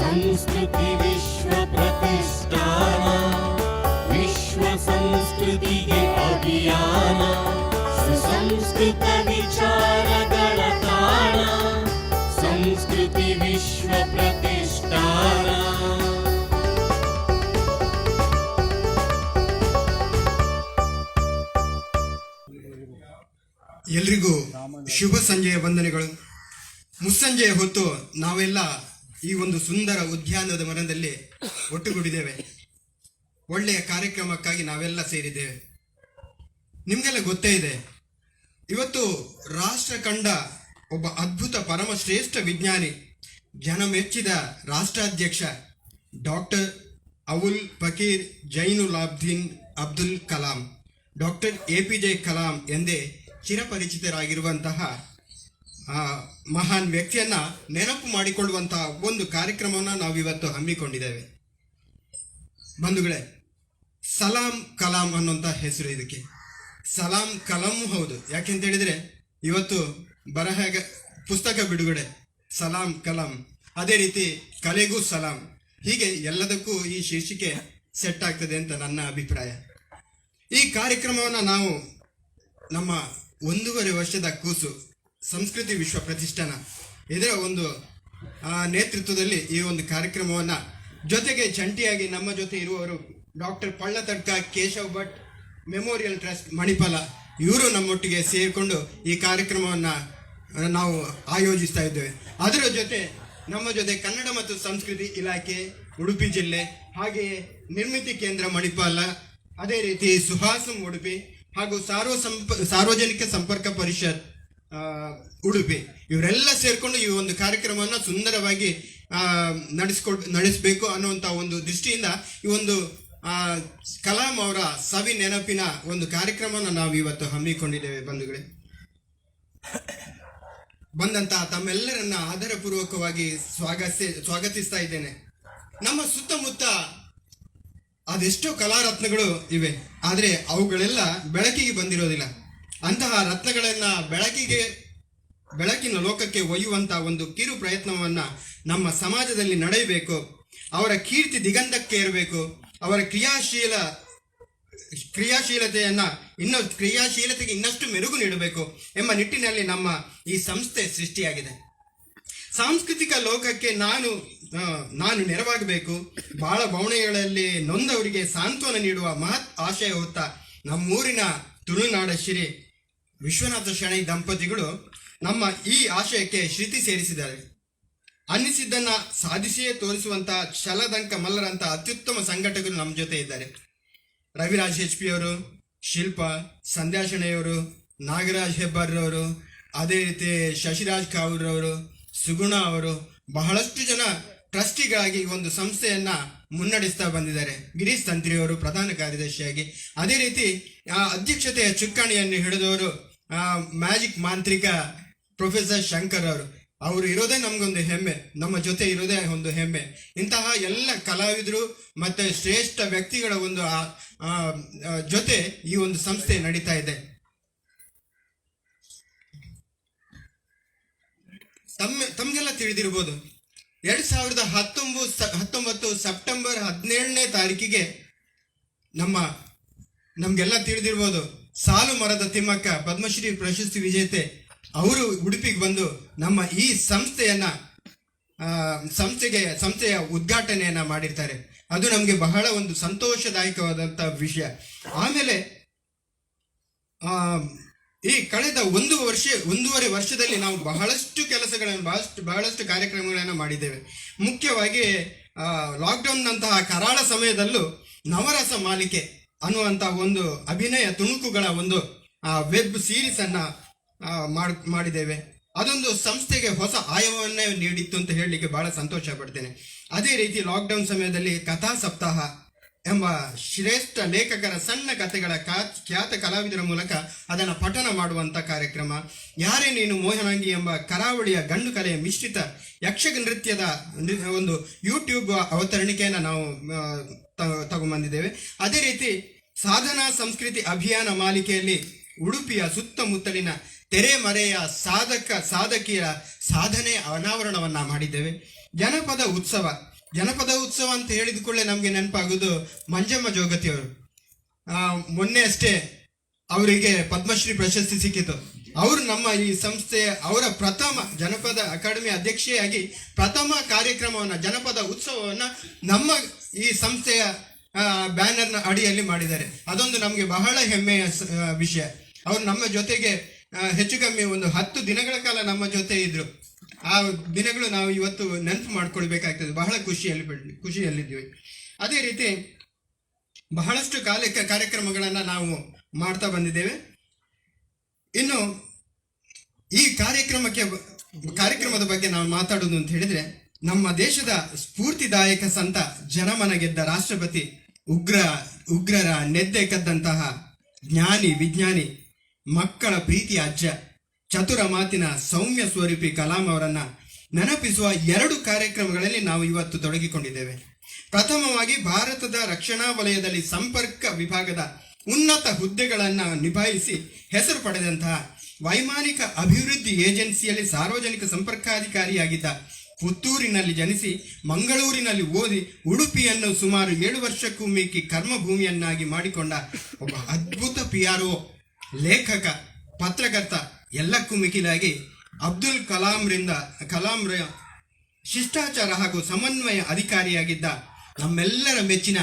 संस्कृति विश्व प्रतिष्ठान विश्व संस्कृति के अभियान सुसंस्कृत विचारಗಳ ತಾಣ संस्कृति विश्व प्रतिष्ठान। ಎಲ್ರಿಗೂ ಶುಭ ಸಂಜೆಯ ವಂದನೆಗಳು. ಮುಸ್ಸಂಜೆಯ ಹೊತ್ತು ನಾವೆಲ್ಲ ಈ ಒಂದು ಸುಂದರ ಉದ್ಯಾನದ ಮರದಲ್ಲಿ ಒಟ್ಟುಗೂಡಿದ್ದೇವೆ. ಒಳ್ಳೆಯ ಕಾರ್ಯಕ್ರಮಕ್ಕಾಗಿ ನಾವೆಲ್ಲ ಸೇರಿದ್ದೇವೆ. ನಿಮಗೆಲ್ಲ ಗೊತ್ತೇ ಇದೆ, ಇವತ್ತು ರಾಷ್ಟ್ರ ಕಂಡ ಒಬ್ಬ ಅದ್ಭುತ ಪರಮಶ್ರೇಷ್ಠ ವಿಜ್ಞಾನಿ, ಜನಮೆಚ್ಚಿದ ರಾಷ್ಟ್ರಾಧ್ಯಕ್ಷ doctor Avul Pakir Jainulabdeen Abdul Kalam, doctor APJ Kalam ಎಂದೇ ಚಿರಪರಿಚಿತರಾಗಿರುವಂತಹ ಮಹಾನ್ ವ್ಯಕ್ತಿಯನ್ನ ನೆನಪು ಮಾಡಿಕೊಳ್ಳುವಂತಹ ಒಂದು ಕಾರ್ಯಕ್ರಮವನ್ನು ನಾವಿವತ್ತು ಹಮ್ಮಿಕೊಂಡಿದ್ದೇವೆ. ಬಂಧುಗಳೇ, ಸಲಾಂ ಕಲಾಂ ಅನ್ನುವಂಥ ಹೆಸರು ಇದಕ್ಕೆ. ಸಲಾಂ ಕಲಾಂ ಹೌದು, ಯಾಕೆಂತ ಹೇಳಿದ್ರೆ ಇವತ್ತು ಬರಹ ಪುಸ್ತಕ ಬಿಡುಗಡೆ, ಸಲಾಂ ಕಲಾಂ, ಅದೇ ರೀತಿ ಕಲೆಗೂ ಸಲಾಂ, ಹೀಗೆ ಎಲ್ಲದಕ್ಕೂ ಈ ಶೀರ್ಷಿಕೆ ಸೆಟ್ ಆಗ್ತದೆ ಅಂತ ನನ್ನ ಅಭಿಪ್ರಾಯ. ಈ ಕಾರ್ಯಕ್ರಮವನ್ನು ನಾವು ನಮ್ಮ 1.5 ವರ್ಷದ ಕೂಸು ಸಂಸ್ಕೃತಿ ವಿಶ್ವ ಪ್ರತಿಷ್ಠಾನ ಇದರ ಒಂದು ನೇತೃತ್ವದಲ್ಲಿ ಈ ಒಂದು ಕಾರ್ಯಕ್ರಮವನ್ನು, ಜೊತೆಗೆ ಜಂಟಿಯಾಗಿ ನಮ್ಮ ಜೊತೆ ಇರುವವರು doctor Pallathadka Keshav Bhat memorial trust Manipal, ಇವರು ನಮ್ಮೊಟ್ಟಿಗೆ ಸೇರಿಕೊಂಡು ಈ ಕಾರ್ಯಕ್ರಮವನ್ನು ನಾವು ಆಯೋಜಿಸ್ತಾ ಇದ್ದೇವೆ. ಅದರ ಜೊತೆ ನಮ್ಮ ಜೊತೆ ಕನ್ನಡ ಮತ್ತು ಸಂಸ್ಕೃತಿ ಇಲಾಖೆ ಉಡುಪಿ ಜಿಲ್ಲೆ, ಹಾಗೆಯೇ ನಿರ್ಮಿತಿ ಕೇಂದ್ರ ಮಣಿಪಾಲ, ಅದೇ ರೀತಿ ಸುಹಾಸಂ ಉಡುಪಿ ಹಾಗೂ ಸಾರ್ವಜನಿಕ ಸಂಪರ್ಕ ಪರಿಷತ್ ಉಡುಪಿ, ಇವರೆಲ್ಲ ಸೇರಿಕೊಂಡು ಈ ಒಂದು ಕಾರ್ಯಕ್ರಮವನ್ನು ಸುಂದರವಾಗಿ ನಡೆಸಬೇಕು ಅನ್ನುವಂಥ ಒಂದು ದೃಷ್ಟಿಯಿಂದ ಈ ಒಂದು ಕಲಾಂ ಅವರ ಸವಿ ನೆನಪಿನ ಒಂದು ಕಾರ್ಯಕ್ರಮವನ್ನು ನಾವು ಇವತ್ತು ಹಮ್ಮಿಕೊಂಡಿದ್ದೇವೆ. ಬಂಧುಗಳೇ, ಬಂದಂತಹ ತಮ್ಮೆಲ್ಲರನ್ನ ಆದರಪೂರ್ವಕವಾಗಿ ಸ್ವಾಗತಿಸ್ತಾ ಇದ್ದೇನೆ. ನಮ್ಮ ಸುತ್ತಮುತ್ತ ಅದೆಷ್ಟೋ ಕಲಾರತ್ನಗಳು ಇವೆ, ಆದರೆ ಅವುಗಳೆಲ್ಲ ಬೆಳಕಿಗೆ ಬಂದಿರೋದಿಲ್ಲ. ಅಂತಹ ರತ್ನಗಳನ್ನ ಬೆಳಕಿನ ಲೋಕಕ್ಕೆ ಒಯ್ಯುವಂತ ಒಂದು ಕಿರು ಪ್ರಯತ್ನವನ್ನ ನಮ್ಮ ಸಮಾಜದಲ್ಲಿ ನಡೆಯಬೇಕು. ಅವರ ಕೀರ್ತಿ ದಿಗಂತಕ್ಕೆ ಏರಬೇಕು. ಅವರ ಕ್ರಿಯಾಶೀಲತೆಗೆ ಇನ್ನಷ್ಟು ಮೆರುಗು ನೀಡಬೇಕು ಎಂಬ ನಿಟ್ಟಿನಲ್ಲಿ ನಮ್ಮ ಈ ಸಂಸ್ಥೆ ಸೃಷ್ಟಿಯಾಗಿದೆ. ಸಾಂಸ್ಕೃತಿಕ ಲೋಕಕ್ಕೆ ನಾನು ನೆರವಾಗಬೇಕು, ಬಾಳ ಬವಣೆಗಳಲ್ಲಿ ನೊಂದವರಿಗೆ ಸಾಂತ್ವನ ನೀಡುವ ಮಹತ್ ಆಶಯ ಹೊತ್ತ ನಮ್ಮೂರಿನ ತುಳುನಾಡ ಶ್ರೀ ವಿಶ್ವನಾಥ ಶೆಣೈ ದಂಪತಿಗಳು ನಮ್ಮ ಈ ಆಶಯಕ್ಕೆ ಶ್ರುತಿ ಸೇರಿಸಿದ್ದಾರೆ. ಅನ್ನಿಸಿದ್ದನ್ನ ಸಾಧಿಸಿಯೇ ತೋರಿಸುವಂತಹ ಛಲದಂಕ ಮಲ್ಲರಂತ ಅತ್ಯುತ್ತಮ ಸಂಘಟಕರು ನಮ್ಮ ಜೊತೆ ಇದ್ದಾರೆ. ರವಿರಾಜ್ HP ಅವರು, ಶಿಲ್ಪಾ, ಸಂಧ್ಯಾ ಶೆಣೈಯವರು, ನಾಗರಾಜ್ ಹೆಬ್ಬಾರ್ರವರು, ಅದೇ ರೀತಿ ಶಶಿರಾಜ್ ಕಾವೂರ್ರವರು, ಸುಗುಣ ಅವರು, ಬಹಳಷ್ಟು ಜನ ಟ್ರಸ್ಟಿಗಳಾಗಿ ಒಂದು ಸಂಸ್ಥೆಯನ್ನ ಮುನ್ನಡೆಸ್ತಾ ಬಂದಿದ್ದಾರೆ. ಗಿರೀಶ್ ತಂತ್ರಿ ಅವರು ಪ್ರಧಾನ ಕಾರ್ಯದರ್ಶಿಯಾಗಿ, ಅದೇ ರೀತಿ ಅಧ್ಯಕ್ಷತೆಯ ಚುಕ್ಕಾಣಿಯನ್ನು ಹಿಡಿದವರು ಮ್ಯಾಜಿಕ್ ಮಾಂತ್ರಿಕ ಪ್ರೊಫೆಸರ್ ಶಂಕರ್ ಅವರು ಇರೋದೇ ನಮಗೊಂದು ಹೆಮ್ಮೆ, ನಮ್ಮ ಜೊತೆ ಇರೋದೇ ಒಂದು ಹೆಮ್ಮೆ. ಇಂತಹ ಎಲ್ಲ ಕಲಾವಿದರು ಮತ್ತೆ ಶ್ರೇಷ್ಠ ವ್ಯಕ್ತಿಗಳ ಒಂದು ಜೊತೆ ಈ ಒಂದು ಸಂಸ್ಥೆ ನಡೀತಾ ಇದೆ. ತಮಗೆಲ್ಲ ತಿಳಿದಿರ್ಬೋದು, 2019 ಸೆಪ್ಟೆಂಬರ್ 17ನೇ ತಾರೀಕಿಗೆ ನಮ್ಗೆಲ್ಲ ತಿಳಿದಿರ್ಬೋದು, ಸಾಲು ಮರದ ತಿಮ್ಮಕ್ಕ ಪದ್ಮಶ್ರೀ ಪ್ರಶಸ್ತಿ ವಿಜೇತೆ ಅವರು ಉಡುಪಿಗೆ ಬಂದು ನಮ್ಮ ಈ ಸಂಸ್ಥೆಯ ಉದ್ಘಾಟನೆಯನ್ನ ಮಾಡಿರ್ತಾರೆ. ಅದು ನಮಗೆ ಬಹಳ ಒಂದು ಸಂತೋಷದಾಯಕವಾದಂಥ ವಿಷಯ. ಆಮೇಲೆ ಈ ಕಳೆದ 1.5 ವರ್ಷದಲ್ಲಿ ನಾವು ಬಹಳಷ್ಟು ಕೆಲಸಗಳನ್ನು ಬಹಳಷ್ಟು ಕಾರ್ಯಕ್ರಮಗಳನ್ನು ಮಾಡಿದ್ದೇವೆ. ಮುಖ್ಯವಾಗಿ ಲಾಕ್ಡೌನ್ನಂತಹ ಕರಾಳ ಸಮಯದಲ್ಲೂ ನವರಸ ಮಾಲಿಕೆ ಅನ್ನುವಂಥ ಒಂದು ಅಭಿನಯ ತುಣುಕುಗಳ ಒಂದು ವೆಬ್ ಸೀರೀಸ್ ಅನ್ನ ಮಾಡಿದ್ದೇವೆ. ಅದೊಂದು ಸಂಸ್ಥೆಗೆ ಹೊಸ ಆಯಾಮವನ್ನೇ ನೀಡಿತ್ತು ಅಂತ ಹೇಳಲಿಕ್ಕೆ ಬಹಳ ಸಂತೋಷ ಪಡ್ತೇನೆ. ಅದೇ ರೀತಿ ಲಾಕ್ಡೌನ್ ಸಮಯದಲ್ಲಿ ಕಥಾ ಸಪ್ತಾಹ ಎಂಬ ಶ್ರೇಷ್ಠ ಲೇಖಕರ ಸಣ್ಣ ಕಥೆಗಳ ಖ್ಯಾತ ಕಲಾವಿದರ ಮೂಲಕ ಅದನ್ನು ಪಠನ ಮಾಡುವಂಥ ಕಾರ್ಯಕ್ರಮ, ಯಾರೇ ನೀನು ಮೋಹನಾಂಗಿ ಎಂಬ ಕರಾವಳಿಯ ಗಂಡು ಕಲೆಯ ಮಿಶ್ರಿತ ಯಕ್ಷ ನೃತ್ಯದ ಒಂದು ಯೂಟ್ಯೂಬ್ ಅವತರಣಿಕೆಯನ್ನು ನಾವು ತಗೊಂಡ್ಬಂದಿದ್ದೇವೆ. ಅದೇ ರೀತಿ ಸಾಧನಾ ಸಂಸ್ಕೃತಿ ಅಭಿಯಾನ ಮಾಲಿಕೆಯಲ್ಲಿ ಉಡುಪಿಯ ಸುತ್ತಮುತ್ತಲಿನ ತೆರೆಮರೆಯ ಸಾಧಕಿಯರ ಸಾಧನೆ ಅನಾವರಣವನ್ನ ಮಾಡಿದ್ದೇವೆ. ಜನಪದ ಉತ್ಸವ ಜನಪದ ಉತ್ಸವ ಅಂತ ಹೇಳಿದ ಕೂಡಲೇ ನಮಗೆ ನೆನಪಾಗೋದು ಮಂಜಮ್ಮ ಜೋಗತಿಯವರು. ಮೊನ್ನೆ ಅಷ್ಟೇ ಅವರಿಗೆ ಪದ್ಮಶ್ರೀ ಪ್ರಶಸ್ತಿ ಸಿಕ್ಕಿತು. ಅವರು ನಮ್ಮ ಈ ಸಂಸ್ಥೆಯ ಅವರ ಪ್ರಥಮ ಜನಪದ ಅಕಾಡೆಮಿ ಅಧ್ಯಕ್ಷೆಯಾಗಿ ಪ್ರಥಮ ಕಾರ್ಯಕ್ರಮವನ್ನು, ಜನಪದ ಉತ್ಸವವನ್ನು ನಮ್ಮ ಈ ಸಂಸ್ಥೆಯ ಬ್ಯಾನರ್ನ ಅಡಿಯಲ್ಲಿ ಮಾಡಿದ್ದಾರೆ. ಅದೊಂದು ನಮಗೆ ಬಹಳ ಹೆಮ್ಮೆಯ ವಿಷಯ. ಅವರು ನಮ್ಮ ಜೊತೆಗೆ ಹೆಚ್ಚು ಕಮ್ಮಿ ಒಂದು 10 ದಿನಗಳ ಕಾಲ ನಮ್ಮ ಜೊತೆ ಇದ್ರು. ಆ ದಿನಗಳು ನಾವು ಇವತ್ತು ನೆನಪು ಮಾಡ್ಕೊಳ್ಬೇಕಾಗ್ತದೆ. ಬಹಳ ಖುಷಿಯಲ್ಲಿದ್ದೀವಿ. ಅದೇ ರೀತಿ ಬಹಳಷ್ಟು ಕಾರ್ಯಕ್ರಮಗಳನ್ನು ನಾವು ಮಾಡ್ತಾ ಬಂದಿದ್ದೇವೆ. ಇನ್ನು ಈ ಕಾರ್ಯಕ್ರಮದ ಬಗ್ಗೆ ನಾವು ಮಾತಾಡೋದು ಅಂತ ಹೇಳಿದ್ರೆ, ನಮ್ಮ ದೇಶದ ಸ್ಫೂರ್ತಿದಾಯಕ ಸಂತ, ಜನಮನ ಗೆದ್ದ ರಾಷ್ಟ್ರಪತಿ, ಉಗ್ರರ ನೆದ್ದೆ ಕದ್ದಂತಹ ಜ್ಞಾನಿ, ವಿಜ್ಞಾನಿ, ಮಕ್ಕಳ ಪ್ರೀತಿಯ ಅಜ್ಜ, ಚತುರ ಮಾತಿನ ಸೌಮ್ಯ ಸ್ವರೂಪಿ ಕಲಾಂ ಅವರನ್ನ ನೆನಪಿಸುವ 2 ಕಾರ್ಯಕ್ರಮಗಳಲ್ಲಿ ನಾವು ಇವತ್ತು ತೊಡಗಿಕೊಂಡಿದ್ದೇವೆ. ಪ್ರಥಮವಾಗಿ ಭಾರತದ ರಕ್ಷಣಾ ವಲಯದಲ್ಲಿ ಸಂಪರ್ಕ ವಿಭಾಗದ ಉನ್ನತ ಹುದ್ದೆಗಳನ್ನು ನಿಭಾಯಿಸಿ ಹೆಸರು ಪಡೆದಂತಹ ವೈಮಾನಿಕ ಅಭಿವೃದ್ಧಿ ಏಜೆನ್ಸಿಯಲ್ಲಿ ಸಾರ್ವಜನಿಕ ಸಂಪರ್ಕಾಧಿಕಾರಿಯಾಗಿದ್ದ, ಪುತ್ತೂರಿನಲ್ಲಿ ಜನಿಸಿ ಮಂಗಳೂರಿನಲ್ಲಿ ಓದಿ ಉಡುಪಿಯನ್ನು ಸುಮಾರು 7 ವರ್ಷಕ್ಕೂ ಮಿಕ್ಕಿ ಕರ್ಮಭೂಮಿಯನ್ನಾಗಿ ಮಾಡಿಕೊಂಡ ಒಬ್ಬ ಅದ್ಭುತ PRO, ಲೇಖಕ, ಪತ್ರಕರ್ತ, ಎಲ್ಲಕ್ಕೂ ಮಿಗಿಲಾಗಿ ಅಬ್ದುಲ್ ಕಲಾಂರ ಶಿಷ್ಟಾಚಾರ ಹಾಗೂ ಸಮನ್ವಯ ಅಧಿಕಾರಿಯಾಗಿದ್ದ ನಮ್ಮೆಲ್ಲರ ಮೆಚ್ಚಿನ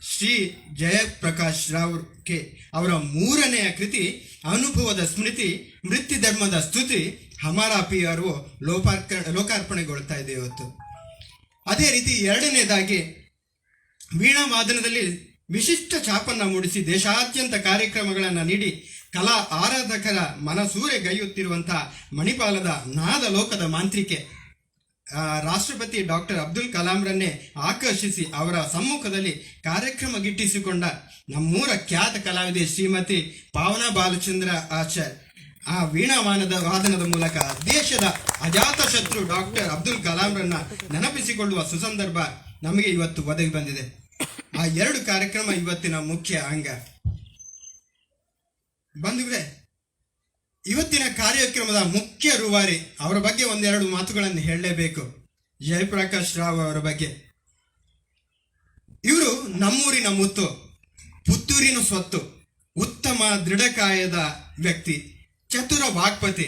ಶ್ರೀ ಜಯಪ್ರಕಾಶ್ ರಾವ್ ಕೆ ಅವರ 3ನೆಯ ಕೃತಿ ಅನುಭವದ ಸ್ಮೃತಿ, ಮೃತ್ಯು ಧರ್ಮದ ಸ್ತುತಿ, ಹಮಾರಾ PRO ಲೋಕಾರ್ಪಣೆಗೊಳ್ತಾ ಇದೆ ಇವತ್ತು. ಅದೇ ರೀತಿ 2ನೇದಾಗಿ ವೀಣಾ ವಾದನದಲ್ಲಿ ವಿಶಿಷ್ಟ ಛಾಪನ್ನು ಮೂಡಿಸಿ ದೇಶಾದ್ಯಂತ ಕಾರ್ಯಕ್ರಮಗಳನ್ನು ನೀಡಿ ಕಲಾ ಆರಾಧಕರ ಮನಸೂರೆಗೈಯುತ್ತಿರುವಂತಹ ಮಣಿಪಾಲದ ನಾದ ಲೋಕದ ಮಾಂತ್ರಿಕೆ, ರಾಷ್ಟ್ರಪತಿ ಡಾಕ್ಟರ್ ಅಬ್ದುಲ್ ಕಲಾಂರನ್ನೇ ಆಕರ್ಷಿಸಿ ಅವರ ಸಮ್ಮುಖದಲ್ಲಿ ಕಾರ್ಯಕ್ರಮ ಗಿಟ್ಟಿಸಿಕೊಂಡ ನಮ್ಮೂರ ಖ್ಯಾತ ಕಲಾವಿದೆ ಶ್ರೀಮತಿ ಪಾವನಾ ಬಾಲಚಂದ್ರ ಆಚಾರ್ ಆ ವೀಣಾ ವಾದನದ ಮೂಲಕ ದೇಶದ ಅಜಾತ ಶತ್ರು ಡಾಕ್ಟರ್ ಅಬ್ದುಲ್ ಕಲಾಂರನ್ನ ನೆನಪಿಸಿಕೊಳ್ಳುವ ಸುಸಂದರ್ಭ ನಮಗೆ ಇವತ್ತು ಒದಗಿ ಬಂದಿದೆ. ಆ 2 ಕಾರ್ಯಕ್ರಮ ಇವತ್ತಿನ ಮುಖ್ಯ ಅಂಗ. ಬಂಧುಗಳೇ, ಇವತ್ತಿನ ಕಾರ್ಯಕ್ರಮದ ಮುಖ್ಯ ರೂವಾರಿ, ಅವರ ಬಗ್ಗೆ 1-2 ಮಾತುಗಳನ್ನು ಹೇಳಲೇಬೇಕು. ಜಯಪ್ರಕಾಶ್ ರಾವ್ ಅವರ ಬಗ್ಗೆ. ಇವರು ನಮ್ಮೂರಿನ ಮುತ್ತು, ಪುತ್ತೂರಿನ ಸ್ವತ್ತು, ಉತ್ತಮ ದೃಢಕಾಯದ ವ್ಯಕ್ತಿ, ಚತುರ ವಾಗ್ಪತಿ.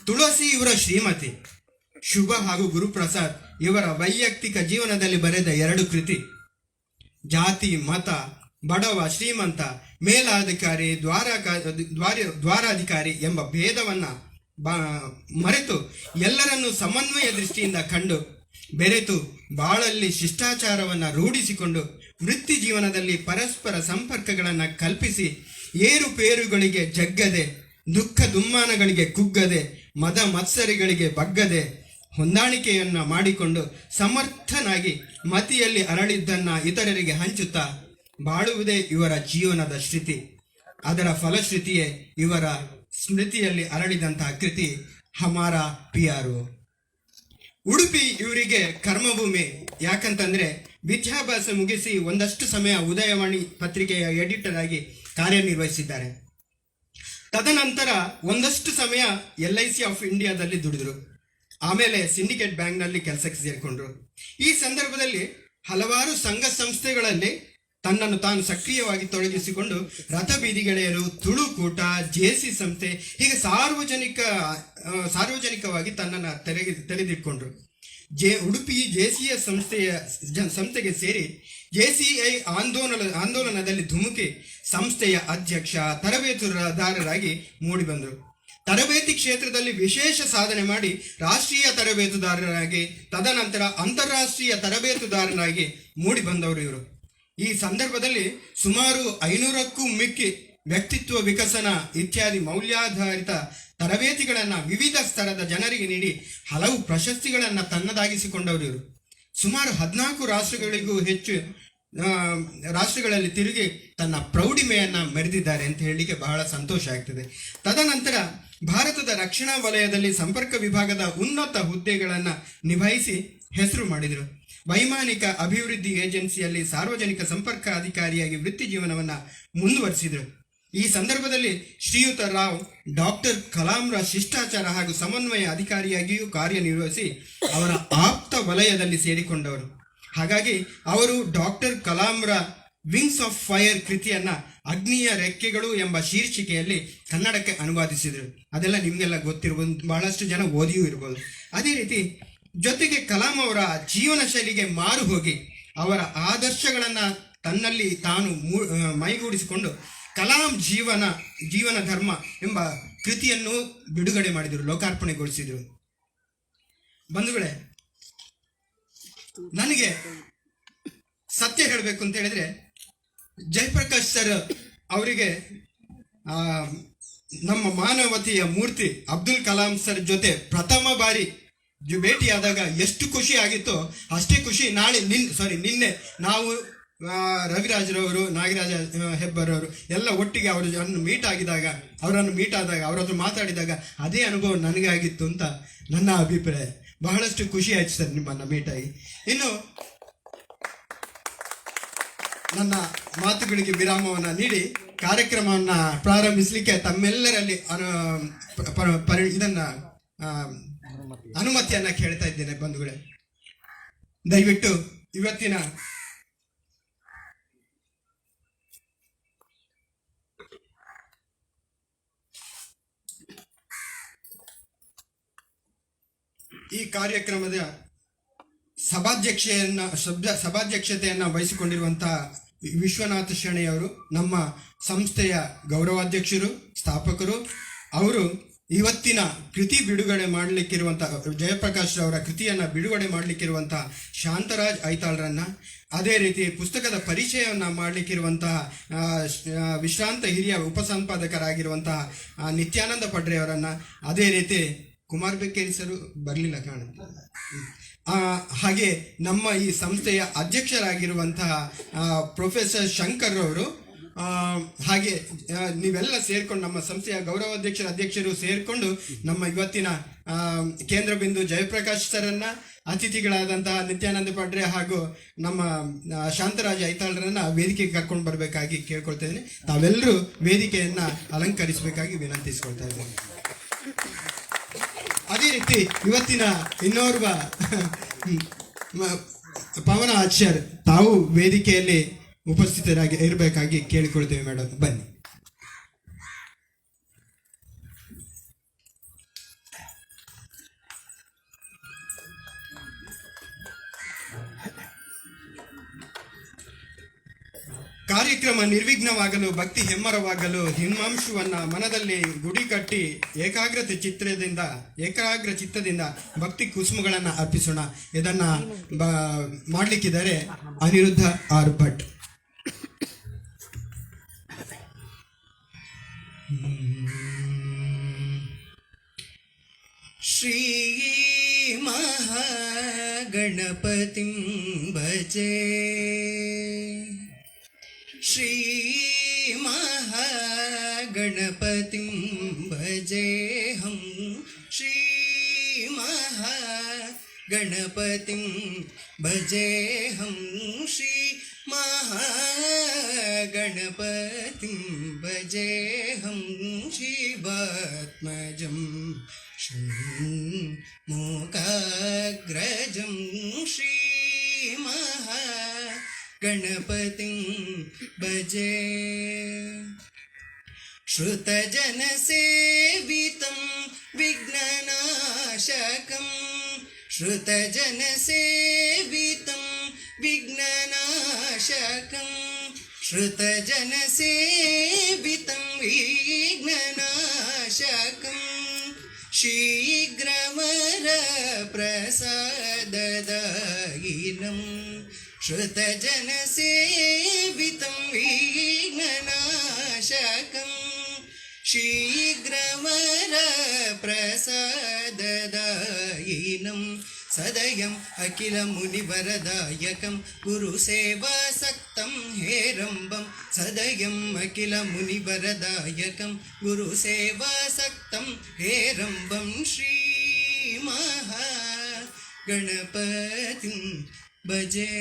ತುಳಸಿ ಇವರ ಶ್ರೀಮತಿ. ಶುಭ ಹಾಗೂ ಗುರುಪ್ರಸಾದ್ ಇವರ ವೈಯಕ್ತಿಕ ಜೀವನದಲ್ಲಿ ಬರೆದ 2 ಕೃತಿ, ಜಾತಿ, ಮತ, ಬಡವ, ಶ್ರೀಮಂತ, ಮೇಲಾಧಿಕಾರಿ, ದ್ವಾರಾಧಿಕಾರಿ ಎಂಬ ಭೇದವನ್ನ ಮರೆತು ಎಲ್ಲರನ್ನೂ ಸಮನ್ವಯ ದೃಷ್ಟಿಯಿಂದ ಕಂಡು ಬೆರೆತು ಬಾಳಲ್ಲಿ ಶಿಷ್ಟಾಚಾರವನ್ನು ರೂಢಿಸಿಕೊಂಡು ವೃತ್ತಿ ಜೀವನದಲ್ಲಿ ಪರಸ್ಪರ ಸಂಪರ್ಕಗಳನ್ನು ಕಲ್ಪಿಸಿ ಏರುಪೇರುಗಳಿಗೆ ಜಗ್ಗದೆ, ದುಃಖ ದುಮ್ಮಾನಗಳಿಗೆ ಕುಗ್ಗದೆ, ಮದ ಮತ್ಸರಿಗಳಿಗೆ ಬಗ್ಗದೆ ಹೊಂದಾಣಿಕೆಯನ್ನ ಮಾಡಿಕೊಂಡು ಸಮರ್ಥನಾಗಿ ಮತಿಯಲ್ಲಿ ಅರಳಿದ್ದನ್ನ ಇತರರಿಗೆ ಹಂಚುತ್ತಾ ಬಾಳುವುದೇ ಇವರ ಜೀವನದ ಶ್ರುತಿ. ಅದರ ಫಲಶ್ರುತಿಯೇ ಇವರ ಸ್ಮೃತಿಯಲ್ಲಿ ಅರಳಿದಂತಹ ಕೃತಿ ಹಮಾರಾ PRO. ಉಡುಪಿ ಇವರಿಗೆ ಕರ್ಮಭೂಮಿ. ಯಾಕಂತಂದ್ರೆ ವಿದ್ಯಾಭ್ಯಾಸ ಮುಗಿಸಿ ಒಂದಷ್ಟು ಸಮಯ ಉದಯವಾಣಿ ಪತ್ರಿಕೆಯ ಎಡಿಟರ್ ಆಗಿ ಕಾರ್ಯನಿರ್ವಹಿಸಿದ್ದಾರೆ. ತದನಂತರ ಒಂದಷ್ಟು ಸಮಯ LIC ಆಫ್ ಇಂಡಿಯಾದಲ್ಲಿ ದುಡಿದ್ರು. ಆಮೇಲೆ ಸಿಂಡಿಕೇಟ್ ಬ್ಯಾಂಕ್ನಲ್ಲಿ ಕೆಲಸಕ್ಕೆ ಸೇರಿಕೊಂಡ್ರು. ಈ ಸಂದರ್ಭದಲ್ಲಿ ಹಲವಾರು ಸಂಘ ಸಂಸ್ಥೆಗಳಲ್ಲಿ ತನ್ನನ್ನು ತಾನು ಸಕ್ರಿಯವಾಗಿ ತೊಡಗಿಸಿಕೊಂಡು ರಥಬೀದಿ ಗೆಳೆಯರು, ತುಳುಕೂಟ, JC ಸಂಸ್ಥೆ ಹೀಗೆ ಸಾರ್ವಜನಿಕವಾಗಿ ತನ್ನನ್ನು ತೆರೆದಿಟ್ಕೊಂಡ್ರು. ಉಡುಪಿ JCI ಸಂಸ್ಥೆಗೆ ಸೇರಿ JCI ಆಂದೋಲನದಲ್ಲಿ ಧುಮುಕಿ ಸಂಸ್ಥೆಯ ಅಧ್ಯಕ್ಷ, ತರಬೇತುದಾರರಾಗಿ ಮೂಡಿಬಂದರು. ತರಬೇತಿ ಕ್ಷೇತ್ರದಲ್ಲಿ ವಿಶೇಷ ಸಾಧನೆ ಮಾಡಿ ರಾಷ್ಟ್ರೀಯ ತರಬೇತುದಾರರಾಗಿ, ತದನಂತರ ಅಂತಾರಾಷ್ಟ್ರೀಯ ತರಬೇತುದಾರರಾಗಿ ಮೂಡಿಬಂದವರು ಇವರು. ಈ ಸಂದರ್ಭದಲ್ಲಿ ಸುಮಾರು 500ಕ್ಕೂ ಮಿಕ್ಕಿ ವ್ಯಕ್ತಿತ್ವ ವಿಕಸನ ಇತ್ಯಾದಿ ಮೌಲ್ಯಾಧಾರಿತ ತರಬೇತಿಗಳನ್ನು ವಿವಿಧ ಸ್ತರದ ಜನರಿಗೆ ನೀಡಿ ಹಲವು ಪ್ರಶಸ್ತಿಗಳನ್ನು ತನ್ನದಾಗಿಸಿಕೊಂಡವರು ಇವರು. ಸುಮಾರು 14 ರಾಷ್ಟ್ರಗಳಿಗೂ ಹೆಚ್ಚು ರಾಷ್ಟ್ರಗಳಲ್ಲಿ ತಿರುಗಿ ತನ್ನ ಪ್ರೌಢಿಮೆಯನ್ನು ಮೆರೆದಿದ್ದಾರೆ ಅಂತ ಹೇಳಲಿಕ್ಕೆ ಬಹಳ ಸಂತೋಷ ಆಗ್ತದೆ. ತದನಂತರ ಭಾರತದ ರಕ್ಷಣಾ ವಲಯದಲ್ಲಿ ಸಂಪರ್ಕ ವಿಭಾಗದ ಉನ್ನತ ಹುದ್ದೆಗಳನ್ನು ನಿಭಾಯಿಸಿ ಹೆಸರು ಮಾಡಿದರು. ವೈಮಾನಿಕ ಅಭಿವೃದ್ಧಿ ಏಜೆನ್ಸಿಯಲ್ಲಿ ಸಾರ್ವಜನಿಕ ಸಂಪರ್ಕ ಅಧಿಕಾರಿಯಾಗಿ ವೃತ್ತಿ ಜೀವನವನ್ನು ಮುಂದುವರಿಸಿದರು. ಈ ಸಂದರ್ಭದಲ್ಲಿ ಶ್ರೀಯುತ ರಾವ್ ಡಾಕ್ಟರ್ ಕಲಾಂರ ಶಿಷ್ಟಾಚಾರ ಹಾಗೂ ಸಮನ್ವಯ ಅಧಿಕಾರಿಯಾಗಿಯೂ ಕಾರ್ಯನಿರ್ವಹಿಸಿ ಅವರ ಆಪ್ತ ವಲಯದಲ್ಲಿ ಸೇರಿಕೊಂಡವರು. ಹಾಗಾಗಿ ಅವರು ಡಾಕ್ಟರ್ ಕಲಾಂರ ವಿಂಗ್ಸ್ ಆಫ್ ಫೈರ್ ಕೃತಿಯನ್ನ ಅಗ್ನಿಯ ರೆಕ್ಕೆಗಳು ಎಂಬ ಶೀರ್ಷಿಕೆಯಲ್ಲಿ ಕನ್ನಡಕ್ಕೆ ಅನುವಾದಿಸಿದರು. ಅದೆಲ್ಲ ನಿಮಗೆಲ್ಲ ಗೊತ್ತಿರ್ಬೋದು, ಬಹಳಷ್ಟು ಜನ ಓದಿಯೂ ಇರ್ಬೋದು. ಅದೇ ರೀತಿ ಜೊತೆಗೆ ಕಲಾಂ ಅವರ ಜೀವನ ಶೈಲಿಗೆ ಮಾರು ಹೋಗಿ ಅವರ ಆದರ್ಶಗಳನ್ನು ತನ್ನಲ್ಲಿ ತಾನು ಮೈಗೂಡಿಸಿಕೊಂಡು ಕಲಾಂ ಜೀವನ ಧರ್ಮ ಎಂಬ ಕೃತಿಯನ್ನು ಬಿಡುಗಡೆ ಮಾಡಿದರು, ಲೋಕಾರ್ಪಣೆಗೊಳಿಸಿದರು. ಬಂಧುಗಳೇ, ನನಗೆ ಸತ್ಯ ಹೇಳಬೇಕು ಅಂತ ಹೇಳಿದ್ರೆ, ಜಯಪ್ರಕಾಶ್ ಸರ್ ಅವರಿಗೆ ನಮ್ಮ ಮಾನವತೆಯ ಮೂರ್ತಿ ಅಬ್ದುಲ್ ಕಲಾಂ ಸರ್ ಜೊತೆ ಪ್ರಥಮ ಬಾರಿ ಭೇಟಿಯಾದಾಗ ಎಷ್ಟು ಖುಷಿ ಆಗಿತ್ತೋ ಅಷ್ಟೇ ಖುಷಿ ನಿನ್ನೆ ನಾವು ರವಿರಾಜ್ರವರು, ನಾಗರಾಜ ಹೆಬ್ಬಾರವರು ಎಲ್ಲ ಒಟ್ಟಿಗೆ ಅವರನ್ನು ಮೀಟ್ ಆದಾಗ ಅವರ ಹತ್ರ ಮಾತಾಡಿದಾಗ ಅದೇ ಅನುಭವ ನನಗೆ ಆಗಿತ್ತು ಅಂತ ನನ್ನ ಅಭಿಪ್ರಾಯ. ಬಹಳಷ್ಟು ಖುಷಿ ಆಯ್ತು ಸರ್ ನಿಮ್ಮನ್ನು ಮೀಟ್ ಆಗಿ. ಇನ್ನು ನನ್ನ ಮಾತುಗಳಿಗೆ ವಿರಾಮವನ್ನು ನೀಡಿ ಕಾರ್ಯಕ್ರಮವನ್ನು ಪ್ರಾರಂಭಿಸಲಿಕ್ಕೆ ತಮ್ಮೆಲ್ಲರಲ್ಲಿ ಇದನ್ನ ಅನುಮತಿಯನ್ನ ಕೇಳ್ತಾ ಇದ್ದೇನೆ. ಬಂಧುಗಳೇ, ದಯವಿಟ್ಟು ಇವತ್ತಿನ ಈ ಕಾರ್ಯಕ್ರಮದ ಸಭಾಧ್ಯಕ್ಷತೆಯನ್ನು ವಹಿಸಿಕೊಂಡಿರುವಂತಹ ವಿಶ್ವನಾಥ ಶೆಣೆಯವರು ನಮ್ಮ ಸಂಸ್ಥೆಯ ಗೌರವಾಧ್ಯಕ್ಷರು, ಸ್ಥಾಪಕರು. ಅವರು ಇವತ್ತಿನ ಕೃತಿ ಬಿಡುಗಡೆ ಮಾಡಲಿಕ್ಕಿರುವಂತಹ ಜಯಪ್ರಕಾಶ್ ಅವರ ಕೃತಿಯನ್ನು ಬಿಡುಗಡೆ ಮಾಡಲಿಕ್ಕಿರುವಂತಹ ಶಾಂತರಾಜ್ ಐತಾಳ್ರನ್ನ, ಅದೇ ರೀತಿ ಪುಸ್ತಕದ ಪರಿಚಯವನ್ನು ಮಾಡಲಿಕ್ಕಿರುವಂತಹ ವಿಶ್ರಾಂತ ಹಿರಿಯ ಉಪಸಂಪಾದಕರಾಗಿರುವಂತಹ ನಿತ್ಯಾನಂದ ಪಡ್ರೆಯವರನ್ನು, ಅದೇ ರೀತಿ ಕುಮಾರ್ ಬೆಕ್ಕೇರಿ ಸರು ಬರಲಿಲ್ಲ ಕಾಣುತ್ತೆ, ಹಾಗೆ ನಮ್ಮ ಈ ಸಂಸ್ಥೆಯ ಅಧ್ಯಕ್ಷರಾಗಿರುವಂತಹ ಪ್ರೊಫೆಸರ್ ಶಂಕರ್ ಅವರು, ಹಾಗೆ ನೀವೆಲ್ಲ ಸೇರ್ಕೊಂಡು ನಮ್ಮ ಸಂಸ್ಥೆಯ ಅಧ್ಯಕ್ಷರು ಸೇರಿಕೊಂಡು ನಮ್ಮ ಇವತ್ತಿನ ಕೇಂದ್ರ ಬಿಂದು ಜಯಪ್ರಕಾಶ್ ಸರನ್ನ, ಅತಿಥಿಗಳಾದಂತಹ ನಿತ್ಯಾನಂದ ಪಡ್ರೆ ಹಾಗೂ ನಮ್ಮ ಶಾಂತರಾಜ ಐತಾಳ್ರನ್ನ ವೇದಿಕೆಗೆ ಕರ್ಕೊಂಡು ಬರಬೇಕಾಗಿ ಕೇಳ್ಕೊಳ್ತಾ ಇದ್ದೀನಿ. ತಾವೆಲ್ಲರೂ ವೇದಿಕೆಯನ್ನ ಅಲಂಕರಿಸಬೇಕಾಗಿ ವಿನಂತಿಸ್ಕೊಳ್ತಾ ಇದ್ದೇನೆ. ಅದೇ ರೀತಿ ಇವತ್ತಿನ ಇನ್ನೋರ್ವ ಪವನ ಆಚಾರ್ಯ ತಾವು ವೇದಿಕೆಯಲ್ಲಿ ಉಪಸ್ಥಿತರಾಗಿ ಇರಬೇಕಾಗಿ ಕೇಳಿಕೊಳ್ತೇವೆ. ಮೇಡಮ್, ಬನ್ನಿ. ಕಾರ್ಯಕ್ರಮ ನಿರ್ವಿಘ್ನವಾಗಲು, ಭಕ್ತಿ ಹೆಮ್ಮರವಾಗಲು, ಹಿಮಾಂಶುವನ್ನ ಮನದಲ್ಲಿ ಗುಡಿ ಕಟ್ಟಿ ಏಕಾಗ್ರ ಚಿತ್ತದಿಂದ ಭಕ್ತಿ ಕುಸುಮಗಳನ್ನು ಅರ್ಪಿಸೋಣ. ಇದನ್ನ ಮಾಡಲಿಕ್ಕಿದ್ದಾರೆ ಅನಿರುದ್ಧ ಆರ್ ಭಟ್. ಶ್ರೀ ಮಹಾಗಣಪತಿಂ ಭಜೆ, ಶ್ರೀ महागणपतिं भजेऽहं, श्री महागणपतिं भजेऽहं, श्री महागणपतिं भजेऽहं, शिवात्मजं षण्मुखाग्रजं, श्री गणपतिं भजे. श्रुतजनसेवितं विघ्ननाशकं, श्रुतजनसेवितं विघ्ननाशकं, श्रुतजनसेवितं विघ्ननाशकं, शीघ्रवरप्रसाददायिनं, श्रुतजनसेवितं विघ्ननाशकं, शीघ्रवरप्रसाददायिनं, सदयम् अखिलमुनिवरदायकं गुरुसेवासक्तं हेरम्बं, सदयम् अखिलमुनिवरदायकं गुरुसेवासक्तं हेरम्बं, श्रीमहागणपतिं भजे.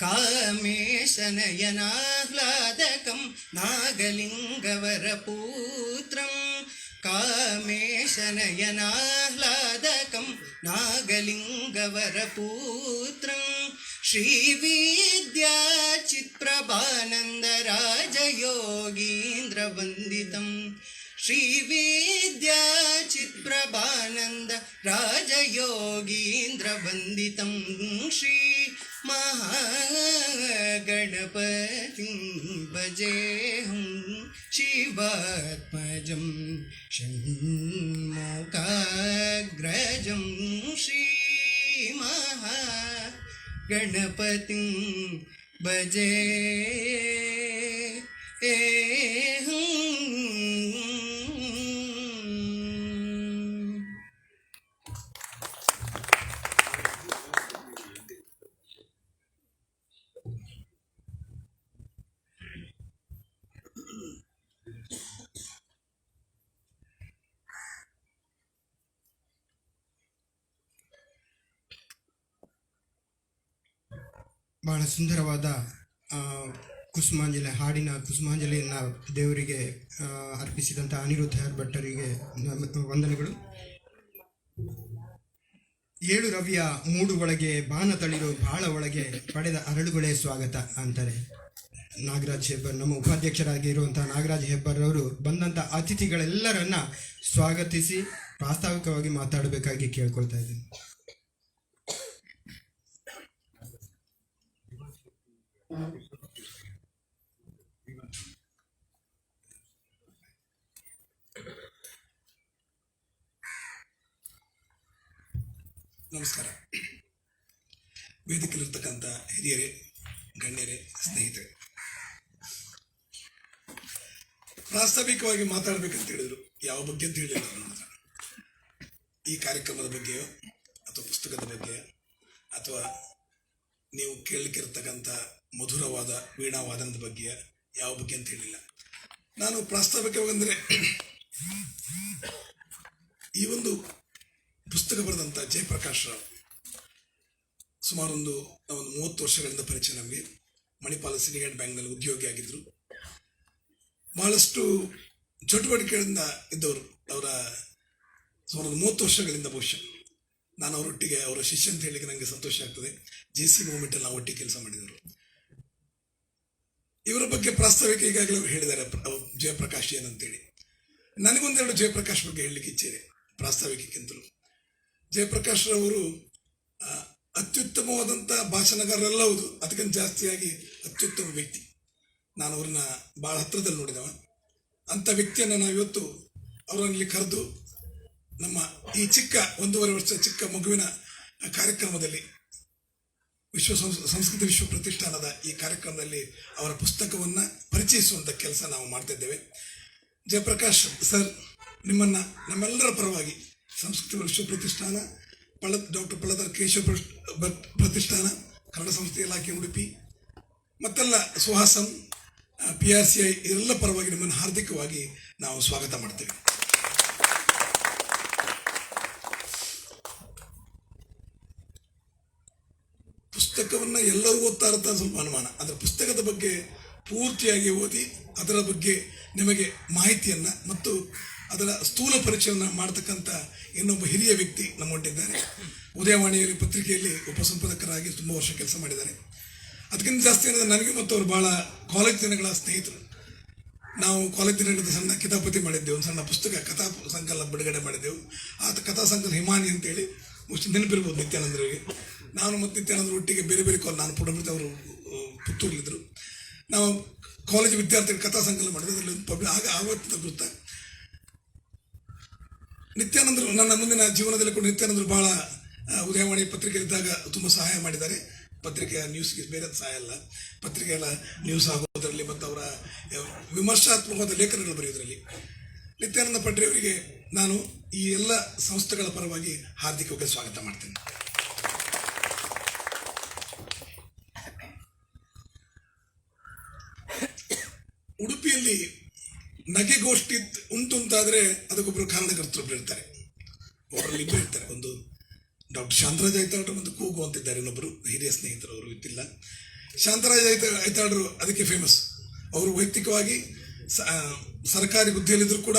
कामेशनयनाह्लादकं नागलिङ्गवरपुत्रं, कामेशनयनाह्लादकं नागलिङ्ग नागवरपुत्रं श्रीविद्याचित्प्रभानन्दराजयोगीन्द्रवन्दितं श्रीविद्याचित्प्रभानन्दराजयोगीन्द्रवन्दितं श्रीमहागणपतिं भजेऽहं शिवात्मजं षण्मुखाग्रजं श्रीमहागणपतिं भजे ಬಹಳ ಸುಂದರವಾದ ಕುಸುಮಾಂಜಲಿ ಹಾಡಿನ ಕುಸುಮಾಂಜಲಿಯನ್ನು ದೇವರಿಗೆ ಅರ್ಪಿಸಿದಂಥ ಅನಿರುದ್ಧ ಭಟ್ಟರಿಗೆ ವಂದನೆಗಳು. ಏಳು ರವಿಯ ಮೂಡು ಒಳಗೆ ಬಾನ ತಳಿರು ಬಾಳ ಒಳಗೆ ಪಡೆದ ಅರಳುಗಳೇ ಸ್ವಾಗತ ಅಂತಾರೆ ನಾಗರಾಜ್ ಹೆಬ್ಬಾರ್. ನಮ್ಮ ಉಪಾಧ್ಯಕ್ಷರಾಗಿರುವಂಥ ನಾಗರಾಜ್ ಹೆಬ್ಬಾರ್ ಅವರು ಬಂದಂಥ ಅತಿಥಿಗಳೆಲ್ಲರನ್ನ ಸ್ವಾಗತಿಸಿ ಪ್ರಾಸ್ತಾವಿಕವಾಗಿ ಮಾತಾಡಬೇಕಾಗಿ ಕೇಳ್ಕೊಳ್ತಾ ಇದ್ದೀನಿ. ನಮಸ್ಕಾರ. ವೇದಿಕೆಯಲ್ಲಿರ್ತಕ್ಕಂಥ ಹಿರಿಯರೇ, ಗಣ್ಯರೇ, ಸ್ನೇಹಿತರೆ, ಪ್ರಾಸ್ತಾವಿಕವಾಗಿ ಮಾತಾಡಬೇಕಂತ ಹೇಳಿದ್ರು. ಯಾವ ಬಗ್ಗೆ ಅಂತ ಹೇಳಿಲ್ಲ ನನ್ನ ಹತ್ರ. ಈ ಕಾರ್ಯಕ್ರಮದ ಬಗ್ಗೆಯೋ ಅಥವಾ ಪುಸ್ತಕದ ಬಗ್ಗೆ ಅಥವಾ ನೀವು ಕೇಳಲಿಕ್ಕಿರ್ತಕ್ಕಂಥ ಮಧುರವಾದ ವೀಣಾವಾದನದ ಬಗ್ಗೆ ಯಾವ ಬಗ್ಗೆ ಅಂತ ಹೇಳಿಲ್ಲ. ನಾನು ಪ್ರಾಸ್ತಾವಿಕವೆಂದರೆ ಈ ಒಂದು ಪುಸ್ತಕ ಬರೆದಂಥ ಜಯಪ್ರಕಾಶ್ ರಾವ್ ಸುಮಾರು ಒಂದು 30 ವರ್ಷಗಳಿಂದ ಪರಿಚಯ. ನಮಗೆ ಮಣಿಪಾಲ ಸಿಂಡಿಕೇಟ್ ಬ್ಯಾಂಕ್ನಲ್ಲಿ ಉದ್ಯೋಗಿ ಆಗಿದ್ದರು. ಬಹಳಷ್ಟು ಚಟುವಟಿಕೆಗಳಿಂದ ಇದ್ದವರು. ಅವರ ಸುಮಾರು 30 ವರ್ಷಗಳಿಂದ ಬಹುಶಃ ನಾನು ಅವರೊಟ್ಟಿಗೆ ಅವರ ಶಿಷ್ಯ ಅಂತ ಹೇಳಿಕ್ಕೆ ನನಗೆ ಸಂತೋಷ ಆಗ್ತದೆ. JC ಮೂವ್ಮೆಂಟಲ್ಲಿ ನಾವು ಒಟ್ಟಿಗೆ ಕೆಲಸ ಮಾಡಿದರು. ಇವರ ಬಗ್ಗೆ ಪ್ರಾಸ್ತಾವಿಕ ಈಗಾಗಲೇ ಅವರು ಹೇಳಿದ್ದಾರೆ, ಜಯಪ್ರಕಾಶ್ ಏನಂತೇಳಿ. ನನಗೊಂದೆರಡು ಜಯಪ್ರಕಾಶ್ ಬಗ್ಗೆ ಹೇಳಲಿಕ್ಕೆ ಇಚ್ಛೆ ಇದೆ ಪ್ರಾಸ್ತಾವಿಕಕ್ಕಿಂತಲೂ. ಜಯಪ್ರಕಾಶ್ ರವರು ಅತ್ಯುತ್ತಮವಾದಂಥ ಭಾಷಣಗಾರರೆಲ್ಲ ಹೌದು, ಅದಕ್ಕಿಂತ ಜಾಸ್ತಿಯಾಗಿ ಅತ್ಯುತ್ತಮ ವ್ಯಕ್ತಿ. ನಾನು ಅವ್ರನ್ನ ಭಾಳ ಹತ್ತಿರದಲ್ಲಿ ನೋಡಿದವ. ಅಂಥ ವ್ಯಕ್ತಿಯನ್ನು ನಾವು ಇವತ್ತು ಅವರಲ್ಲಿ ಕರೆದು ನಮ್ಮ ಈ ಚಿಕ್ಕ 1.5 ವರ್ಷ ಚಿಕ್ಕ ಮಗುವಿನ ಕಾರ್ಯಕ್ರಮದಲ್ಲಿ ಸಂಸ್ಕೃತಿ ವಿಶ್ವ ಪ್ರತಿಷ್ಠಾನದ ಈ ಕಾರ್ಯಕ್ರಮದಲ್ಲಿ ಅವರ ಪುಸ್ತಕವನ್ನು ಪರಿಚಯಿಸುವಂಥ ಕೆಲಸ ನಾವು ಮಾಡ್ತಾ ಇದ್ದೇವೆ. ಜಯಪ್ರಕಾಶ್ ಸರ್, ನಿಮ್ಮನ್ನು ನಮ್ಮೆಲ್ಲರ ಪರವಾಗಿ ಸಂಸ್ಕೃತಿ ವಿಶ್ವ ಪ್ರತಿಷ್ಠಾನ, ಡಾಕ್ಟರ್ ಪಳ್ಳದ ಕೇಶವ ಪ್ರತಿಷ್ಠಾನ, ಕನ್ನಡ ಸಂಸ್ಥೆ ಇಲಾಖೆ ಉಡುಪಿ ಮತ್ತೆಲ್ಲ ಸುಹಾಸಂ, PRCI ಇದೆಲ್ಲ ಪರವಾಗಿ ನಿಮ್ಮನ್ನು ಹಾರ್ದಿಕವಾಗಿ ನಾವು ಸ್ವಾಗತ ಮಾಡ್ತೇವೆ. ಪುಸ್ತಕವನ್ನು ಎಲ್ಲರೂ ಓದ್ತಾ ಇರ್ತಾರೆ, ಸ್ವಲ್ಪ ಅನುಮಾನ. ಅದರ ಪುಸ್ತಕದ ಬಗ್ಗೆ ಪೂರ್ತಿಯಾಗಿ ಓದಿ ಅದರ ಬಗ್ಗೆ ನಿಮಗೆ ಮಾಹಿತಿಯನ್ನು ಮತ್ತು ಅದರ ಸ್ಥೂಲ ಪರಿಚಯವನ್ನು ಮಾಡ್ತಕ್ಕಂಥ ಇನ್ನೊಬ್ಬ ಹಿರಿಯ ವ್ಯಕ್ತಿ ನಮ್ಮೊಟ್ಟಿದ್ದಾರೆ. ಉದಯವಾಣಿಯಲ್ಲಿ ಪತ್ರಿಕೆಯಲ್ಲಿ ಉಪಸಂಪಾದಕರಾಗಿ ತುಂಬ ವರ್ಷ ಕೆಲಸ ಮಾಡಿದ್ದಾರೆ. ಅದಕ್ಕಿಂತ ಜಾಸ್ತಿ ಏನಂದರೆ ನನಗೆ ಮತ್ತು ಅವರು ಭಾಳ ಕಾಲೇಜ್ ದಿನಗಳ ಸ್ನೇಹಿತರು. ನಾವು ಕಾಲೇಜ್ ದಿನಗಳ ಸಣ್ಣ ಕಿತಾಪತಿ ಮಾಡಿದ್ದೆವು, ಒಂದು ಸಣ್ಣ ಪುಸ್ತಕ ಕಥಾ ಸಂಕಲನ ಬಿಡುಗಡೆ ಮಾಡಿದ್ದೆವು. ಆ ಕಥಾ ಸಂಕಲನ ಹಿಮಾನಿ ಅಂತೇಳಿ ನೆನಪಿರ್ಬೋದು ನಿತ್ಯಾನಂದರಿಗೆ. ನಾನು ಮತ್ತು ನಿತ್ಯಾನಂದರು ಒಟ್ಟಿಗೆ ಬೇರೆ ಬೇರೆ ನಾನು ಪುಡಮೃತ ಅವರು ಪುತ್ತೂರಲ್ಲಿದ್ದರು. ನಾವು ಕಾಲೇಜ್ ವಿದ್ಯಾರ್ಥಿಗಳ ಕಥಾ ಸಂಕಲನ ಮಾಡಿದ್ವಿ. ಅದರಲ್ಲಿ ಒಂದು ಆಗ ಆವತ್ತಿನ ವೃತ್ತ. ನಿತ್ಯಾನಂದರು ನನ್ನ ಮುಂದಿನ ಜೀವನದಲ್ಲಿ ಕೂಡ ನಿತ್ಯಾನಂದರು ಭಾಳ ಉದಯವಾಣಿ ಪತ್ರಿಕೆ ಇದ್ದಾಗ ತುಂಬ ಸಹಾಯ ಮಾಡಿದ್ದಾರೆ. ಪತ್ರಿಕೆಯ ನ್ಯೂಸ್ಗೆ ಬೇರೆ ಸಹಾಯ ಅಲ್ಲ, ಪತ್ರಿಕೆಗಳ ನ್ಯೂಸ್ ಆಗೋದರಲ್ಲಿ ಮತ್ತು ಅವರ ವಿಮರ್ಶಾತ್ಮಕವಾದ ಲೇಖನಗಳು ಬರೆಯೋದರಲ್ಲಿ. ನಿತ್ಯಾನಂದ ಪಡ್ರೆ ಅವರಿಗೆ ನಾನು ಈ ಎಲ್ಲ ಸಂಸ್ಥೆಗಳ ಪರವಾಗಿ ಹಾರ್ದಿಕವಾಗಿ ಸ್ವಾಗತ ಮಾಡ್ತೇನೆ. ಉಡುಪಿಯಲ್ಲಿ ನಗೆಗೋಷ್ಠಿ ಉಂಟು ಅಂತಾದರೆ ಅದಕ್ಕೊಬ್ಬರು ಕಾರಣಕರ್ತರೊಬ್ಬರು ಇರ್ತಾರೆ, ಅವರಲ್ಲಿ ಇಬ್ಬರು ಇರ್ತಾರೆ. ಒಂದು ಡಾಕ್ಟರ್ ಶಾಂತರಾಜ್ ಐತಾಳ್ರು ಮತ್ತು ಕೂಗು ಅಂತಿದ್ದಾರೆ, ಇನ್ನೊಬ್ಬರು ಹಿರಿಯ ಸ್ನೇಹಿತರು, ಅವರು ಗೊತ್ತಿಲ್ಲ. ಶಾಂತರಾಜ್ ಐತಾಳ್ರು ಅದಕ್ಕೆ ಫೇಮಸ್. ಅವರು ವೈಯಕ್ತಿಕವಾಗಿ ಸರ್ಕಾರಿ ಹುದ್ದೆಯಲ್ಲಿದ್ದರೂ ಕೂಡ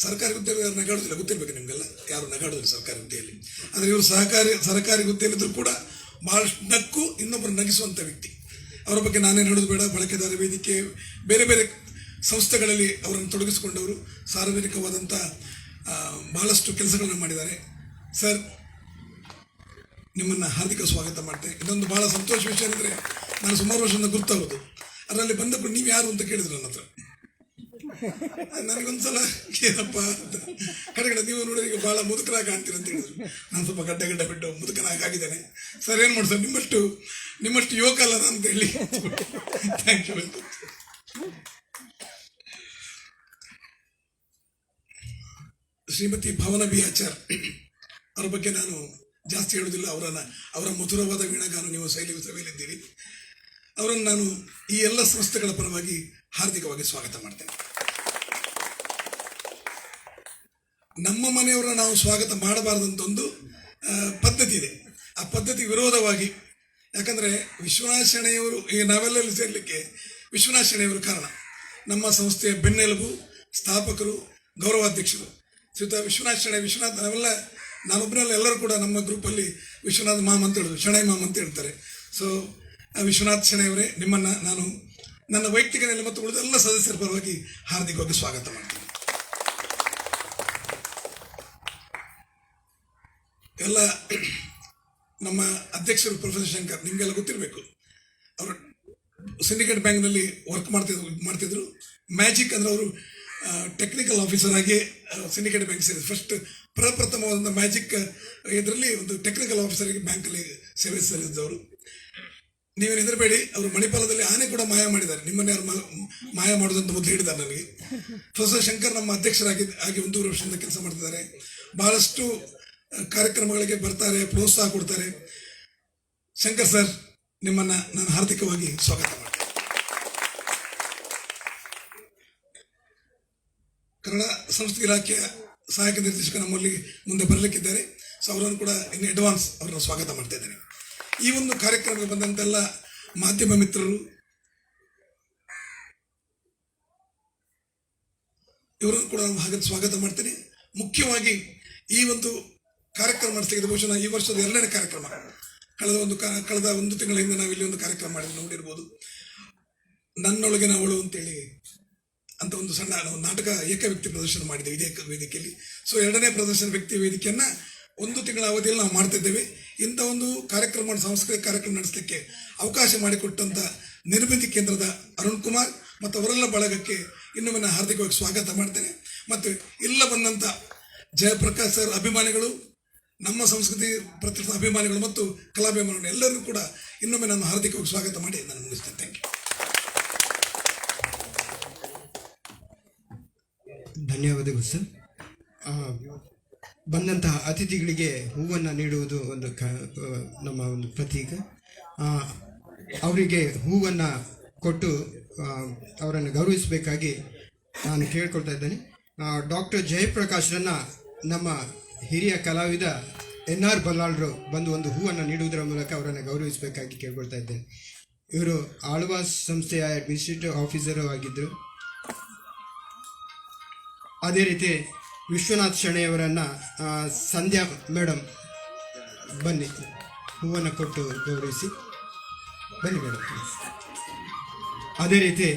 ಸರ್ಕಾರಿ ಹುದ್ದೆಯಲ್ಲಿ ಯಾರು ನಗಾಡೋದಿಲ್ಲ, ಗೊತ್ತಿರಬೇಕು ನಿಮಗೆಲ್ಲ, ಯಾರು ನಗಾಡೋದಿಲ್ಲ ಸರ್ಕಾರಿ ಹುದ್ದೆಯಲ್ಲಿ. ಆದರೆ ಇವರು ಸರ್ಕಾರಿ ಹುದ್ದೆಯಲ್ಲಿದ್ದರೂ ಕೂಡ ಭಾಳಷ್ಟು ನಕ್ಕು ಇನ್ನೊಬ್ಬರು ನಗಿಸುವಂಥ ವ್ಯಕ್ತಿ. ಅವರ ಬಗ್ಗೆ ನಾನೇನು ಹೇಳೋದು ಬೇಡ. ಬಳಕೆದಾರ ವೇದಿಕೆ, ಬೇರೆ ಬೇರೆ ಸಂಸ್ಥೆಗಳಲ್ಲಿ ಅವರನ್ನು ತೊಡಗಿಸಿಕೊಂಡವರು, ಸಾರ್ವಜನಿಕವಾದಂಥ ಬಹಳಷ್ಟು ಕೆಲಸಗಳನ್ನು ಮಾಡಿದ್ದಾರೆ. ಸರ್, ನಿಮ್ಮನ್ನು ಹಾರ್ದಿಕ ಸ್ವಾಗತ ಮಾಡ್ತೇನೆ. ಇದೊಂದು ಭಾಳ ಸಂತೋಷ ವಿಷಯ ಅಂದರೆ, ನಾನು ಸುಮಾರು ವರ್ಷದಿಂದ ಗುರ್ತಾಗೋದು, ಅದರಲ್ಲಿ ಬಂದప్పుడు ನೀವು ಯಾರು ಅಂತ ಕೇಳಿದ್ರು ನನ್ನ ಹತ್ರ. ನನಗೊಂದ್ಸಲ ಏನಪ್ಪ ಅಂತ, ಕಡೆಗಡೆ ನೀವು ನೋಡಿದ್ರೆ ಈಗ ಭಾಳ ಮುದುಕರಾಗಿ ಕಾಣ್ತೀರ ಅಂತ ಹೇಳಿದ್ರು. ನಾನು ಸ್ವಲ್ಪ ಗಡ್ಡ ಬಿಟ್ಟು ಮುದುಕನಾಗಿ ಆಗಿದ್ದೇನೆ. ಸರ್, ಏನು ಮಾಡಿ ಸರ್, ನಿಮ್ಮಷ್ಟು ಯುವಕ ಅಲ್ಲ ನಾನು ಅಂತ ಹೇಳಿ. Thank you. Shrimati Bhavana B Achar ಅವ್ರ ಬಗ್ಗೆ ನಾನು ಜಾಸ್ತಿ ಹೇಳೋದಿಲ್ಲ. ಅವರ ಮಧುರವಾದ ವೀಣಾಗಾನ ನೀವು ಸಭೆಯಲ್ಲಿದ್ದೀರಿ. ಅವರನ್ನು ನಾನು ಈ ಎಲ್ಲ ಸಂಸ್ಥೆಗಳ ಪರವಾಗಿ ಹಾರ್ದಿಕವಾಗಿ ಸ್ವಾಗತ ಮಾಡ್ತೇನೆ. ನಮ್ಮ ಮನೆಯವರ ನಾವು ಸ್ವಾಗತ ಮಾಡಬಾರ್ದಂತ ಒಂದು ಪದ್ಧತಿ ಇದೆ. ಆ ಪದ್ಧತಿ ವಿರೋಧವಾಗಿ, ಯಾಕಂದರೆ ವಿಶ್ವನಾಥ್ ಶೆಣೆಯವರು, ಈಗ ನಾವೆಲ್ಲ ಸೇರಲಿಕ್ಕೆ ವಿಶ್ವನಾಥ್ ಶೆಣೆಯವರು ಕಾರಣ. ನಮ್ಮ ಸಂಸ್ಥೆಯ ಬೆನ್ನೆಲುಬು, ಸ್ಥಾಪಕರು, ಗೌರವಾಧ್ಯಕ್ಷರು ಶ್ರೀಯುತ ವಿಶ್ವನಾಥ್ ಶೆಣೈ. ನಾವೆಲ್ಲ, ನಾನೊಬ್ಬರಲ್ಲ, ಎಲ್ಲರೂ ಕೂಡ ನಮ್ಮ ಗ್ರೂಪಲ್ಲಿ ವಿಶ್ವನಾಥ್ ಮಾಮ್ ಅಂತ ಹೇಳೋದು, ಶೆಣೈ ಮಾಮ್ ಅಂತ ಹೇಳ್ತಾರೆ. ಸೊ ವಿಶ್ವನಾಥ್ ಶೆಣೈಯವರೇ, ನಿಮ್ಮನ್ನು ನಾನು ನನ್ನ ವೈಯಕ್ತಿಕ ನೆಲೆ ಮತ್ತು ಉಳಿದೆಲ್ಲ ಸದಸ್ಯರ ಪರವಾಗಿ ಹಾರ್ದಿಕವಾಗಿ ಸ್ವಾಗತ ಮಾಡ್ತೀನಿ. ಎಲ್ಲ ನಮ್ಮ ಅಧ್ಯಕ್ಷರು ಪ್ರೊಫೆಸರ್ ಶಂಕರ್, ನಿಮಗೆಲ್ಲ ಗೊತ್ತಿರಬೇಕು, ಅವರು ಸಿಂಡಿಕೇಟ್ ಬ್ಯಾಂಕ್ನಲ್ಲಿ ವರ್ಕ್ ಮಾಡ್ತಿದ್ರು. ಮ್ಯಾಜಿಕ್ ಅಂದರೆ ಅವರು ಟೆಕ್ನಿಕಲ್ ಆಫೀಸರ್ ಆಗಿ ಸಿಂಡಿಕೇಟ್ ಬ್ಯಾಂಕ್ ಸೇರಿದ್ರು. ಫಸ್ಟ್ ಪ್ರಪ್ರಥಮವಾದ ಮ್ಯಾಜಿಕ್ ಇದರಲ್ಲಿ ಒಂದು ಟೆಕ್ನಿಕಲ್ ಆಫೀಸರ್ ಆಗಿ ಬ್ಯಾಂಕಲ್ಲಿ ಸೇವೆ ಸಲ್ಲಿಸಿದವರು. ನೀವೇನು ಹೆದರಬೇಡಿ, ಅವರು ಮಣಿಪಾಲದಲ್ಲಿ ಆನೆ ಕೂಡ ಮಾಯ ಮಾಡಿದ್ದಾರೆ. ನಿಮ್ಮನ್ನು ಯಾರು ಮಾಯ ಮಾಡೋದಂತ ಮೊದಲು ಹೇಳಿದ್ದಾರೆ ನನಗೆ. ಪ್ರೊಫೆಸರ್ ಶಂಕರ್ ನಮ್ಮ ಅಧ್ಯಕ್ಷರಾಗಿ 1.5 ವರ್ಷದಿಂದ ಕೆಲಸ ಮಾಡ್ತಿದ್ದಾರೆ. ಬಹಳಷ್ಟು ಕಾರ್ಯಕ್ರಮಗಳಿಗೆ ಬರ್ತಾರೆ, ಪ್ರೋತ್ಸಾಹ ಕೊಡ್ತಾರೆ. ಶಂಕರ್ ಸರ್, ನಿಮ್ಮನ್ನು ನಾನು ಹಾರ್ದಿಕವಾಗಿ ಸ್ವಾಗತ ಮಾಡ್ತೇನೆ. ಕನ್ನಡ ಸಂಸ್ಕೃತಿ ಇಲಾಖೆಯ ಸಹಾಯಕ ನಿರ್ದೇಶಕ ನಮ್ಮಲ್ಲಿ ಮುಂದೆ ಬರಲಿಕ್ಕಿದ್ದಾರೆ. ಸೊ ಅವರನ್ನು ಕೂಡ ಇನ್ನು ಅಡ್ವಾನ್ಸ್ ಅವರನ್ನು ಸ್ವಾಗತ ಮಾಡ್ತಾ ಇದ್ದೇನೆ. ಈ ಒಂದು ಕಾರ್ಯಕ್ರಮಕ್ಕೆ ಬಂದಂತೆಲ್ಲ ಮಾಧ್ಯಮ ಮಿತ್ರರು, ಇವರನ್ನು ಕೂಡ ಹಾಗೆ ಸ್ವಾಗತ ಮಾಡ್ತೇನೆ. ಮುಖ್ಯವಾಗಿ ಈ ಒಂದು ಕಾರ್ಯಕ್ರಮ ನಡೆಸ್ತಿದ್ದು ಬಹುಶಃ ಈ ವರ್ಷದ 2ನೇ ಕಾರ್ಯಕ್ರಮ. ಕಳೆದ 1 ತಿಂಗಳ ಹಿಂದೆ ನಾವು ಇಲ್ಲಿ ಒಂದು ಕಾರ್ಯಕ್ರಮ ಮಾಡಿದ್ದು ನೋಡಿರ್ಬೋದು, ನನ್ನೊಳಗಿನ ಅವಳು ಅಂತೇಳಿ ಅಂತ ಒಂದು ಸಣ್ಣ ನಾಟಕ ಏಕವ್ಯಕ್ತಿ ಪ್ರದರ್ಶನ ಮಾಡಿದ್ದೇವೆ ಇದೇ ವೇದಿಕೆಯಲ್ಲಿ. ಸೊ 2ನೇ ಪ್ರದರ್ಶನ ವ್ಯಕ್ತಿ ವೇದಿಕೆಯನ್ನು 1 ತಿಂಗಳ ಅವಧಿಯಲ್ಲಿ ನಾವು ಮಾಡ್ತಾ ಇದ್ದೇವೆ. ಇಂಥ ಒಂದು ಕಾರ್ಯಕ್ರಮ, ಸಾಂಸ್ಕೃತಿಕ ಕಾರ್ಯಕ್ರಮ ನಡೆಸಲಿಕ್ಕೆ ಅವಕಾಶ ಮಾಡಿಕೊಟ್ಟಂಥ ನಿರ್ಮಿತಿ ಕೇಂದ್ರದ ಅರುಣ್ ಕುಮಾರ್ ಮತ್ತು ಅವರೆಲ್ಲ ಬಳಗಕ್ಕೆ ಇನ್ನೊಮ್ಮೆ ನಾನು ಹಾರ್ದಿಕವಾಗಿ ಸ್ವಾಗತ ಮಾಡ್ತೇನೆ. ಮತ್ತು ಇಲ್ಲ ಬಂದಂಥ ಜಯಪ್ರಕಾಶ್ ಸರ್ ಅಭಿಮಾನಿಗಳು, ನಮ್ಮ ಸಂಸ್ಕೃತಿ ಪ್ರತಿಷ್ಠಿತ ಅಭಿಮಾನಿಗಳು ಮತ್ತು ಕಲಾಭಿಮಾನಿಗಳು ಎಲ್ಲರಿಗೂ ಕೂಡ ಇನ್ನೊಮ್ಮೆ ನಾನು ಹಾರ್ದಿಕವಾಗಿ ಸ್ವಾಗತ ಮಾಡಿ ನಾನು ಮುಗಿಸ್ತೇನೆ. Thank you. ಧನ್ಯವಾದಗಳು ಸರ್. ಬಂದಂತಹ ಅತಿಥಿಗಳಿಗೆ ಹೂವನ್ನು ನೀಡುವುದು ಒಂದು ನಮ್ಮ ಒಂದು ಪ್ರತೀಕ. ಅವರಿಗೆ ಹೂವನ್ನು ಕೊಟ್ಟು ಅವರನ್ನು ಗೌರವಿಸಬೇಕಾಗಿ ನಾನು ಕೇಳ್ಕೊಳ್ತಾ ಇದ್ದೇನೆ. ಡಾಕ್ಟರ್ ಜಯಪ್ರಕಾಶ್ರನ್ನು ನಮ್ಮ ಹಿರಿಯ ಕಲಾವಿದ NR ಬಲ್ಲಾಳರು ಬಂದು ಒಂದು ಹೂವನ್ನು ನೀಡುವುದರ ಮೂಲಕ ಅವರನ್ನು ಗೌರವಿಸಬೇಕಾಗಿ ಕೇಳ್ಕೊಳ್ತಾ ಇದ್ದೇನೆ. ಇವರು ಆಳ್ವಾಸ್ ಸಂಸ್ಥೆಯ ಅಡ್ಮಿನಿಸ್ಟ್ರೇಟಿವ್ ಆಫೀಸರು ಆಗಿದ್ದರು. ಅದೇ ರೀತಿ ವಿಶ್ವನಾಥ್ ಶೆಣೆಯವರನ್ನು ಸಂಧ್ಯಾ ಮೇಡಮ್ ಬನ್ನಿ ಹೂವನ್ನು ಕೊಟ್ಟು ಗೌರವಿಸಿ. ಬನ್ನಿ ಮೇಡಮ್. ಅದೇ ರೀತಿ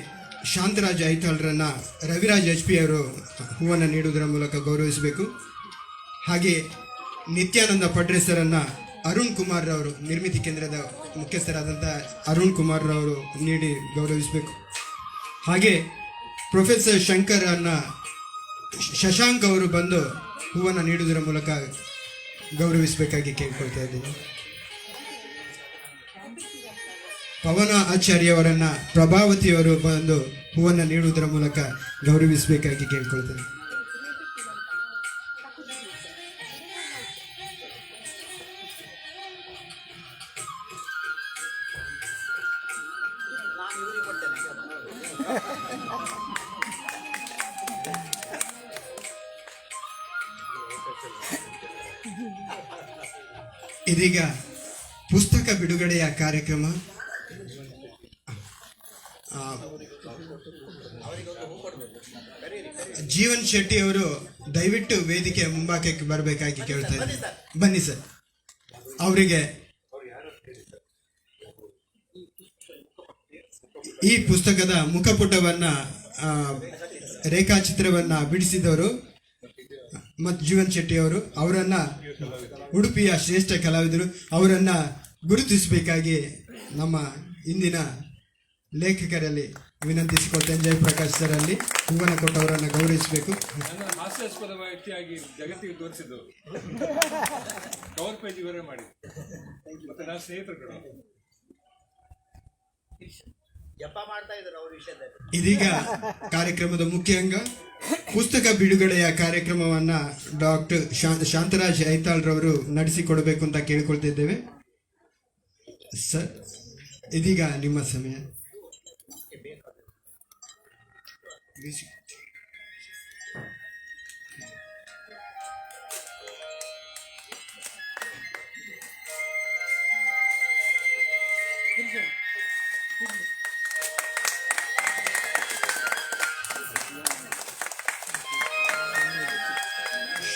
ಶಾಂತರಾಜ್ ಐತಾಳ್ರನ್ನು ರವಿರಾಜ್ HP ಅವರು ಹೂವನ್ನು ನೀಡುವುದರ ಮೂಲಕ ಗೌರವಿಸಬೇಕು. ಹಾಗೆ ನಿತ್ಯಾನಂದ ಪಡ್ರೆಸರನ್ನು ಅರುಣ್ ಕುಮಾರ್ ರವರು, ನಿರ್ಮಿತಿ ಕೇಂದ್ರದ ಮುಖ್ಯಸ್ಥರಾದಂಥ ಅರುಣ್ ಕುಮಾರ್ ರವರು ನೀಡಿ ಗೌರವಿಸಬೇಕು. ಹಾಗೆ ಪ್ರೊಫೆಸರ್ ಶಂಕರನ್ನು ಶಶಾಂಕ್ ಅವರು ಬಂದು ಹೂವನ್ನು ನೀಡುವುದರ ಮೂಲಕ ಗೌರವಿಸಬೇಕಾಗಿ ಕೇಳ್ಕೊಳ್ತಾ ಇದ್ದೀನಿ. ಪವನ ಆಚಾರ್ಯವರನ್ನು ಪ್ರಭಾವತಿಯವರು ಬಂದು ಹೂವನ್ನು ನೀಡುವುದರ ಮೂಲಕ ಗೌರವಿಸಬೇಕಾಗಿ ಕೇಳ್ಕೊಳ್ತೇನೆ. ಇದೀಗ ಪುಸ್ತಕ ಬಿಡುಗಡೆಯ ಕಾರ್ಯಕ್ರಮ. ಜೀವನ್ ಶೆಟ್ಟಿ ಅವರು ದಯವಿಟ್ಟು ವೇದಿಕೆಯ ಮುಂಭಾಗಕ್ಕೆ ಬರಬೇಕಾಗಿ ಕೇಳ್ತಾ ಇದ್ದೀನಿ. ಬನ್ನಿ ಸರ್. ಅವರಿಗೆ ಈ ಪುಸ್ತಕದ ಮುಖಪುಟವನ್ನ ರೇಖಾಚಿತ್ರವನ್ನ ಬಿಡಿಸಿದವರು ಮತ್ತು ಜೀವನ್ ಶೆಟ್ಟಿ ಅವರು, ಅವರನ್ನ ಉಡುಪಿಯ ಶ್ರೇಷ್ಠ ಕಲಾವಿದರು, ಅವರನ್ನ ಗುರುತಿಸಬೇಕಾಗಿ ನಮ್ಮ ಇಂದಿನ ಲೇಖಕರಲ್ಲಿ ವಿನಂತಿಸಿಕೊಳ್ತೇನೆ. ಜಯಪ್ರಕಾಶ್ ಸರ್ ಅಲ್ಲಿ ಹೂವನ್ನ ಕೊಟ್ಟವರನ್ನು ಗೌರವಿಸಬೇಕು. ಹಾಸ್ಯಾಸ್ಪದ ವ್ಯಕ್ತಿಯಾಗಿ ಜಗತ್ತಿಗೆ ತೋರಿಸಿದ್ದು ಕವರ್ ಪೇಜ್ ಇವರೇ ಮಾಡಿ, ಮತ್ತೆ ನನ್ನ ಸ್ನೇಹಿತರು ಇದೀಗ ಕಾರ್ಯಕ್ರಮದ ಮುಖ್ಯ ಅಂಗ ಪುಸ್ತಕ ಬಿಡುಗಡೆಯ ಕಾರ್ಯಕ್ರಮವನ್ನ ಡಾಕ್ಟರ್ ಶಾಂತರಾಜ್ ಐತಾಳ್ ರವರು ನಡೆಸಿಕೊಡಬೇಕು ಅಂತ ಕೇಳಿಕೊಳ್ತಿದ್ದೇವೆ. ಸರ್, ಇದೀಗ ನಿಮ್ಮ ಸಮಯ.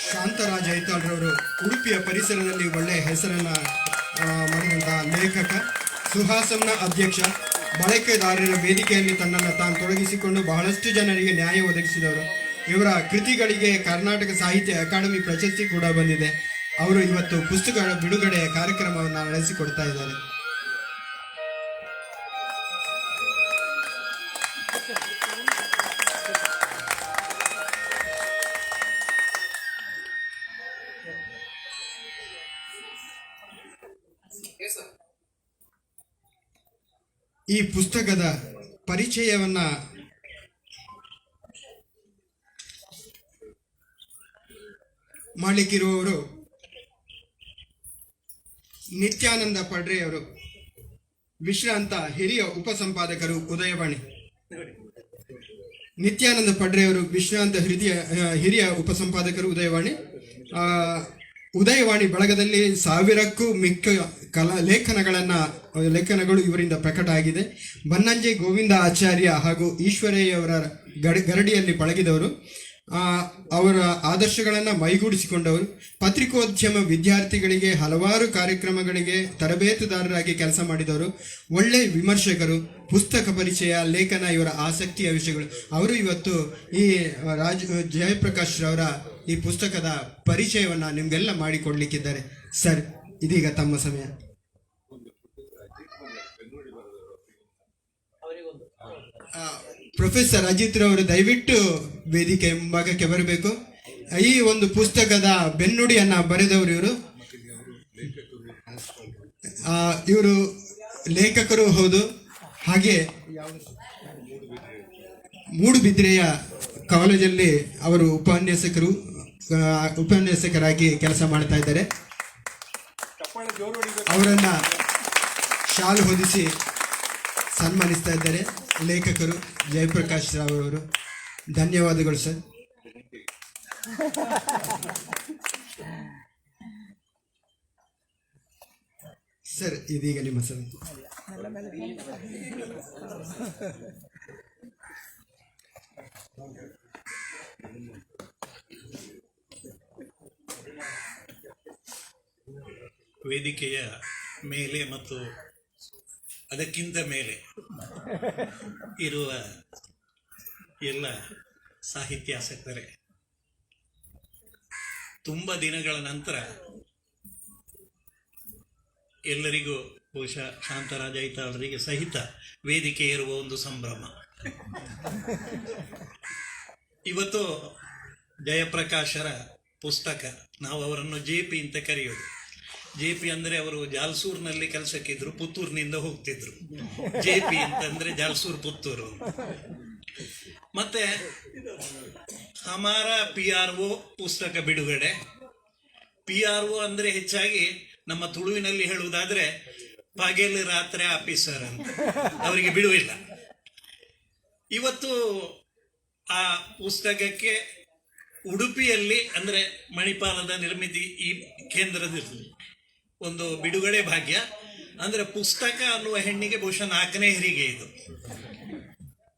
ಶಾಂತರಾಜ್ ಐತಾಳ್ ರವರು ಉಡುಪಿಯ ಪರಿಸರದಲ್ಲಿ ಒಳ್ಳೆಯ ಹೆಸರನ್ನ ಮಾಡಿದಂತಹ ಲೇಖಕ, ಸುಹಾಸಂನ ಅಧ್ಯಕ್ಷ, ಬಳಕೆದಾರರ ವೇದಿಕೆಯಲ್ಲಿ ತನ್ನನ್ನು ತಾನು ತೊಡಗಿಸಿಕೊಂಡು ಬಹಳಷ್ಟು ಜನರಿಗೆ ನ್ಯಾಯ ಒದಗಿಸಿದವರು. ಇವರ ಕೃತಿಗಳಿಗೆ ಕರ್ನಾಟಕ ಸಾಹಿತ್ಯ ಅಕಾಡೆಮಿ ಪ್ರಶಸ್ತಿ ಕೂಡ ಬಂದಿದೆ. ಅವರು ಇವತ್ತು ಪುಸ್ತಕಗಳ ಬಿಡುಗಡೆಯ ಕಾರ್ಯಕ್ರಮವನ್ನು ನಡೆಸಿಕೊಡ್ತಾ ಇದ್ದಾರೆ. ಈ ಪುಸ್ತಕದ ಪರಿಚಯವನ್ನ ಮಾಡಲಿಕ್ಕಿರುವವರು ನಿತ್ಯಾನಂದ ಪಡ್ರೆಯವರು, ವಿಶ್ರಾಂತ ಹಿರಿಯ ಉಪಸಂಪಾದಕರು, ಉದಯವಾಣಿ. ನಿತ್ಯಾನಂದ ಪಡ್ರೆಯವರು ವಿಶ್ರಾಂತ ಹಿರಿಯ ಉಪಸಂಪಾದಕರು, ಉದಯವಾಣಿ. ಉದಯವಾಣಿ ಬಳಗದಲ್ಲಿ 1000ಕ್ಕೂ ಮಿಕ್ಕ ಲೇಖನಗಳು ಇವರಿಂದ ಪ್ರಕಟ ಆಗಿದೆ. ಬನ್ನಂಜೆ ಗೋವಿಂದ ಆಚಾರ್ಯ ಹಾಗೂ ಈಶ್ವರಯ್ಯವರ ಗರಡಿಯಲ್ಲಿ ಪಳಗಿದವರು. ಅವರ ಆದರ್ಶಗಳನ್ನು ಮೈಗೂಡಿಸಿಕೊಂಡವರು. ಪತ್ರಿಕೋದ್ಯಮ ವಿದ್ಯಾರ್ಥಿಗಳಿಗೆ ಹಲವಾರು ಕಾರ್ಯಕ್ರಮಗಳಿಗೆ ತರಬೇತುದಾರರಾಗಿ ಕೆಲಸ ಮಾಡಿದವರು. ಒಳ್ಳೆಯ ವಿಮರ್ಶಕರು. ಪುಸ್ತಕ ಪರಿಚಯ, ಲೇಖನ ಇವರ ಆಸಕ್ತಿಯ ವಿಷಯಗಳು. ಅವರು ಇವತ್ತು ಈ ಜಯಪ್ರಕಾಶ್ ರವರ ಈ ಪುಸ್ತಕದ ಪರಿಚಯವನ್ನ ನಿಮ್ಗೆಲ್ಲ ಮಾಡಿಕೊಡ್ಲಿಕ್ಕಿದ್ದಾರೆ. ಸರ್, ಇದೀಗ ತಮ್ಮ ಸಮಯ. ಪ್ರೊಫೆಸರ್ ಅಜಿತ್ ರವರು ದಯವಿಟ್ಟು ವೇದಿಕೆ ಮುಂಭಾಗಕ್ಕೆ ಬರಬೇಕು. ಈ ಒಂದು ಪುಸ್ತಕದ ಬೆನ್ನುಡಿಯನ್ನ ಬರೆದವರು ಇವರು ಲೇಖಕರು ಹೌದು. ಹಾಗೆ ಮೂಡುಬಿದ್ರೆಯ ಕಾಲೇಜಲ್ಲಿ ಅವರು ಉಪನ್ಯಾಸಕರಾಗಿ ಕೆಲಸ ಮಾಡ್ತಾ ಇದ್ದಾರೆ. ಅವರನ್ನ ಶಾಲು ಹೊದಿಸಿ ಸನ್ಮಾನಿಸ್ತಾ ಇದ್ದಾರೆ ಲೇಖಕರು ಜಯಪ್ರಕಾಶ್ ರಾವ್ ಅವರು. ಧನ್ಯವಾದಗಳು ಸರ್. ಸರ್, ಇದೀಗ ನಿಮ್ಮ ಸಮಯ. ವೇದಿಕೆಯ ಮೇಲೆ ಮತ್ತು ಅದಕ್ಕಿಂತ ಮೇಲೆ ಇರುವ ಎಲ್ಲ ಸಾಹಿತ್ಯಾಸಕ್ತರೇ, ತುಂಬ ದಿನಗಳ ನಂತರ ಎಲ್ಲರಿಗೂ ಬಹುಶಃ ಶಾಂತರಾಜ ಐತಾಳರಿಗೆ ಸಹಿತ ವೇದಿಕೆ ಇರುವ ಒಂದು ಸಂಭ್ರಮ. ಇವತ್ತು ಜಯಪ್ರಕಾಶರ ಪುಸ್ತಕ, ನಾವು ಅವರನ್ನು JP ಅಂತ ಕರೆಯೋದು. JP ಅಂದರೆ ಅವರು ಜಾಲ್ಸೂರ್ನಲ್ಲಿ ಕೆಲಸಕ್ಕಿದ್ರು, ಪುತ್ತೂರಿನಿಂದ ಹೋಗ್ತಿದ್ರು. JP ಅಂತಂದ್ರೆ ಜಾಲ್ಸೂರ್ ಪುತ್ತೂರು. ಮತ್ತೆ ಹಮಾರ PRO ಪುಸ್ತಕ ಬಿಡುಗಡೆ. PRO ಅಂದ್ರೆ ಹೆಚ್ಚಾಗಿ ನಮ್ಮ ತುಳುವಿನಲ್ಲಿ ಹೇಳುವುದಾದ್ರೆ ಪಗೆಲ್ ರಾತ್ರಿ ಆಫೀಸರ್ ಅಂತ, ಅವರಿಗೆ ಬಿಡುವಿಲ್ಲ. ಇವತ್ತು ಆ ಪುಸ್ತಕಕ್ಕೆ ಉಡುಪಿಯಲ್ಲಿ ಅಂದ್ರೆ ಮಣಿಪಾಲದ ನಿರ್ಮಿತಿ ಈ ಕೇಂದ್ರದಲ್ಲಿ ಒಂದು ಬಿಡುಗಡೆ ಭಾಗ್ಯ. ಅಂದ್ರೆ ಪುಸ್ತಕ ಅನ್ನುವ ಹೆಣ್ಣಿಗೆ ಬಹುಶಃ 4ನೇ ಹೆರಿಗೆ ಇದು.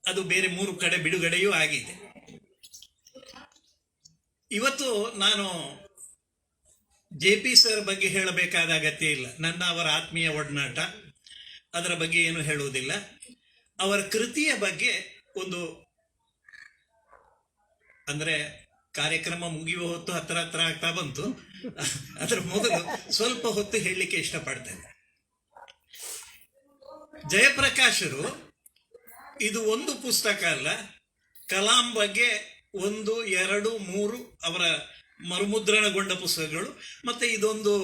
ಅದು ಬೇರೆ 3 ಕಡೆ ಬಿಡುಗಡೆಯೂ ಆಗಿದೆ. ಇವತ್ತು ನಾನು JP ಸರ್ ಬಗ್ಗೆ ಹೇಳಬೇಕಾದ ಅಗತ್ಯ ಇಲ್ಲ. ನನ್ನ ಅವರ ಆತ್ಮೀಯ ಒಡನಾಟ, ಅದರ ಬಗ್ಗೆ ಏನು ಹೇಳುವುದಿಲ್ಲ. ಅವರ ಕೃತಿಯ ಬಗ್ಗೆ ಒಂದು, ಅಂದರೆ ಕಾರ್ಯಕ್ರಮ ಮುಗಿಯುವ ಹೊತ್ತು ಹತ್ರ ಆಗ್ತಾ ಬಂತು. ಅದರ ಮೊದಲು ಸ್ವಲ್ಪ ಹೊತ್ತು ಹೇಳಲಿಕ್ಕೆ ಇಷ್ಟಪಡ್ತೇನೆ. ಜಯಪ್ರಕಾಶರು ಇದು ಒಂದು ಪುಸ್ತಕ ಅಲ್ಲ, ಕಲಾಂ ಬಗ್ಗೆ 1, 2, 3 ಅವರ ಮರುಮುದ್ರಣಗೊಂಡ ಪುಸ್ತಕಗಳು, ಮತ್ತೆ ಇದೊಂದು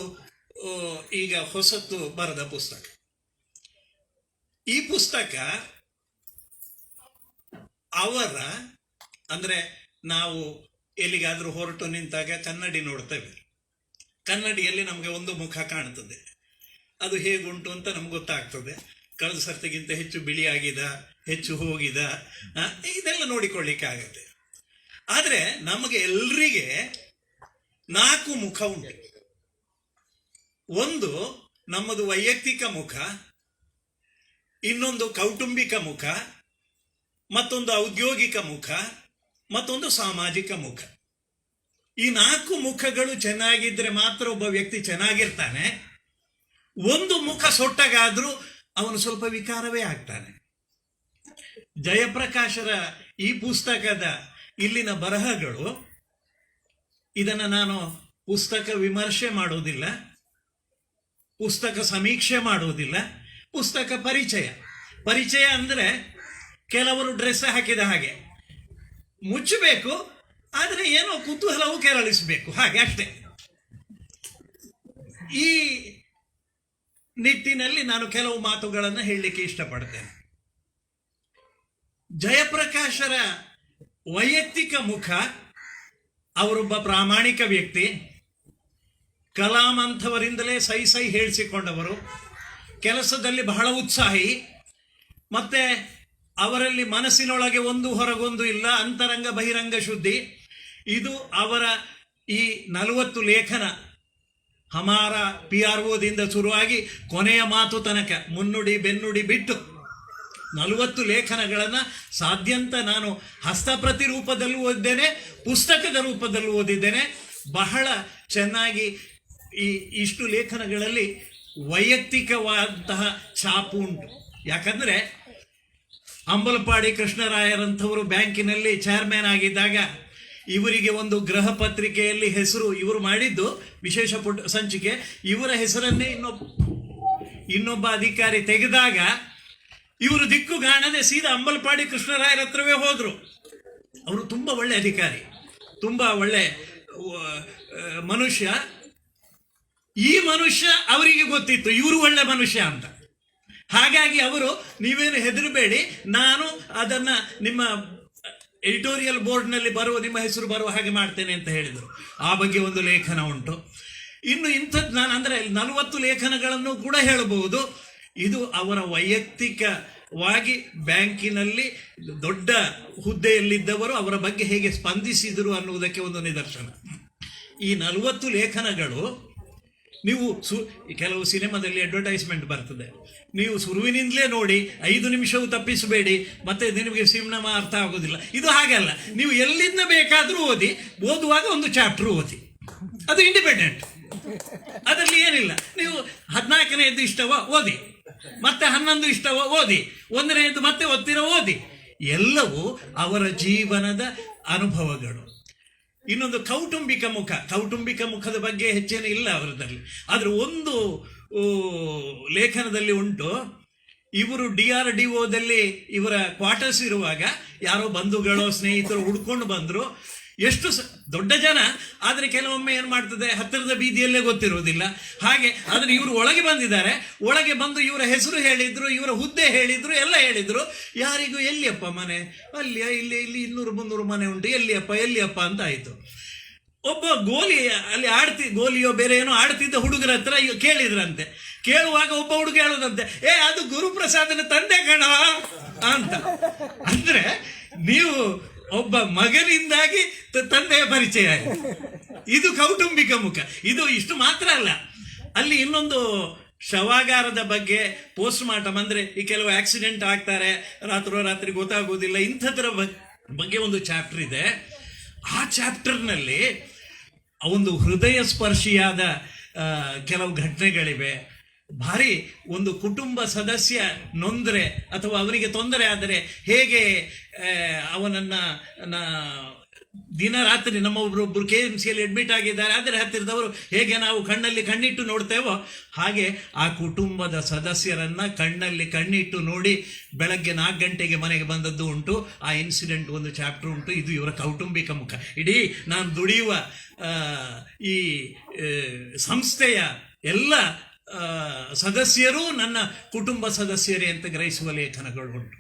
ಈಗ ಹೊಸತು ಬರೆದ ಪುಸ್ತಕ. ಈ ಪುಸ್ತಕ ಅವರ, ಅಂದರೆ ನಾವು ಎಲ್ಲಿಗಾದರೂ ಹೊರಟು ನಿಂತಾಗ ಕನ್ನಡಿ ನೋಡ್ತೇವೆ. ಕನ್ನಡಿಯಲ್ಲಿ ನಮಗೆ ಒಂದು ಮುಖ ಕಾಣ್ತದೆ, ಅದು ಹೇಗುಂಟು ಅಂತ ನಮ್ಗೆ ಗೊತ್ತಾಗ್ತದೆ. ಕಳೆದ ಸರ್ತಿಗಿಂತ ಹೆಚ್ಚು ಬಿಳಿಯಾಗಿದ, ಹೆಚ್ಚು ಹೋಗಿದ, ಇದೆಲ್ಲ ನೋಡಿಕೊಳ್ಳಿಕ್ಕೆ ಆಗತ್ತೆ. ಆದರೆ ನಮಗೆ ಎಲ್ರಿಗೆ 4 ಮುಖ ಉಂಟು. ಒಂದು ನಮ್ಮದು ವೈಯಕ್ತಿಕ ಮುಖ, ಇನ್ನೊಂದು ಕೌಟುಂಬಿಕ ಮುಖ, ಮತ್ತೊಂದು ಔದ್ಯೋಗಿಕ ಮುಖ, ಮತ್ತೊಂದು ಸಾಮಾಜಿಕ ಮುಖ. ಈ 4 ಮುಖಗಳು ಚೆನ್ನಾಗಿದ್ರೆ ಮಾತ್ರ ಒಬ್ಬ ವ್ಯಕ್ತಿ ಚೆನ್ನಾಗಿರ್ತಾನೆ. ಒಂದು ಮುಖ ಸೊಟ್ಟಗಾದ್ರೂ ಅವನು ಸ್ವಲ್ಪ ವಿಕಾರವೇ ಆಗ್ತಾನೆ. ಜಯಪ್ರಕಾಶರ ಈ ಪುಸ್ತಕದ ಇಲ್ಲಿನ ಬರಹಗಳು, ಇದನ್ನು ನಾನು ಪುಸ್ತಕ ವಿಮರ್ಶೆ ಮಾಡುವುದಿಲ್ಲ, ಪುಸ್ತಕ ಸಮೀಕ್ಷೆ ಮಾಡುವುದಿಲ್ಲ, ಪುಸ್ತಕ ಪರಿಚಯ ಅಂದರೆ ಕೆಲವರು ಡ್ರೆಸ್ ಹಾಕಿದ ಹಾಗೆ ಮುಚ್ಚಬೇಕು, ಆದರೆ ಏನೋ ಕುತೂಹಲವು ಕೆರಳಿಸಬೇಕು, ಹಾಗೆ ಅಷ್ಟೇ. ಈ ನಿಟ್ಟಿನಲ್ಲಿ ನಾನು ಕೆಲವು ಮಾತುಗಳನ್ನು ಹೇಳಲಿಕ್ಕೆ ಇಷ್ಟಪಡ್ತೇನೆ. ಜಯಪ್ರಕಾಶರ ವೈಯಕ್ತಿಕ ಮುಖ, ಅವರೊಬ್ಬ ಪ್ರಾಮಾಣಿಕ ವ್ಯಕ್ತಿ, ಕಲಾಂ ಅಂಥವರಿಂದಲೇ ಸೈ ಹೇಳಿಸಿಕೊಂಡವರು, ಕೆಲಸದಲ್ಲಿ ಬಹಳ ಉತ್ಸಾಹಿ, ಮತ್ತೆ ಅವರಲ್ಲಿ ಮನಸ್ಸಿನೊಳಗೆ ಒಂದು ಹೊರಗೊಂದು ಇಲ್ಲ, ಅಂತರಂಗ ಬಹಿರಂಗ ಶುದ್ಧಿ. ಇದು ಅವರ ಈ 40 ಲೇಖನ, ಹಮಾರ PROದಿಂದ ಶುರುವಾಗಿ ಕೊನೆಯ ಮಾತು ತನಕ, ಮುನ್ನುಡಿ ಬೆನ್ನುಡಿ ಬಿಟ್ಟು 40 ಲೇಖನಗಳನ್ನು ಸಾಧ್ಯಂತ ನಾನು ಹಸ್ತಪ್ರತಿ ರೂಪದಲ್ಲೂ ಓದಿದ್ದೇನೆ, ಪುಸ್ತಕದ ರೂಪದಲ್ಲೂ ಓದಿದ್ದೇನೆ. ಬಹಳ ಚೆನ್ನಾಗಿ ಇಷ್ಟು ಲೇಖನಗಳಲ್ಲಿ ವೈಯಕ್ತಿಕವಾದಂತಹ ಛಾಪು ಉಂಟು. ಯಾಕಂದರೆ ಅಂಬಲಪಾಡಿ ಕೃಷ್ಣರಾಯರಂಥವರು ಬ್ಯಾಂಕಿನಲ್ಲಿ ಚೇರ್ಮನ್ ಆಗಿದ್ದಾಗ ಇವರಿಗೆ ಒಂದು ಗೃಹ ಪತ್ರಿಕೆಯಲ್ಲಿ ಹೆಸರು, ಇವರು ಮಾಡಿದ್ದು ವಿಶೇಷ ಸಂಚಿಕೆ, ಇವರ ಹೆಸರನ್ನೇ ಇನ್ನೊಬ್ಬ ಅಧಿಕಾರಿ ತೆಗೆದಾಗ ಇವರು ದಿಕ್ಕು ಕಾಣದೆ ಸೀದಾ ಅಂಬಲಪಾಡಿ ಕೃಷ್ಣರಾಯರ ಹತ್ರವೇ ಹೋದರು. ಅವರು ತುಂಬ ಒಳ್ಳೆ ಅಧಿಕಾರಿ, ತುಂಬ ಒಳ್ಳೆ ಮನುಷ್ಯ. ಈ ಮನುಷ್ಯ ಅವರಿಗೆ ಗೊತ್ತಿತ್ತು ಇವರು ಒಳ್ಳೆ ಮನುಷ್ಯ ಅಂತ. ಹಾಗಾಗಿ ಅವರು, ನೀವೇನು ಹೆದರಬೇಡಿ, ನಾನು ಅದನ್ನು ನಿಮ್ಮ ಎಡಿಟೋರಿಯಲ್ ಬೋರ್ಡ್ನಲ್ಲಿ ನಿಮ್ಮ ಹೆಸರು ಬರುವ ಹಾಗೆ ಮಾಡ್ತೇನೆ ಅಂತ ಹೇಳಿದರು. ಆ ಬಗ್ಗೆ ಒಂದು ಲೇಖನ ಉಂಟು. ಇನ್ನು ಇಂಥದ್ದು ನಾನು ಅಂದರೆ 40 ಲೇಖನಗಳನ್ನು ಕೂಡ ಹೇಳಬಹುದು. ಇದು ಅವರ ವೈಯಕ್ತಿಕವಾಗಿ ಬ್ಯಾಂಕಿನಲ್ಲಿ ದೊಡ್ಡ ಹುದ್ದೆಯಲ್ಲಿದ್ದವರು ಅವರ ಬಗ್ಗೆ ಹೇಗೆ ಸ್ಪಂದಿಸಿದರು ಅನ್ನುವುದಕ್ಕೆ ಒಂದು ನಿದರ್ಶನ. ಈ 40 ಲೇಖನಗಳು ನೀವು ಕೆಲವು ಸಿನಿಮಾದಲ್ಲಿ ಅಡ್ವರ್ಟೈಸ್ಮೆಂಟ್ ಬರ್ತದೆ, ನೀವು ಶುರುವಿನಿಂದಲೇ ನೋಡಿ, 5 ನಿಮಿಷವೂ ತಪ್ಪಿಸಬೇಡಿ, ಮತ್ತೆ ನಿಮಗೆ ಸಿನಿಮಾ ಅರ್ಥ ಆಗೋದಿಲ್ಲ. ಇದು ಹಾಗಲ್ಲ, ನೀವು ಎಲ್ಲಿಂದ ಬೇಕಾದರೂ ಓದುವಾಗ ಒಂದು ಚಾಪ್ಟರ್ ಓದಿ, ಅದು ಇಂಡಿಪೆಂಡೆಂಟ್, ಅದರಲ್ಲಿ ಏನಿಲ್ಲ. ನೀವು 14ನೇದು ಇಷ್ಟವೋ ಓದಿ, ಮತ್ತೆ 11 ಇಷ್ಟವೋ ಓದಿ, 1ನೇದು ಮತ್ತೆ ಓದ್ತಿರೋ ಓದಿ. ಎಲ್ಲವೂ ಅವರ ಜೀವನದ ಅನುಭವಗಳು. ಇನ್ನೊಂದು ಕೌಟುಂಬಿಕ ಮುಖದ ಬಗ್ಗೆ ಹೆಚ್ಚೇನು ಇಲ್ಲ ಅವರದಲ್ಲಿ. ಆದರೆ ಒಂದು ಲೇಖನದಲ್ಲಿ ಉಂಟು, ಇವರು DRDOದಲ್ಲಿ ಇವರ ಕ್ವಾರ್ಟರ್ಸ್ ಇರುವಾಗ ಯಾರೋ ಬಂಧುಗಳೋ ಸ್ನೇಹಿತರು ಹುಡ್ಕೊಂಡು ಬಂದರು. ಎಷ್ಟು ದೊಡ್ಡ ಜನ, ಆದರೆ ಕೆಲವೊಮ್ಮೆ ಏನು ಮಾಡ್ತದೆ, ಹತ್ತಿರದ ಬೀದಿಯಲ್ಲೇ ಗೊತ್ತಿರುವುದಿಲ್ಲ. ಹಾಗೆ ಆದರೆ ಇವರು ಒಳಗೆ ಬಂದಿದ್ದಾರೆ, ಒಳಗೆ ಬಂದು ಇವರ ಹೆಸರು ಹೇಳಿದ್ರು, ಇವರ ಹುದ್ದೆ ಹೇಳಿದ್ರು, ಎಲ್ಲ ಹೇಳಿದ್ರು. ಯಾರಿಗೂ ಎಲ್ಲಿಯಪ್ಪ ಮನೆ, ಅಲ್ಲಿ ಇಲ್ಲಿ 200-300 ಮನೆ ಉಂಟು, ಎಲ್ಲಿಯಪ್ಪ ಅಂತ ಆಯಿತು. ಒಬ್ಬ ಅಲ್ಲಿ ಗೋಲಿಯೋ ಬೇರೆ ಏನೋ ಆಡ್ತಿದ್ದ ಹುಡುಗರ ಹತ್ರ ಕೇಳಿದ್ರಂತೆ. ಕೇಳುವಾಗ ಒಬ್ಬ ಹುಡುಗ ಹೇಳೋದಂತೆ, ಅದು ಗುರುಪ್ರಸಾದನ ತಂದೆ ಕಣ ಅಂತ. ಅಂದ್ರೆ ನೀವು ಒಬ್ಬ ಮಗನಿಂದಾಗಿ ತಂದೆಯ ಪರಿಚಯ ಆಯಿತು. ಇದು ಕೌಟುಂಬಿಕ ಮುಖ. ಇದು ಇಷ್ಟು ಮಾತ್ರ ಅಲ್ಲ, ಅಲ್ಲಿ ಇನ್ನೊಂದು ಶವಾಗಾರದ ಬಗ್ಗೆ ಪೋಸ್ಟ್ ಮಾರ್ಟಮ್ ಅಂದರೆ ಈ ಕೆಲವು ಆಕ್ಸಿಡೆಂಟ್ ಆಗ್ತಾರೆ, ರಾತ್ರಿ ಗೊತ್ತಾಗೋದಿಲ್ಲ, ಇಂಥದ್ರ ಬಗ್ಗೆ ಒಂದು ಚಾಪ್ಟರ್ ಇದೆ. ಆ ಚಾಪ್ಟರ್ನಲ್ಲಿ ಒಂದು ಹೃದಯ ಸ್ಪರ್ಶಿಯಾದ ಕೆಲವು ಘಟನೆಗಳಿವೆ. ಭಾರಿ ಒಂದು ಕುಟುಂಬ ಸದಸ್ಯ ನೊಂದರೆ ಅಥವಾ ಅವನಿಗೆ ತೊಂದರೆ ಆದರೆ ಹೇಗೆ ಅವನನ್ನು ದಿನ ರಾತ್ರಿ ನಮ್ಮ ಒಬ್ಬರು KMCಯಲ್ಲಿ ಅಡ್ಮಿಟ್ ಆಗಿದ್ದಾರೆ, ಆದರೆ ಹತ್ತಿರದವರು ಹೇಗೆ ನಾವು ಕಣ್ಣಲ್ಲಿ ಕಣ್ಣಿಟ್ಟು ನೋಡ್ತೇವೋ ಹಾಗೆ ಆ ಕುಟುಂಬದ ಸದಸ್ಯರನ್ನು ಕಣ್ಣಲ್ಲಿ ಕಣ್ಣಿಟ್ಟು ನೋಡಿ ಬೆಳಗ್ಗೆ 4 ಗಂಟೆಗೆ ಮನೆಗೆ ಬಂದದ್ದು ಉಂಟು. ಆ ಇನ್ಸಿಡೆಂಟ್ ಒಂದು ಚಾಪ್ಟರ್ ಉಂಟು. ಇದು ಇವರ ಕೌಟುಂಬಿಕ ಮುಖ. ಇಡೀ ನಾನು ದುಡಿಯುವ ಈ ಸಂಸ್ಥೆಯ ಎಲ್ಲ ಸದಸ್ಯರು ನನ್ನ ಕುಟುಂಬ ಸದಸ್ಯರೇ ಅಂತ ಗ್ರಹಿಸುವ ಲೇಖನಗಳು ಉಂಟು.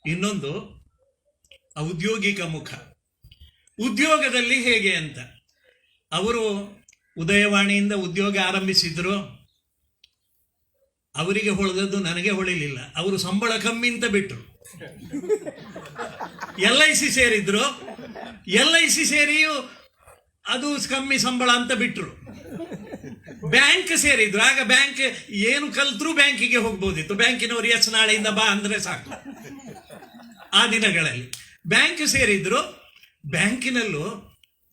ಇನ್ನೊಂದು ಔದ್ಯೋಗಿಕ ಮುಖ. ಉದ್ಯೋಗದಲ್ಲಿ ಹೇಗೆ ಅಂತ ಅವರು ಉದಯವಾಣಿಯಿಂದ ಉದ್ಯೋಗ ಆರಂಭಿಸಿದ್ರು. ಅವರಿಗೆ ಹೊಳೆದದ್ದು ನನಗೆ ಹೊಳಿಲಿಲ್ಲ. ಅವರು ಸಂಬಳ ಕಮ್ಮಿ ಅಂತ ಬಿಟ್ಟರು. LIC ಸೇರಿದ್ರು. LIC ಸೇರಿಯೂ ಅದು ಕಮ್ಮಿ ಸಂಬಳ ಅಂತ ಬಿಟ್ಟರು. ಬ್ಯಾಂಕ್ ಸೇರಿದ್ರು. ಆಗ ಬ್ಯಾಂಕ್ ಏನು ಕಲ್ತ್ರೂ ಬ್ಯಾಂಕಿಗೆ ಹೋಗ್ಬೋದಿತ್ತು. ಬ್ಯಾಂಕಿನವರು ಎಸ್ ನಾಳೆಯಿಂದ ಬಾ ಅಂದ್ರೆ ಸಾಕು. ಆ ದಿನಗಳಲ್ಲಿ ಬ್ಯಾಂಕ್ ಸೇರಿದ್ರು. ಬ್ಯಾಂಕಿನಲ್ಲೂ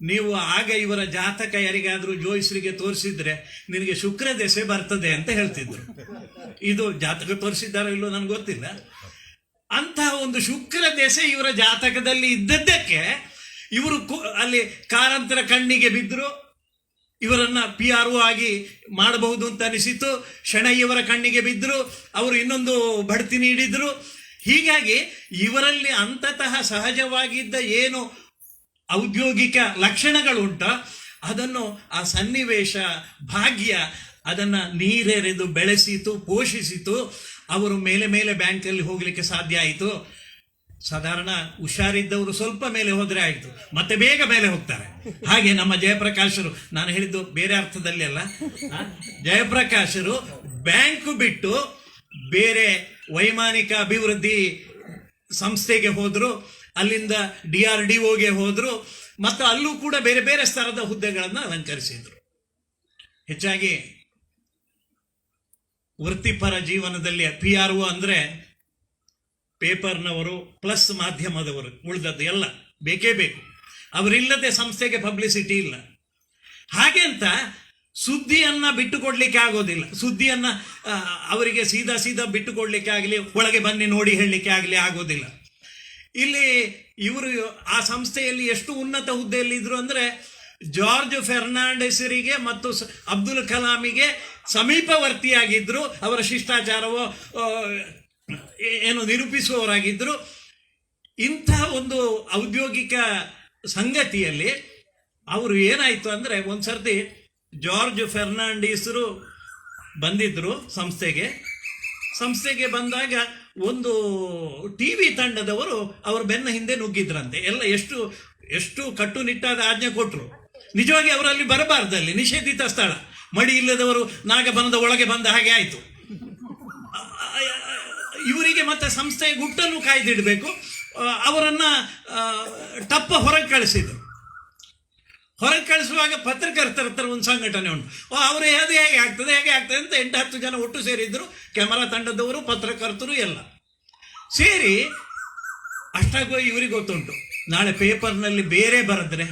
ನೀವು ಆಗ ಇವರ ಜಾತಕ ಯಾರಿಗಾದ್ರೂ ಜೋಯಿಸರಿಗೆ ತೋರಿಸಿದ್ರೆ ನಿನಗೆ ಶುಕ್ರ ದೆಸೆ ಬರ್ತದೆ ಅಂತ ಹೇಳ್ತಿದ್ರು. ಇದು ಜಾತಕ ತೋರಿಸಿದ್ದಾರೋ ಇಲ್ಲೋ ನನಗೆ ಗೊತ್ತಿಲ್ಲ. ಅಂತಹ ಒಂದು ಶುಕ್ರ ದೆಸೆ ಇವರ ಜಾತಕದಲ್ಲಿ ಇದ್ದದ್ದಕ್ಕೆ ಇವರು ಅಲ್ಲಿ ಕಾರಂತರ ಕಣ್ಣಿಗೆ ಬಿದ್ದರು. ಇವರನ್ನ PRO ಆಗಿ ಮಾಡಬಹುದು ಅಂತ ಅನಿಸಿತು. ಶೆಣೈಯವರ ಕಣ್ಣಿಗೆ ಬಿದ್ದರು. ಅವರು ಇನ್ನೊಂದು ಬಡ್ತಿ ನೀಡಿದ್ರು. ಹೀಗಾಗಿ ಇವರಲ್ಲಿ ಅಂತತಃ ಸಹಜವಾಗಿದ್ದ ಏನು ಔದ್ಯೋಗಿಕ ಲಕ್ಷಣಗಳುಂಟ ಅದನ್ನು ಆ ಸನ್ನಿವೇಶ ಭಾಗ್ಯ ಅದನ್ನು ನೀರೆರೆದು ಬೆಳೆಸಿತು, ಪೋಷಿಸಿತು. ಅವರು ಮೇಲೆ ಮೇಲೆ ಬ್ಯಾಂಕಲ್ಲಿ ಹೋಗಲಿಕ್ಕೆ ಸಾಧ್ಯ ಆಯಿತು. ಸಾಧಾರಣ ಹುಷಾರಿದ್ದವರು ಸ್ವಲ್ಪ ಮೇಲೆ ಹೋದರೆ ಆಯಿತು, ಮತ್ತೆ ಬೇಗ ಮೇಲೆ ಹೋಗ್ತಾರೆ. ಹಾಗೆ ನಮ್ಮ ಜಯಪ್ರಕಾಶರು, ನಾನು ಹೇಳಿದ್ದು ಬೇರೆ ಅರ್ಥದಲ್ಲಿ ಅಲ್ಲ, ಜಯಪ್ರಕಾಶರು ಬ್ಯಾಂಕು ಬಿಟ್ಟು ಬೇರೆ ವೈಮಾನಿಕ ಅಭಿವೃದ್ಧಿ ಸಂಸ್ಥೆಗೆ ಹೋದರು. ಅಲ್ಲಿಂದ DRDOಗೆ ಹೋದರು. ಮತ್ತು ಅಲ್ಲೂ ಕೂಡ ಬೇರೆ ಬೇರೆ ಸ್ತರದ ಹುದ್ದೆಗಳನ್ನು ಅಲಂಕರಿಸಿದರು. ಹೆಚ್ಚಾಗಿ ವೃತ್ತಿಪರ ಜೀವನದಲ್ಲಿ PRO ಅಂದರೆ ಪೇಪರ್ನವರು ಪ್ಲಸ್ ಮಾಧ್ಯಮದವರು, ಉಳಿದದ್ದು ಎಲ್ಲ ಬೇಕೇ ಬೇಕು. ಅವರಿಲ್ಲದೆ ಸಂಸ್ಥೆಗೆ ಪಬ್ಲಿಸಿಟಿ ಇಲ್ಲ. ಹಾಗೆ ಅಂತ ಸುದ್ದಿಯನ್ನ ಬಿಟ್ಟುಕೊಡ್ಲಿಕ್ಕೆ ಆಗೋದಿಲ್ಲ. ಸುದ್ದಿಯನ್ನ ಅವರಿಗೆ ಸೀದಾ ಬಿಟ್ಟುಕೊಡ್ಲಿಕ್ಕೆ ಆಗಲಿ, ಒಳಗೆ ಬನ್ನಿ ನೋಡಿ ಹೇಳಲಿಕ್ಕೆ ಆಗಲಿ ಆಗೋದಿಲ್ಲ. ಇಲ್ಲಿ ಇವರು ಆ ಸಂಸ್ಥೆಯಲ್ಲಿ ಎಷ್ಟು ಉನ್ನತ ಹುದ್ದೆಯಲ್ಲಿ ಇದ್ರು ಅಂದರೆ ಜಾರ್ಜ್ ಫೆರ್ನಾಂಡಿಸರಿಗೆ ಮತ್ತು ಅಬ್ದುಲ್ ಕಲಾಮಿಗೆ ಸಮೀಪವರ್ತಿಯಾಗಿದ್ದರು. ಅವರ ಶಿಷ್ಟಾಚಾರವೋ ಏನು ನಿರೂಪಿಸುವವರಾಗಿದ್ದರು. ಇಂಥ ಒಂದು ಔದ್ಯೋಗಿಕ ಸಂಗತಿಯಲ್ಲಿ ಅವರು ಏನಾಯಿತು ಅಂದರೆ ಒಂದು ಸರ್ತಿ ಜಾರ್ಜ್ ಫೆರ್ನಾಂಡಿಸರು ಬಂದಿದ್ದರು ಸಂಸ್ಥೆಗೆ ಬಂದಾಗ ಒಂದು TV ತಂಡದವರು ಅವರ ಬೆನ್ನ ಹಿಂದೆ ನುಗ್ಗಿದ್ರಂತೆ. ಎಲ್ಲ ಎಷ್ಟು ಕಟ್ಟುನಿಟ್ಟಾದ ಆಜ್ಞೆ ಕೊಟ್ಟರು. ನಿಜವಾಗಿ ಅವರಲ್ಲಿ ಬರಬಾರ್ದಲ್ಲಿ, ನಿಷೇಧಿತ ಸ್ಥಳ. ಮಡಿ ಇಲ್ಲದವರು ನಾಗಬನದ ಒಳಗೆ ಬಂದ ಹಾಗೆ ಆಯಿತು. ಇವರಿಗೆ ಮತ್ತೆ ಸಂಸ್ಥೆಯ ಗುಟ್ಟನ್ನು ಕಾಯ್ದಿಡಬೇಕು. ಅವರನ್ನು ಟಪ್ಪ ಹೊರಗೆ ಕಳಿಸಿದರು. ಹೊರಗೆ ಕಳಿಸುವಾಗ ಪತ್ರಕರ್ತರ ಹತ್ರ ಒಂದು ಸಂಘಟನೆ ಉಂಟು. ಅವರು ಹೇಗೆ ಆಗ್ತದೆ ಅಂತ 8-10 ಜನ ಒಟ್ಟು ಸೇರಿದ್ರು. ಕ್ಯಾಮರಾ ತಂಡದವರು, ಪತ್ರಕರ್ತರು ಎಲ್ಲ ಸೇರಿ. ಅಷ್ಟಾಗೋ ಇವರಿಗೆ ಗೊತ್ತುಂಟು ನಾಳೆ ಪೇಪರ್ನಲ್ಲಿ ಬೇರೆ ಬರೆದ್ರೆ,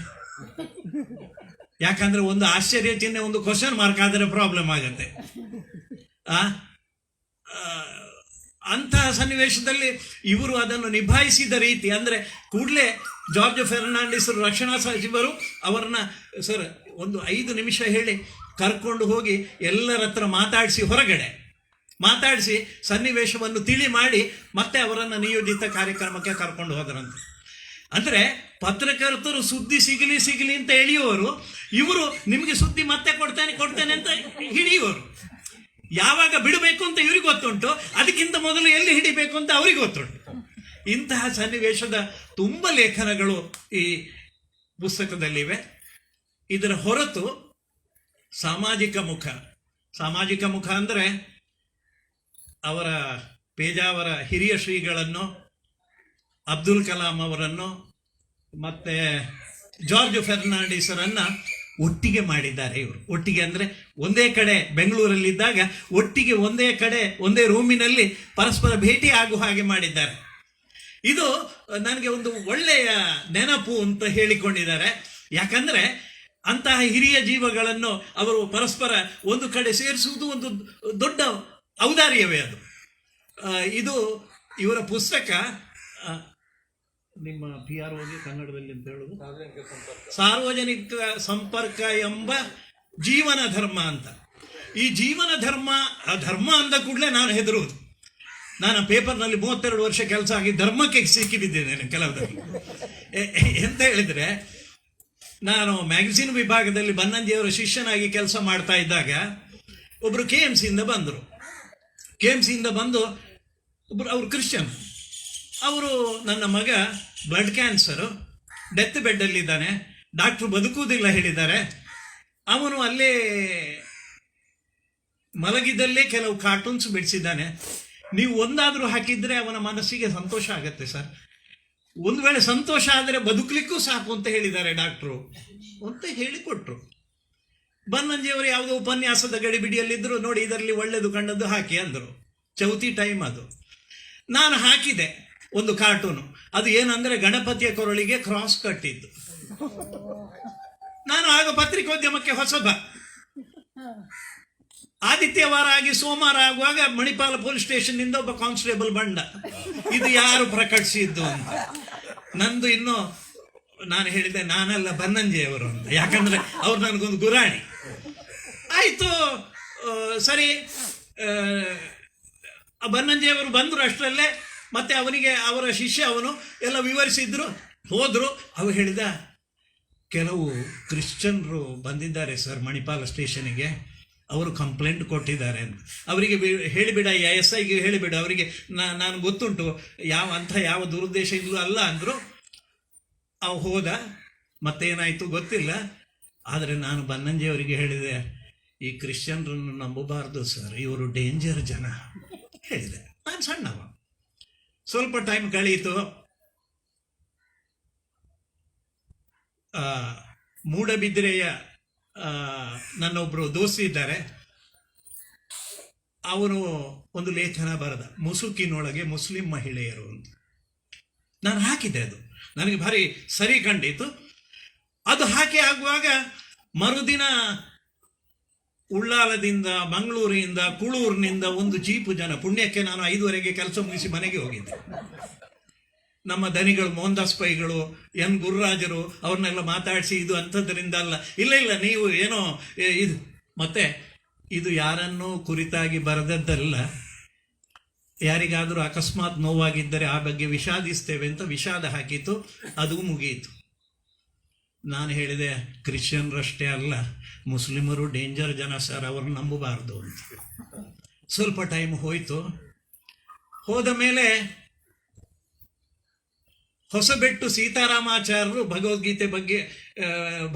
ಯಾಕಂದ್ರೆ ಒಂದು ಆಶ್ಚರ್ಯ ಚಿಹ್ನೆ, ಒಂದು ಕ್ವಶನ್ ಮಾರ್ಕ್ ಆದರೆ ಪ್ರಾಬ್ಲಮ್ ಆಗತ್ತೆ. ಅಂತಹ ಸನ್ನಿವೇಶದಲ್ಲಿ ಇವರು ಅದನ್ನು ನಿಭಾಯಿಸಿದ ರೀತಿ ಅಂದರೆ ಕೂಡಲೇ ಜಾರ್ಜ್ ಫೆರ್ನಾಂಡಿಸರು ರಕ್ಷಣಾ ಸಚಿವರು ಅವರನ್ನ, ಸರ್ ಒಂದು 5 ನಿಮಿಷ ಹೇಳಿ ಕರ್ಕೊಂಡು ಹೋಗಿ ಎಲ್ಲರ ಹತ್ರ ಹೊರಗಡೆ ಮಾತಾಡಿಸಿ ಸನ್ನಿವೇಶವನ್ನು ತಿಳಿ ಮಾಡಿ ಮತ್ತೆ ಅವರನ್ನು ನಿಯೋಜಿತ ಕಾರ್ಯಕ್ರಮಕ್ಕೆ ಕರ್ಕೊಂಡು ಹೋದರಂತೆ. ಅಂದರೆ ಪತ್ರಕರ್ತರು ಸುದ್ದಿ ಸಿಗಲಿ ಅಂತ ಎಳೆಯುವರು, ಇವರು ನಿಮಗೆ ಸುದ್ದಿ ಮತ್ತೆ ಕೊಡ್ತೇನೆ ಅಂತ ಹಿಡಿಯುವರು. ಯಾವಾಗ ಬಿಡಬೇಕು ಅಂತ ಇವ್ರಿಗೆ ಗೊತ್ತುಂಟು, ಅದಕ್ಕಿಂತ ಮೊದಲು ಎಲ್ಲಿ ಹಿಡಿಬೇಕು ಅಂತ ಅವ್ರಿಗೆ ಗೊತ್ತುಂಟು. ಇಂತಹ ಸನ್ನಿವೇಶದ ತುಂಬ ಲೇಖನಗಳು ಈ ಪುಸ್ತಕದಲ್ಲಿವೆ. ಇದರ ಹೊರತು ಸಾಮಾಜಿಕ ಮುಖ ಅಂದರೆ ಅವರ ಪೇಜಾವರ ಹಿರಿಯ ಶ್ರೀಗಳನ್ನು, ಅಬ್ದುಲ್ ಕಲಾಂ ಅವರನ್ನು, ಮತ್ತು ಜಾರ್ಜ್ ಫೆರ್ನಾಂಡಿಸರನ್ನು ಒಟ್ಟಿಗೆ ಮಾಡಿದ್ದಾರೆ. ಇವರು ಒಟ್ಟಿಗೆ ಅಂದರೆ ಒಂದೇ ಕಡೆ ಬೆಂಗಳೂರಲ್ಲಿದ್ದಾಗ ಒಟ್ಟಿಗೆ ಒಂದೇ ಕಡೆ ಒಂದೇ ರೂಮಿನಲ್ಲಿ ಪರಸ್ಪರ ಭೇಟಿ ಆಗುವ ಹಾಗೆ ಮಾಡಿದ್ದಾರೆ. ಇದು ನನಗೆ ಒಂದು ಒಳ್ಳೆಯ ನೆನಪು ಅಂತ ಹೇಳಿಕೊಂಡಿದ್ದಾರೆ. ಯಾಕಂದರೆ ಅಂತಹ ಹಿರಿಯ ಜೀವಗಳನ್ನು ಅವರು ಪರಸ್ಪರ ಒಂದು ಕಡೆ ಸೇರಿಸುವುದು ಒಂದು ದೊಡ್ಡ ಔದಾರ್ಯವೇ ಅದು. ಇದು ಇವರ ಪುಸ್ತಕ, ನಿಮ್ಮ PROಗೆ ಕನ್ನಡದಲ್ಲಿ ಅಂತ ಹೇಳೋದು ಸಾರ್ವಜನಿಕ ಸಂಪರ್ಕ ಎಂಬ ಜೀವನ ಧರ್ಮ ಅಂತ. ಈ ಜೀವನ ಧರ್ಮ, ಆ ಧರ್ಮ ಅಂದ ಕೂಡಲೇ ನಾನು ಹೆದರುವುದು. ನಾನು ಪೇಪರ್ನಲ್ಲಿ 32 ವರ್ಷ ಕೆಲಸ ಆಗಿ ಧರ್ಮಕ್ಕೆ ಸಿಕ್ಕಿಬಿದ್ದೇನೆ ಕೆಲವರಲ್ಲಿ. ಎಂತ ಹೇಳಿದರೆ, ನಾನು ಮ್ಯಾಗಝಿನ್ ವಿಭಾಗದಲ್ಲಿ ಬನ್ನಂಜಿಯವರ ಶಿಷ್ಯನಾಗಿ ಕೆಲಸ ಮಾಡ್ತಾ ಇದ್ದಾಗ ಒಬ್ಬರು KMCಯಿಂದ ಬಂದರು. KMCಯಿಂದ ಬಂದು ಒಬ್ಬರು, ಅವರು ಕ್ರಿಶ್ಚಿಯನ್. ಅವರು, ನನ್ನ ಮಗ ಬ್ಲಡ್ ಕ್ಯಾನ್ಸರು, ಡೆತ್ ಬೆಡ್ಡಲ್ಲಿದ್ದಾನೆ, ಡಾಕ್ಟ್ರು ಬದುಕುವುದಿಲ್ಲ ಹೇಳಿದ್ದಾರೆ, ಅವನು ಅಲ್ಲೇ ಮಲಗಿದ್ದಲ್ಲೇ ಕೆಲವು ಕಾರ್ಟೂನ್ಸ್ ಬಿಡಿಸಿದ್ದಾನೆ, ನೀವು ಒಂದಾದರೂ ಹಾಕಿದರೆ ಅವನ ಮನಸ್ಸಿಗೆ ಸಂತೋಷ ಆಗುತ್ತೆ ಸರ್, ಒಂದು ವೇಳೆ ಸಂತೋಷ ಆದರೆ ಬದುಕಲಿಕ್ಕೂ ಸಾಕು ಅಂತ ಹೇಳಿದ್ದಾರೆ ಡಾಕ್ಟ್ರು ಅಂತ ಹೇಳಿಕೊಟ್ರು. ಬನ್ನಂಜಿಯವರು ಯಾವುದೋ ಉಪನ್ಯಾಸದ ಗಡಿಬಿಡಿಯಲ್ಲಿದ್ದರು, ನೋಡಿ ಇದರಲ್ಲಿ ಒಳ್ಳೆಯದು ಕಂಡದ್ದು ಹಾಕಿ ಅಂದರು. ಚೌತಿ ಟೈಮ್ ಅದು. ನಾನು ಹಾಕಿದೆ ಒಂದು ಕಾರ್ಟೂನು. ಅದು ಏನಂದರೆ ಗಣಪತಿಯ ಕೊರಳಿಗೆ ಕ್ರಾಸ್ ಕಟ್ಟಿದ್ದು. ನಾನು ಆಗ ಪತ್ರಿಕೋದ್ಯಮಕ್ಕೆ ಹೊಸಬ. ಆದಿತ್ಯವಾರ ಆಗಿ ಸೋಮವಾರ ಆಗುವಾಗ ಮಣಿಪಾಲ ಪೊಲೀಸ್ ಸ್ಟೇಷನ್ನಿಂದ ಒಬ್ಬ ಕಾನ್ಸ್ಟೇಬಲ್ ಬಂಡ, ಇದು ಯಾರು ಪ್ರಕಟಿಸಿದ್ದು ಅಂತ. ನಂದು ಇನ್ನೂ, ನಾನು ಹೇಳಿದೆ ನಾನಲ್ಲ ಬನ್ನಂಜಿಯವರು ಅಂತ, ಯಾಕಂದರೆ ಅವ್ರು ನನಗೊಂದು ಗುರಾಣಿ. ಆಯಿತು, ಸರಿ. ಬನ್ನಂಜಿಯವರು ಬಂದರು ಅಷ್ಟರಲ್ಲೇ. ಮತ್ತೆ ಅವನಿಗೆ ಅವರ ಶಿಷ್ಯ ಅವನು ಎಲ್ಲ ವಿವರಿಸಿದ್ರು, ಹೋದರು. ಅವರು ಹೇಳಿದ, ಕೆಲವು ಕ್ರಿಶ್ಚಿಯನ್ರು ಬಂದಿದ್ದಾರೆ ಸರ್ ಮಣಿಪಾಲ ಸ್ಟೇಷನಿಗೆ, ಅವರು ಕಂಪ್ಲೇಂಟ್ ಕೊಟ್ಟಿದ್ದಾರೆ ಅಂತ. ಅವರಿಗೆ ಹೇಳಿಬಿಡ, SIಗೆ ಹೇಳಿಬಿಡ, ಅವರಿಗೆ ನಾನು ಗೊತ್ತುಂಟು ಯಾವ ದುರುದ್ದೇಶ ಇಲ್ಲೂ ಅಲ್ಲ ಅಂದರು. ಅವು ಹೋದ. ಮತ್ತೇನಾಯಿತು ಗೊತ್ತಿಲ್ಲ. ಆದರೆ ನಾನು ಬನ್ನಂಜಿಯವರಿಗೆ ಹೇಳಿದೆ, ಈ ಕ್ರಿಶ್ಚಿಯನ್ರನ್ನು ನಂಬಬಾರ್ದು ಸರ್, ಇವರು ಡೇಂಜರ್ ಜನ ಹೇಳಿದೆ. ನಾನು ಸಣ್ಣವ. ಸ್ವಲ್ಪ ಟೈಮ್ ಕಳೀತು. ಮೂಡಬಿದ್ರೆಯ ನನ್ನೊಬ್ಬರು ದೋಸ್ತಿ ಇದ್ದಾರೆ, ಅವರು ಒಂದು ಲೇಖನ ಬರೆದ, ಮುಸುಕಿನೊಳಗೆ ಮುಸ್ಲಿಂ ಮಹಿಳೆಯರು ಅಂತ. ನಾನು ಹಾಕಿದ್ದೆ, ಅದು ನನಗೆ ಭಾರಿ ಸರಿ ಕಂಡಿತು. ಅದು ಹಾಕಿ ಆಗುವಾಗ ಮರುದಿನ ಉಳ್ಳಾಲದಿಂದ, ಮಂಗಳೂರಿನಿಂದ, ಕುಳೂರಿನಿಂದ ಒಂದು ಜೀಪು ಜನ. ಪುಣ್ಯಕ್ಕೆ ನಾನು 5:30ಗೆ ಕೆಲಸ ಮುಗಿಸಿ ಮನೆಗೆ ಹೋಗಿದ್ದೆ. ನಮ್ಮ ದನಿಗಳು, ಮೋಹನ್ದಾಸ್ ಪೈಗಳು, N ಗುರುರಾಜರು, ಅವ್ರನ್ನೆಲ್ಲ ಮಾತಾಡಿಸಿ, ಇದು ಅಂಥದ್ರಿಂದ ಅಲ್ಲ, ಇಲ್ಲ ನೀವು ಏನೋ ಇದು. ಮತ್ತೆ ಇದು ಯಾರನ್ನೂ ಕುರಿತಾಗಿ ಬರೆದದ್ದಲ್ಲ. ಯಾರಿಗಾದರೂ ಅಕಸ್ಮಾತ್ ನೋವಾಗಿದ್ದರೆ ಆ ಬಗ್ಗೆ ವಿಷಾದಿಸ್ತೇವೆ ಅಂತ ವಿಷಾದ ಹಾಕಿತು. ಅದು ಮುಗಿಯಿತು. ನಾನು ಹೇಳಿದೆ, ಕ್ರಿಶ್ಚಿಯನ್ರಷ್ಟೇ ಅಲ್ಲ, ಮುಸ್ಲಿಮರು ಡೇಂಜರ್ ಜನ ಸರ್, ಅವ್ರನ್ನ ನಂಬಬಾರ್ದು ಅಂತ. ಸ್ವಲ್ಪ ಟೈಮ್ ಹೋಯಿತು. ಹೋದ ಮೇಲೆ ಹೊಸಬೆಟ್ಟು ಸೀತಾರಾಮಾಚಾರ್ಯರು ಭಗವದ್ಗೀತೆ ಬಗ್ಗೆ,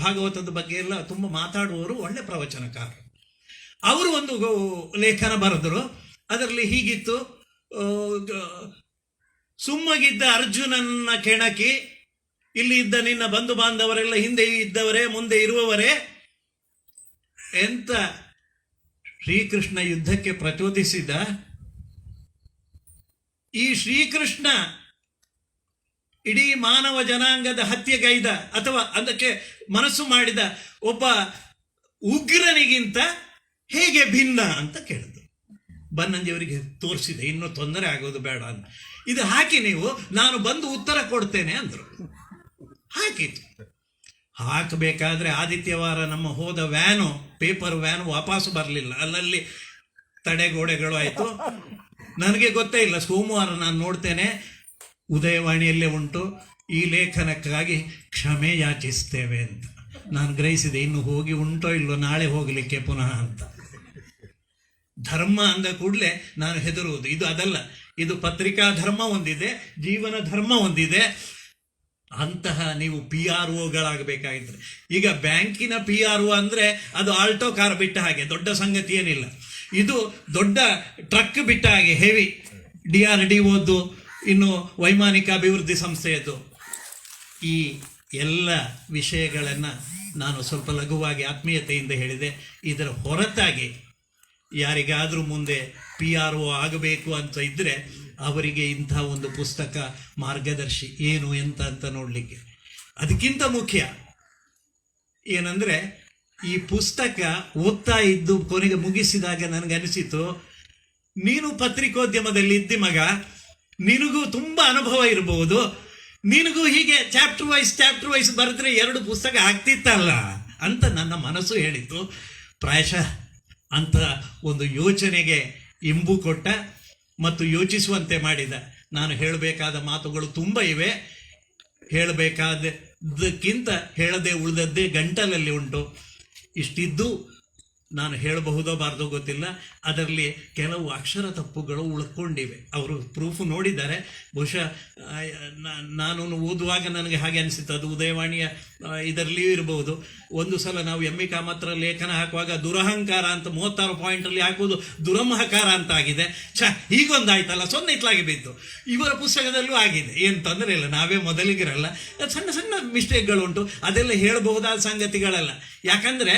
ಭಾಗವತದ ಬಗ್ಗೆ ಎಲ್ಲ ತುಂಬ ಮಾತಾಡುವವರು, ಒಳ್ಳೆ ಪ್ರವಚನಕಾರರು. ಅವರು ಒಂದು ಲೇಖನ ಬರೆದರು. ಅದರಲ್ಲಿ ಹೀಗಿತ್ತು, ಸುಮ್ಮಗಿದ್ದ ಅರ್ಜುನನ್ನ ಕೆಣಕಿ, ಇಲ್ಲಿ ಇದ್ದ ನಿನ್ನ ಬಂಧು ಬಾಂಧವರೆಲ್ಲ ಹಿಂದೆ ಇದ್ದವರೇ ಮುಂದೆ ಇರುವವರೇ ಎಂತ ಶ್ರೀಕೃಷ್ಣ ಯುದ್ಧಕ್ಕೆ ಪ್ರಚೋದಿಸಿದ. ಈ ಶ್ರೀಕೃಷ್ಣ ಇಡೀ ಮಾನವ ಜನಾಂಗದ ಹತ್ಯೆಗೈದ ಅಥವಾ ಅದಕ್ಕೆ ಮನಸ್ಸು ಮಾಡಿದ ಒಬ್ಬ ಉಗ್ರನಿಗಿಂತ ಹೇಗೆ ಭಿನ್ನ ಅಂತ ಕೇಳಿದ್ರು. ಬನ್ನಂಜಿಯವರಿಗೆ ತೋರಿಸಿದೆ, ಇನ್ನೂ ತೊಂದರೆ ಆಗೋದು ಬೇಡ ಅಂತ. ಇದು ಹಾಕಿ ನೀವು, ನಾನು ಬಂದು ಉತ್ತರ ಕೊಡ್ತೇನೆ ಅಂದರು. ಹಾಕಿತು. ಹಾಕಬೇಕಾದ್ರೆ ಆದಿತ್ಯವಾರ ನಮ್ಮ ಹೋದ ವ್ಯಾನು, ಪೇಪರ್ ವ್ಯಾನು ವಾಪಸ್ಸು ಬರಲಿಲ್ಲ. ಅಲ್ಲಲ್ಲಿ ತಡೆಗೋಡೆಗಳು ಆಯಿತು. ನನಗೆ ಗೊತ್ತೇ ಇಲ್ಲ. ಸೋಮವಾರ ನಾನು ನೋಡ್ತೇನೆ, ಉದಯವಾಣಿಯಲ್ಲೇ ಉಂಟು, ಈ ಲೇಖನಕ್ಕಾಗಿ ಕ್ಷಮೆ ಯಾಚಿಸ್ತೇವೆ ಅಂತ. ನಾನು ಗ್ರಹಿಸಿದೆ, ಇನ್ನು ಹೋಗಿ ಉಂಟೋ ಇಲ್ಲೋ, ನಾಳೆ ಹೋಗಲಿಕ್ಕೆ ಪುನಃ ಅಂತ. ಧರ್ಮ ಅಂದ ಕೂಡಲೇ ನಾನು ಹೆದರುವುದು. ಇದು ಅದಲ್ಲ, ಇದು ಪತ್ರಿಕಾ ಧರ್ಮ ಒಂದಿದೆ, ಜೀವನ ಧರ್ಮ ಒಂದಿದೆ. ಅಂತಹ ನೀವು PROಗಳಾಗಬೇಕಾಗಿದ್ರೆ, ಈಗ ಬ್ಯಾಂಕಿನ PRO ಅಂದರೆ ಅದು ಆಲ್ಟೋ ಕಾರ್ ಬಿಟ್ಟ ಹಾಗೆ ದೊಡ್ಡ ಸಂಗತಿ ಏನಿಲ್ಲ. ಇದು ದೊಡ್ಡ ಟ್ರಕ್ ಬಿಟ್ಟ ಹಾಗೆ, ಹೆವಿ. DRDOದ್ದು, ಇನ್ನು ವೈಮಾನಿಕ ಅಭಿವೃದ್ಧಿ ಸಂಸ್ಥೆಯದ್ದು. ಈ ಎಲ್ಲ ವಿಷಯಗಳನ್ನು ನಾನು ಸ್ವಲ್ಪ ಲಘುವಾಗಿ ಆತ್ಮೀಯತೆಯಿಂದ ಹೇಳಿದೆ. ಇದರ ಹೊರತಾಗಿ ಯಾರಿಗಾದರೂ ಮುಂದೆ PRO ಆಗಬೇಕು ಅಂತ ಇದ್ದರೆ ಅವರಿಗೆ ಇಂಥ ಒಂದು ಪುಸ್ತಕ ಮಾರ್ಗದರ್ಶಿ ಏನು ಎಂತ ಅಂತ ನೋಡಲಿಕ್ಕೆ. ಅದಕ್ಕಿಂತ ಮುಖ್ಯ ಏನಂದರೆ ಈ ಪುಸ್ತಕ ಓದ್ತಾ ಇದ್ದು ಕೊನೆಗೆ ಮುಗಿಸಿದಾಗ ನನಗನಿಸಿತು, ನೀನು ಪತ್ರಿಕೋದ್ಯಮದಲ್ಲಿ ಇದ್ದಿ ಮಗ, ನಿನಗೂ ತುಂಬ ಅನುಭವ ಇರಬಹುದು, ನಿನಗೂ ಹೀಗೆ ಚಾಪ್ಟರ್ ವೈಸ್ ಬರೆದ್ರೆ 2 ಪುಸ್ತಕ ಆಗ್ತಿತ್ತಲ್ಲ ಅಂತ ನನ್ನ ಮನಸ್ಸು ಹೇಳಿತು. ಪ್ರಾಯಶಃ ಅಂತ ಒಂದು ಯೋಚನೆಗೆ ಇಂಬು ಕೊಟ್ಟ ಮತ್ತು ಯೋಚಿಸುವಂತೆ ಮಾಡಿದ. ನಾನು ಹೇಳಬೇಕಾದ ಮಾತುಗಳು ತುಂಬ ಇವೆ, ಹೇಳಬೇಕಾದಕ್ಕಿಂತ ಹೇಳದೆ ಉಳಿದದ್ದೇ ಗಂಟಲಲ್ಲಿ ಉಂಟು. ಇಷ್ಟಿದ್ದು ನಾನು ಹೇಳಬಹುದೋ ಬಾರ್ದೋ ಗೊತ್ತಿಲ್ಲ. ಅದರಲ್ಲಿ ಕೆಲವು ಅಕ್ಷರ ತಪ್ಪುಗಳು ಉಳ್ಕೊಂಡಿವೆ. ಅವರು ಪ್ರೂಫ್ ನೋಡಿದ್ದಾರೆ. ಬಹುಶಃ ನಾನು ಓದುವಾಗ ನನಗೆ ಹಾಗೆ ಅನಿಸಿತ್ತು, ಅದು ಉದಯವಾಣಿಯ ಇದರಲ್ಲಿಯೂ ಇರಬಹುದು. ಒಂದು ಸಲ ನಾವು ಎಮ್ಮಿ ಕಾಮತ್ರ ಲೇಖನ ಹಾಕುವಾಗ ದುರಹಂಕಾರ ಅಂತ 36 ಪಾಯಿಂಟಲ್ಲಿ ಹಾಕುವುದು ದುರಮಹಕಾರ ಅಂತ ಆಗಿದೆ. ಹೀಗೊಂದಾಯ್ತಲ್ಲ, 0 ಇತ್ಲಾಗಿ ಬಿದ್ದು. ಇವರ ಪುಸ್ತಕದಲ್ಲೂ ಆಗಿದೆ, ಏನು ತೊಂದರೆ ಇಲ್ಲ, ನಾವೇ ಮೊದಲಿಗಿರಲ್ಲ. ಸಣ್ಣ ಸಣ್ಣ ಮಿಸ್ಟೇಕ್ಗಳುಂಟು, ಅದೆಲ್ಲ ಹೇಳಬಹುದಾದ ಸಂಗತಿಗಳಲ್ಲ. ಯಾಕಂದರೆ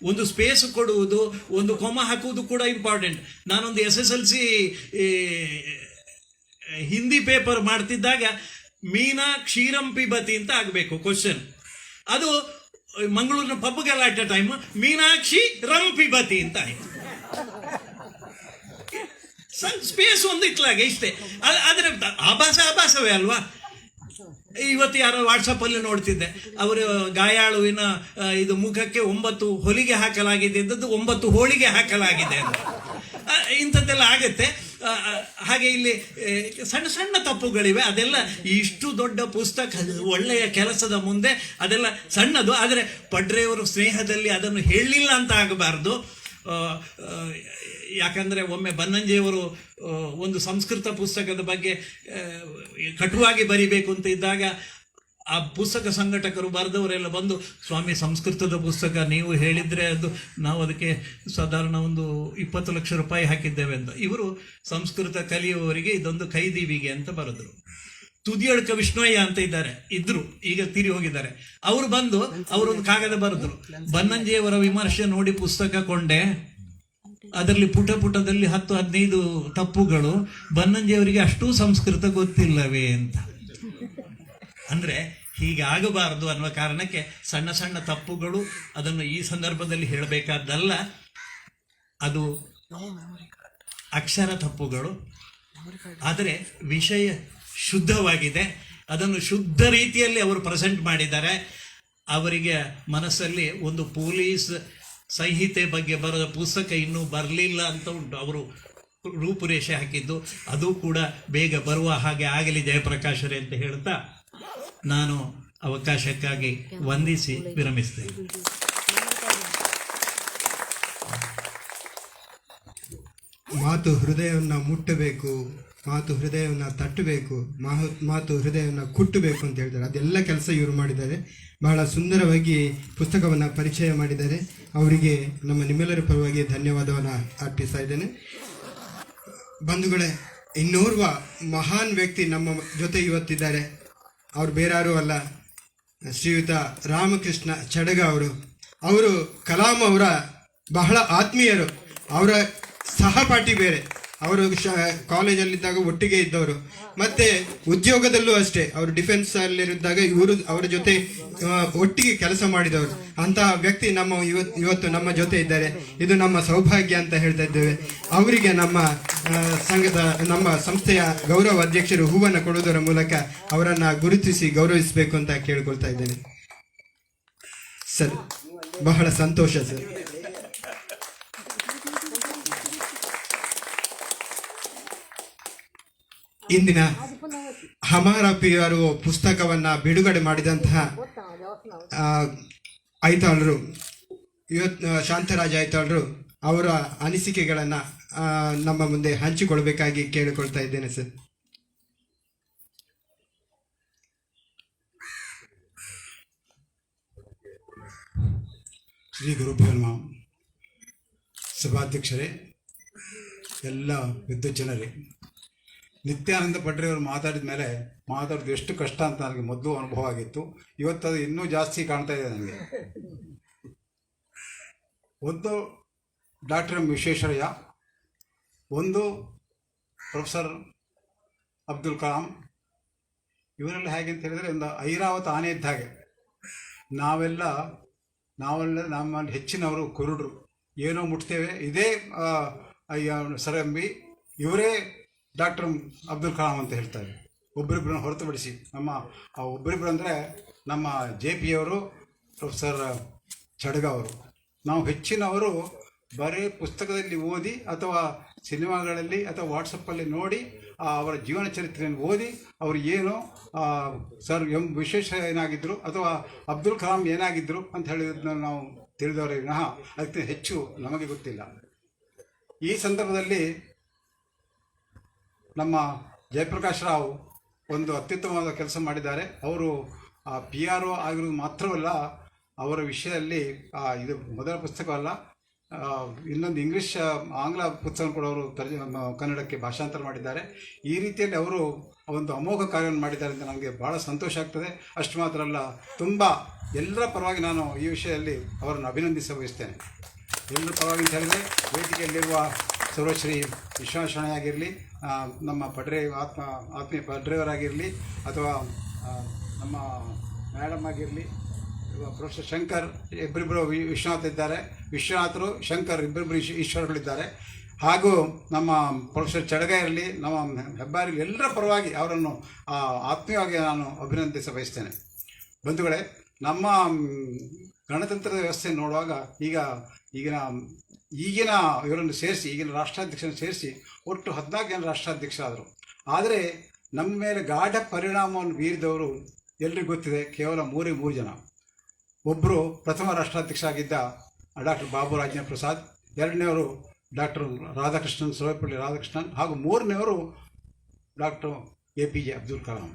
ಒಂದು ಸ್ಪೇಸ್ ಕೊಡುವುದು, ಒಂದು ಕೊಮ ಹಾಕುವುದು ಕೂಡ ಇಂಪಾರ್ಟೆಂಟ್. ನಾನೊಂದು SSLC ಹಿಂದಿ ಪೇಪರ್ ಮಾಡ್ತಿದ್ದಾಗ ಮೀನಾ ಕ್ಷೀರಂ ಪಿಬತಿ ಅಂತ ಆಗಬೇಕು ಕ್ವಶನ್. ಅದು ಮಂಗಳೂರಿನ ಪಬ್ ಗಲಾಟೆ ಟೈಮ್ ಮೀನಾಕ್ಷಿ ರಂ ಪಿಬತಿ ಅಂತ ಆಯಿತು. ಸ್ಪೇಸ್ ಒಂದು ಇಟ್ಲಾಗೆ ಇಷ್ಟೇ. ಆದರೆ ಆಭಾಸವೇ ಅಲ್ವಾ. ಇವತ್ತು ಯಾರೋ ವಾಟ್ಸಪ್ಪಲ್ಲಿ ನೋಡ್ತಿದ್ದೆ, ಅವರು ಗಾಯಾಳುವಿನ ಇದು ಮುಖಕ್ಕೆ 9 ಹೊಲಿಗೆ ಹಾಕಲಾಗಿದೆ ಇದ್ದದ್ದು 9 ಹೋಳಿಗೆ ಹಾಕಲಾಗಿದೆ ಅಂತ. ಇಂಥದ್ದೆಲ್ಲ ಆಗತ್ತೆ. ಹಾಗೆ ಇಲ್ಲಿ ಸಣ್ಣ ಸಣ್ಣ ತಪ್ಪುಗಳಿವೆ. ಅದೆಲ್ಲ ಇಷ್ಟು ದೊಡ್ಡ ಪುಸ್ತಕ, ಒಳ್ಳೆಯ ಕೆಲಸದ ಮುಂದೆ ಅದೆಲ್ಲ ಸಣ್ಣದು. ಆದರೆ ಪಡ್ರೆಯವರು ಸ್ನೇಹದಲ್ಲಿ ಅದನ್ನು ಹೇಳಲಿಲ್ಲ ಅಂತ ಆಗಬಾರ್ದು. ಯಾಕಂದರೆ ಒಮ್ಮೆ ಬನ್ನಂಜಿಯವರು ಒಂದು ಸಂಸ್ಕೃತ ಪುಸ್ತಕದ ಬಗ್ಗೆ ಕಟುವಾಗಿ ಬರಿಬೇಕು ಅಂತ ಇದ್ದಾಗ ಆ ಪುಸ್ತಕ ಸಂಘಟಕರು ಬರೆದವರೆಲ್ಲ ಬಂದು, ಸ್ವಾಮಿ ಸಂಸ್ಕೃತದ ಪುಸ್ತಕ ನೀವು ಹೇಳಿದರೆ ಅದು ನಾವು ಅದಕ್ಕೆ ಸಾಧಾರಣ ಒಂದು 20 ಲಕ್ಷ ರೂಪಾಯಿ ಹಾಕಿದ್ದೇವೆ ಅಂತ. ಇವರು ಸಂಸ್ಕೃತ ಕಲಿಯುವವರಿಗೆ ಇದೊಂದು ಕೈದೀವಿಗೆ ಅಂತ ಬರೆದರು. ತುದಿಯಳ್ಕ ವಿಷ್ಣುಯ್ಯ ಅಂತ ಇದ್ರು, ಈಗ ತೀರಿ ಹೋಗಿದ್ದಾರೆ. ಅವರು ಬಂದು ಅವರೊಂದು ಕಾಗದ ಬರೆದ್ರು, ಬನ್ನಂಜಿಯವರ ವಿಮರ್ಶೆ ನೋಡಿ ಪುಸ್ತಕ ಕೊಂಡೆ, ಅದರಲ್ಲಿ ಪುಟದಲ್ಲಿ 10-15 ತಪ್ಪುಗಳು, ಬನ್ನಂಜಿಯವರಿಗೆ ಅಷ್ಟೂ ಸಂಸ್ಕೃತ ಗೊತ್ತಿಲ್ಲವೇ ಅಂತ. ಅಂದರೆ ಹೀಗಾಗಬಾರದು ಅನ್ನುವ ಕಾರಣಕ್ಕೆ ಸಣ್ಣ ಸಣ್ಣ ತಪ್ಪುಗಳು, ಅದನ್ನು ಈ ಸಂದರ್ಭದಲ್ಲಿ ಹೇಳಬೇಕಾದ್ದಲ್ಲ. ಅದು ಅಕ್ಷರ ತಪ್ಪುಗಳು, ಆದರೆ ವಿಷಯ ಶುದ್ಧವಾಗಿದೆ. ಅದನ್ನು ಶುದ್ಧ ರೀತಿಯಲ್ಲಿ ಅವರು ಪ್ರೆಸೆಂಟ್ ಮಾಡಿದ್ದಾರೆ. ಅವರಿಗೆ ಮನಸ್ಸಲ್ಲಿ ಒಂದು ಪೊಲೀಸ್ ಸಂಹಿತೆ ಬಗ್ಗೆ ಬರೆದ ಪುಸ್ತಕ ಇನ್ನೂ ಬರಲಿಲ್ಲ ಅಂತ ಉಂಟು. ಅವರು ರೂಪುರೇಷೆ ಹಾಕಿದ್ದು, ಅದು ಕೂಡ ಬೇಗ ಬರುವ ಹಾಗೆ ಆಗಲಿ ಜಯಪ್ರಕಾಶರೇ ಅಂತ ಹೇಳ್ತಾ ನಾನು ಅವಕಾಶಕ್ಕಾಗಿ ವಂದಿಸಿ ವಿರಮಿಸ್ತೇನೆ. ಮಾತು ಹೃದಯವನ್ನು ಮುಟ್ಟಬೇಕು, ಮಾತು ಹೃದಯವನ್ನು ತಟ್ಟಬೇಕು, ಮಾತು ಹೃದಯವನ್ನು ಕುಟ್ಟಬೇಕು ಅಂತ ಹೇಳ್ತಾರೆ. ಅದೆಲ್ಲ ಕೆಲಸ ಇವರು ಮಾಡಿದ್ದಾರೆ. ಬಹಳ ಸುಂದರವಾಗಿ ಪುಸ್ತಕವನ್ನು ಪರಿಚಯ ಮಾಡಿದ್ದಾರೆ. ಅವರಿಗೆ ನಿಮ್ಮೆಲ್ಲರ ಪರವಾಗಿ ಧನ್ಯವಾದವನ್ನು ಅರ್ಪಿಸ್ತಾ ಇದ್ದೇನೆ. ಬಂಧುಗಳೇ, ಇನ್ನೋರ್ವ ಮಹಾನ್ ವ್ಯಕ್ತಿ ನಮ್ಮ ಜೊತೆ ಇವತ್ತಿದ್ದಾರೆ. ಅವರು ಬೇರಾರೂ ಅಲ್ಲ, ಶ್ರೀಯುತ ರಾಮಕೃಷ್ಣ ಚಡಗ ಅವರು ಕಲಾಂ ಅವರ ಬಹಳ ಆತ್ಮೀಯರು. ಅವರ ಸಹಪಾಠಿ ಬೇರೆ, ಅವರು ಕಾಲೇಜಲ್ಲಿದ್ದಾಗ ಒಟ್ಟಿಗೆ ಇದ್ದವರು. ಮತ್ತೆ ಉದ್ಯೋಗದಲ್ಲೂ ಅಷ್ಟೇ, ಅವರು ಡಿಫೆನ್ಸಲ್ಲಿದ್ದಾಗ ಅವರ ಜೊತೆ ಒಟ್ಟಿಗೆ ಕೆಲಸ ಮಾಡಿದವರು. ಅಂತಹ ವ್ಯಕ್ತಿ ಇವತ್ತು ನಮ್ಮ ಜೊತೆ ಇದ್ದಾರೆ. ಇದು ನಮ್ಮ ಸೌಭಾಗ್ಯ ಅಂತ ಹೇಳ್ತಾ ಇದ್ದೇವೆ. ಅವರಿಗೆ ನಮ್ಮ ಸಂಸ್ಥೆಯ ಗೌರವ ಅಧ್ಯಕ್ಷರು ಹೂವನ್ನು ಕೊಡುವುದರ ಮೂಲಕ ಅವರನ್ನು ಗುರುತಿಸಿ ಗೌರವಿಸಬೇಕು ಅಂತ ಕೇಳ್ಕೊಳ್ತಾ ಇದ್ದೇನೆ. ಸರ್, ಬಹಳ ಸಂತೋಷ ಸರ್. ಇಂದಿನ ಹಮಾರ ಪಿಯರು ಪುಸ್ತಕವನ್ನು ಬಿಡುಗಡೆ ಮಾಡಿದಂತಹ ಐತಾಳರು, ಶಾಂತರಾಜ್ ಐತಾಳರು ಅವರ ಅನಿಸಿಕೆಗಳನ್ನು ನಮ್ಮ ಮುಂದೆ ಹಂಚಿಕೊಳ್ಬೇಕಾಗಿ ಕೇಳಿಕೊಳ್ತಾ ಇದ್ದೇನೆ ಸರ್. ಶ್ರೀ ಗುರುಭ್ಯೋ ನಮಃ. ಸಭಾಧ್ಯಕ್ಷರೇ, ಎಲ್ಲ ವಿದ್ಯುತ್ ಜನರೇ, ನಿತ್ಯಾನಂದ ಪಡ್ರೆಯವರು ಮಾತಾಡಿದ ಮೇಲೆ ಮಾತಾಡೋದು ಎಷ್ಟು ಕಷ್ಟ ಅಂತ ನನಗೆ ಮೊದಲು ಅನುಭವ ಆಗಿತ್ತು. ಇವತ್ತು ಅದು ಇನ್ನೂ ಜಾಸ್ತಿ ಕಾಣ್ತಾ ಇದೆ ನನಗೆ. ಒಂದು ಡಾಕ್ಟರ್ ಎಂ ವಿಶ್ವೇಶ್ವರಯ್ಯ, ಒಂದು ಪ್ರೊಫೆಸರ್ ಅಬ್ದುಲ್ ಕಲಾಂ. ಇವರೆಲ್ಲ ಹೇಗೆ ಅಂತ ಹೇಳಿದರೆ ಒಂದು ಐರಾವತ ಆನೆ ಇದ್ದ ಹಾಗೆ. ನಾವೆಲ್ಲ ನಮ್ಮಲ್ಲಿ ಹೆಚ್ಚಿನವರು ಕುರುಡರು, ಏನೋ ಮುಟ್ತೇವೆ. ಇದೇ ಸರಂಬಿ ಇವರೇ ಡಾಕ್ಟರ್ ಅಬ್ದುಲ್ ಕಲಾಂ ಅಂತ ಹೇಳ್ತಾರೆ. ಒಬ್ಬರಿಬ್ಬರನ್ನ ಹೊರತುಪಡಿಸಿ ನಮ್ಮ ಒಬ್ಬರಿಬ್ಬರು ಅಂದರೆ ನಮ್ಮ JP ಅವರು, ಪ್ರೊಫೆಸರ್ ಚಡಗ ಅವರು. ನಾವು ಹೆಚ್ಚಿನವರು ಬರೀ ಪುಸ್ತಕದಲ್ಲಿ ಓದಿ ಅಥವಾ ಸಿನಿಮಾಗಳಲ್ಲಿ ಅಥವಾ ವಾಟ್ಸಪ್ಪಲ್ಲಿ ನೋಡಿ ಅವರ ಜೀವನ ಚರಿತ್ರೆಯನ್ನು ಓದಿ ಅವರು ಏನು ಸರ್ ಎಂ ವಿಶ್ವೇಶ್ವರಯ್ಯ ಏನಾಗಿದ್ದರು ಅಥವಾ ಅಬ್ದುಲ್ ಕಲಾಂ ಏನಾಗಿದ್ದರು ಅಂತ ಹೇಳಿದ್ದನ್ನು ನಾವು ತಿಳಿದವರೇ ವಿನಃ ಅದಕ್ಕೆ ಹೆಚ್ಚು ನಮಗೆ ಗೊತ್ತಿಲ್ಲ. ಈ ಸಂದರ್ಭದಲ್ಲಿ ನಮ್ಮ ಜಯಪ್ರಕಾಶ್ ರಾವ್ ಒಂದು ಅತ್ಯುತ್ತಮವಾದ ಕೆಲಸ ಮಾಡಿದ್ದಾರೆ. ಅವರು PRO ಆಗಿರೋದು ಮಾತ್ರವಲ್ಲ, ಅವರ ವಿಷಯದಲ್ಲಿ ಇದು ಮೊದಲ ಪುಸ್ತಕವಲ್ಲ, ಇನ್ನೊಂದು ಆಂಗ್ಲ ಪುಸ್ತಕ ಕೂಡ ಅವರು ಕನ್ನಡಕ್ಕೆ ಭಾಷಾಂತರ ಮಾಡಿದ್ದಾರೆ. ಈ ರೀತಿಯಲ್ಲಿ ಅವರು ಒಂದು ಅಮೋಘ ಕಾರ್ಯವನ್ನು ಮಾಡಿದ್ದಾರೆ ಅಂತ ನನಗೆ ಭಾಳ ಸಂತೋಷ ಆಗ್ತದೆ. ಅಷ್ಟು ಮಾತ್ರ ಅಲ್ಲ, ತುಂಬ ಎಲ್ಲರ ಪರವಾಗಿ ನಾನು ಈ ವಿಷಯದಲ್ಲಿ ಅವರನ್ನು ಅಭಿನಂದಿಸ ಬಯಸ್ತೇನೆ. ಎಲ್ಲರ ಪರವಾಗಿ ಅಂತ ಹೇಳಿದರೆ ವೇದಿಕೆಯಲ್ಲಿರುವ ಸರ್ವಶ್ರೀ ವಿಶ್ವೇಶ್ವರಯ್ಯ ಆಗಿರಲಿ, ನಮ್ಮ ಆತ್ಮೀಯ ಪಡ್ರೆಯವರಾಗಿರಲಿ, ಅಥವಾ ನಮ್ಮ ಮೇಡಮ್ ಆಗಿರಲಿ, ಪ್ರೊಫೆಸರ್ ಶಂಕರ್, ಇಬ್ಬರಿಬ್ಬರು ವಿಶ್ವನಾಥ್ ಇದ್ದಾರೆ, ವಿಶ್ವನಾಥರು ಶಂಕರ್ ಇಬ್ಬರಿಬ್ಬರು ಈಶ್ವರಗಳಿದ್ದಾರೆ. ಹಾಗೂ ನಮ್ಮ ಪ್ರೊಫೆಸರ್ ಚಡಗ ಇರಲಿ, ನಮ್ಮ ಹೆಬ್ಬಾರಿ, ಎಲ್ಲರ ಪರವಾಗಿ ಅವರನ್ನು ಆತ್ಮೀಯವಾಗಿ ನಾನು ಅಭಿನಂದಿಸ ಬಯಸ್ತೇನೆ. ಬಂಧುಗಳೇ, ನಮ್ಮ ಗಣತಂತ್ರದ ವ್ಯವಸ್ಥೆ ನೋಡುವಾಗ ಈಗಿನ ಇವರನ್ನು ಸೇರಿಸಿ, ಈಗಿನ ರಾಷ್ಟ್ರಾಧ್ಯಕ್ಷರನ್ನು ಸೇರಿಸಿ ಒಟ್ಟು 14 ಜನ ರಾಷ್ಟ್ರಾಧ್ಯಕ್ಷರಾದರು. ಆದರೆ ನಮ್ಮ ಮೇಲೆ ಗಾಢ ಪರಿಣಾಮವನ್ನು ಬೀರಿದವರು ಎಲ್ರಿಗೂ ಗೊತ್ತಿದೆ, ಕೇವಲ 3 ಜನ. ಒಬ್ಬರು ಪ್ರಥಮ ರಾಷ್ಟ್ರಾಧ್ಯಕ್ಷರಾಗಿದ್ದ ಡಾಕ್ಟರ್ ಬಾಬು ರಾಜೇಂದ್ರ ಪ್ರಸಾದ್, ಎರಡನೇವರು ಡಾಕ್ಟರ್ ರಾಧಾಕೃಷ್ಣನ್, ಸರ್ವಪಲ್ಲಿ ರಾಧಾಕೃಷ್ಣನ್, ಹಾಗೂ ಮೂರನೇವರು ಡಾಕ್ಟರ್ APJ ಅಬ್ದುಲ್ ಕಲಾಂ.